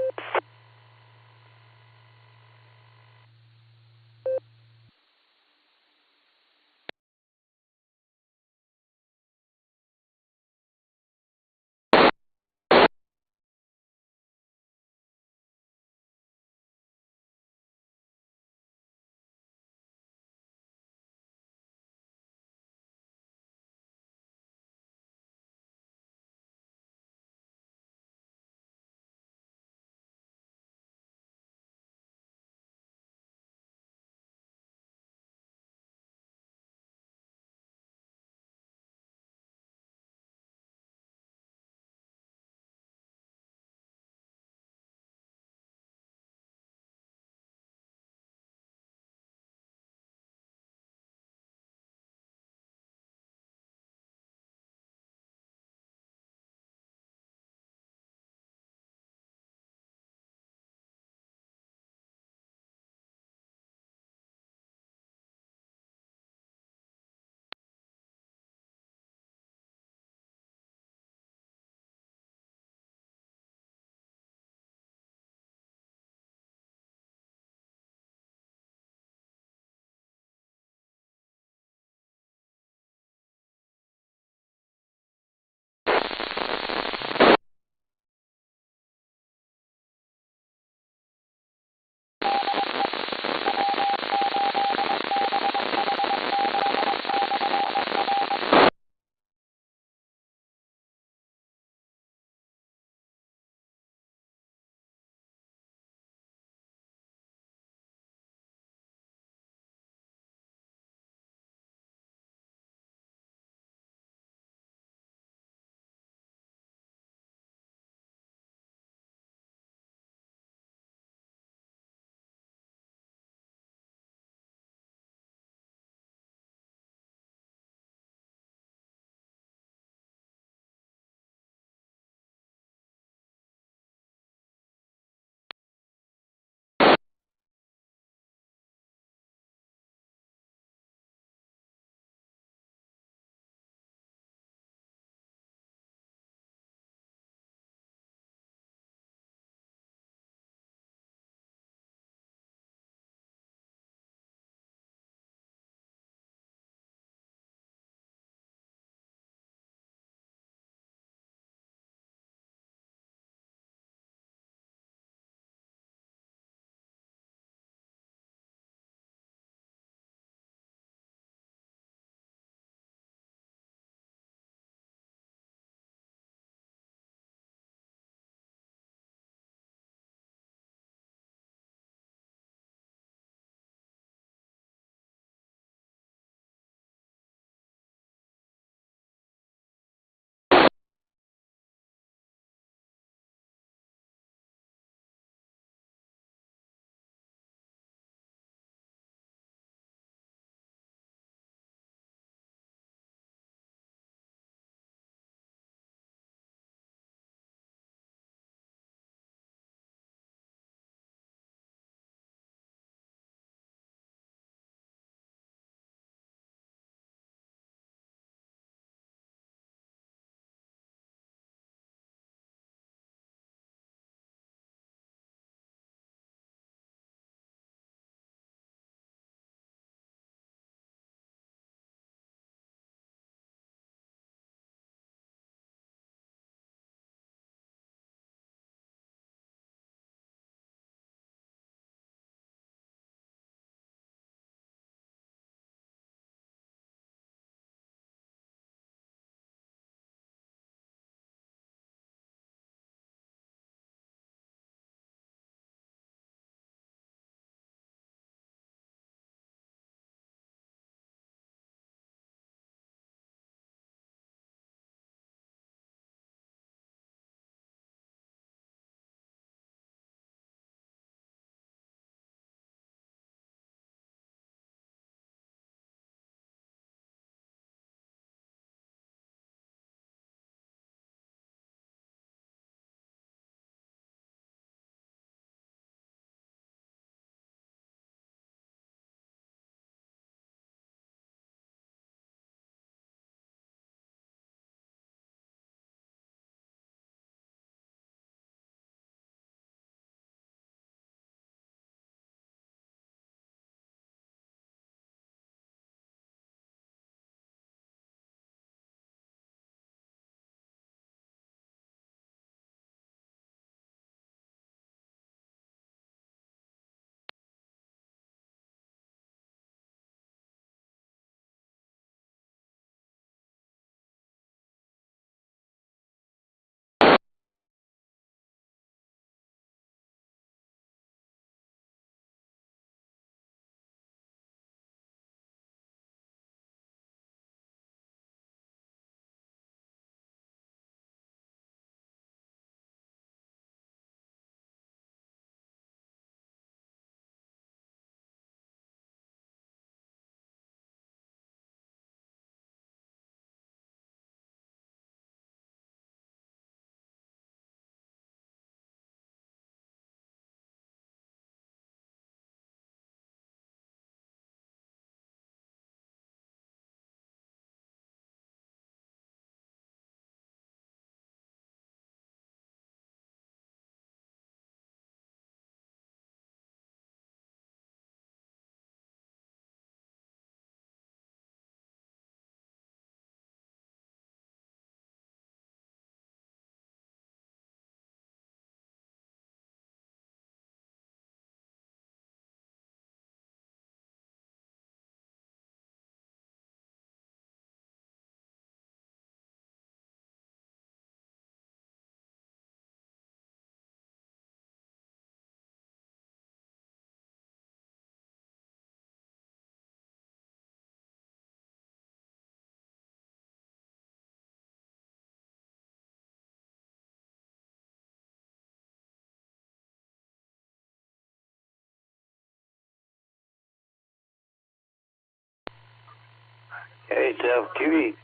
KCFQV, is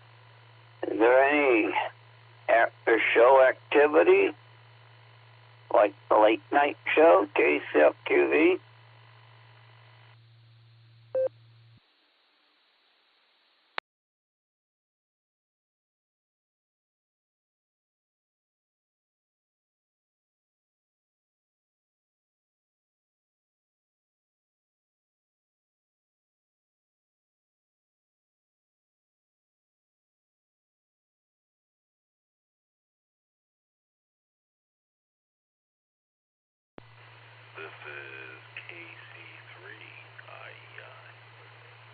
there any after-show activity, like the late-night show, KCFQV? This is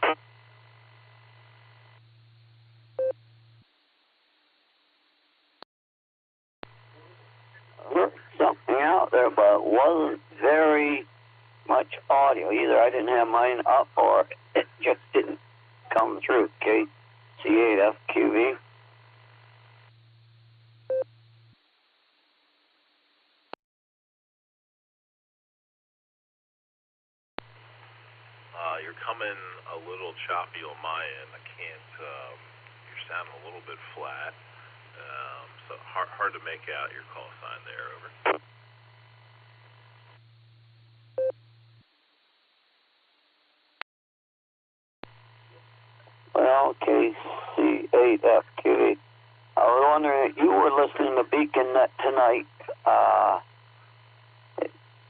KC3IEI. Heard something out there, but it wasn't very much audio. Either I didn't have mine up or it just didn't come through. KC8FQV. You're coming a little choppy on my end. I can't, you're sounding a little bit flat. So hard to make out your call sign there, over. Well, KC8FQV. I was wondering if you were listening to BeaconNet tonight.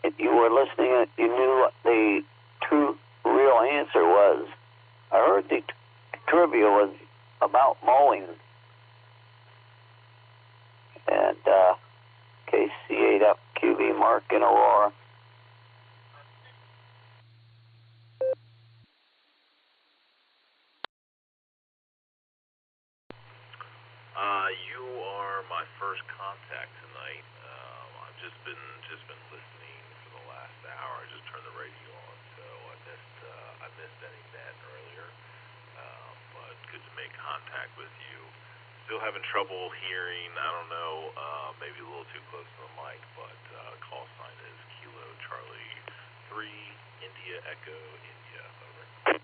If you were listening, if you knew what the true real answer was. I heard the trivia was about mowing. And KC8FQV, Mark in Aurora. You are my first contact tonight. I've just been listening for the last hour. I just turned the radio on, so I missed any net earlier. But good to make contact with you. Still having trouble hearing. I don't know, maybe a little too close to the mic, but call sign is Kilo Charlie 3 India Echo India. Over.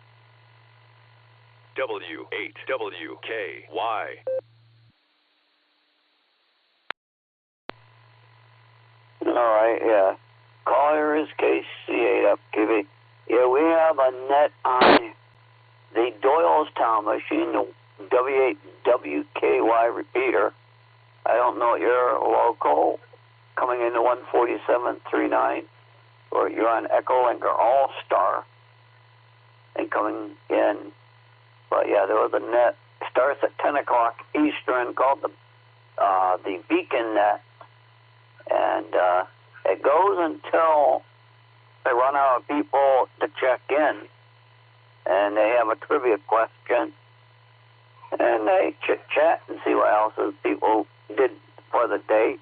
W8WKY. All right, yeah. Caller is KC8FQV. Yeah, we have a net on the Doylestown machine, the W8WKY repeater. I don't know, you're local, coming into 147.39, or you're on Echolink or Allstar, and coming in. But yeah, there was a net. It starts at 10 o'clock Eastern, called the Beacon Net, and it goes until they run out of people to check in, and they have a trivia question, and they chit-chat and see what else people did for the day,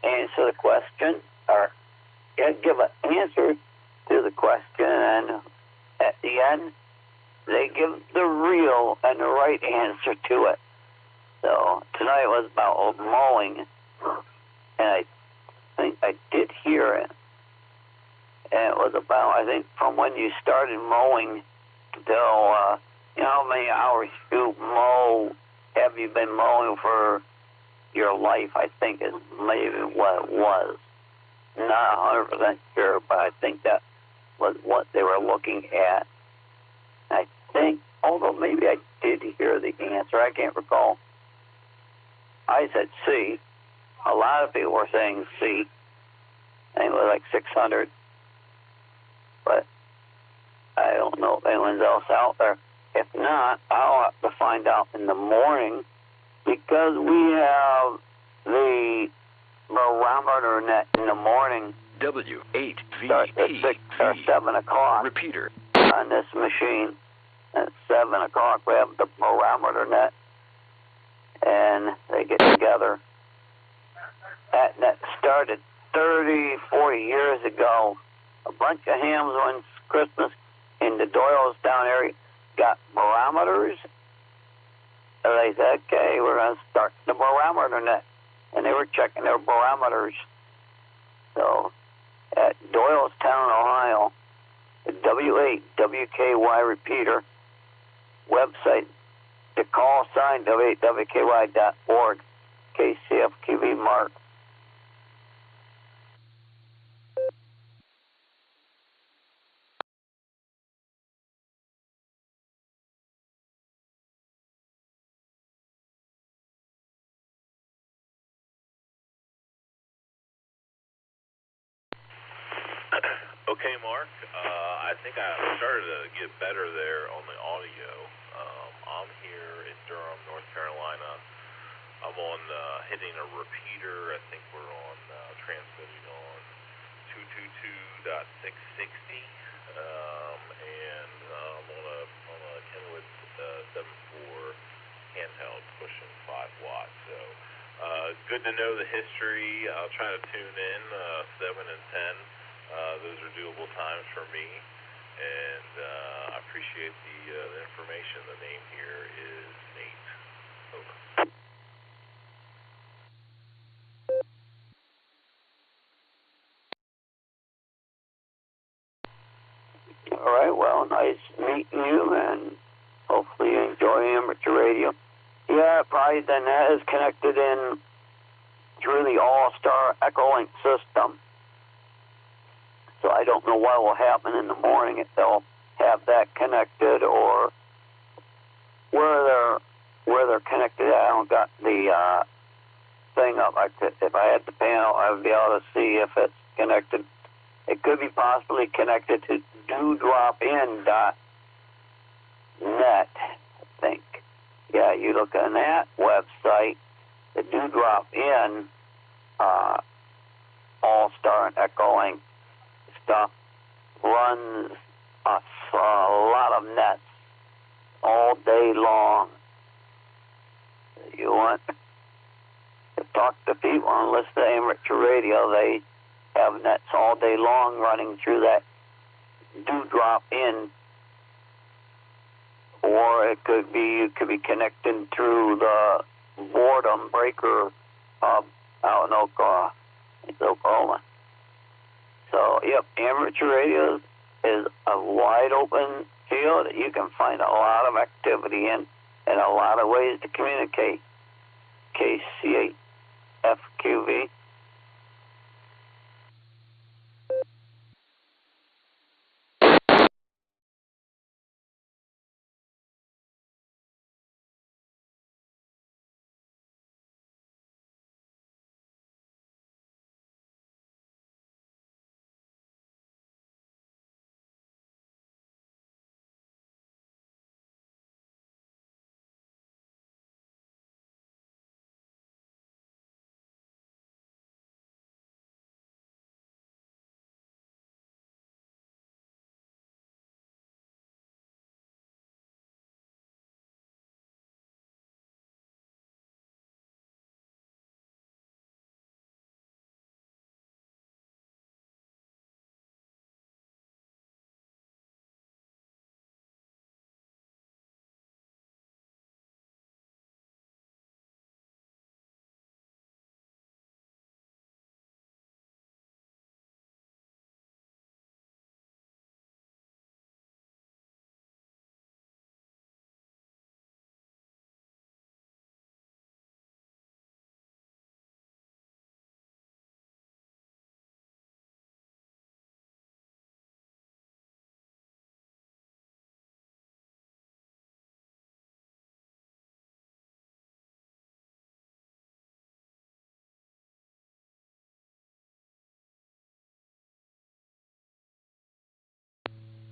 answer the question, or give an answer to the question, and at the end, they give the real and the right answer to it. So tonight was about mowing, and I think I did hear it. And it was about, I think, from when you started mowing till, how many hours you mow, have you been mowing for your life, I think is maybe what it was. Not 100% sure, but I think that was what they were looking at. I think, although maybe I did hear the answer, I can't recall. I said C. A lot of people were saying C. I think it was like 600. But I don't know if anyone's else out there. If not, I'll have to find out in the morning, because we have the barometer net in the morning. W8VP. Starts at 6 or 7 o'clock. Repeater. On this machine. At 7 o'clock, we have the barometer net, and they get together. That net started 30, 40 years ago. A bunch of hams on Christmas in the Doylestown area got barometers. So they said, okay, we're going to start the barometer net. And they were checking their barometers. So at Doylestown, Ohio, the W8WKY repeater website the call sign, WKY.org, KCFQV Mark. Okay, Mark. I think I started to get better there on the audio. I'm here in Durham, North Carolina. I'm on hitting a repeater. I think we're on transmitting on 222.660, and I'm on a Kenwood 7.4 handheld pushing 5 watts. So good to know the history. I'll try to tune in 7 and 10. Those are doable times for me, and I appreciate the information. The name here is Nate. Over. All right, well, nice meeting you, and hopefully you enjoy amateur radio. Yeah, probably the net is connected in through the Allstar Echolink system. So I don't know what will happen in the morning if they'll have that connected or where they're connected. I don't got the thing up. If I had the panel, I would be able to see if it's connected. It could be possibly connected to dewdropin.net, I think. Yeah, you look on that website, the Dewdrop-In Allstar and Echolink stuff runs a lot of nets all day long. You want to talk to people and listen to amateur radio, they have nets all day long running through that Dewdrop-In, or it could be connected through the boredom breaker hub out in Oklahoma. So, yep, amateur radio is a wide open field that you can find a lot of activity in and a lot of ways to communicate. KCFQV.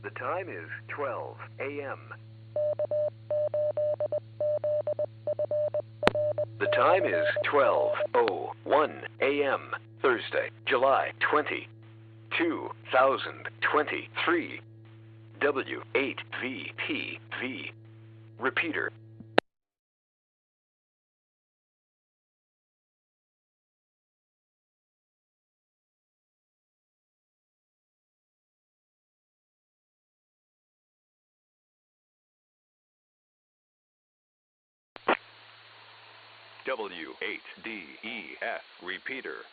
The time is 12 a.m. The time is 12:01 a.m. Thursday, July 20, 2023. W8VPV. Repeater. W8DEF repeater.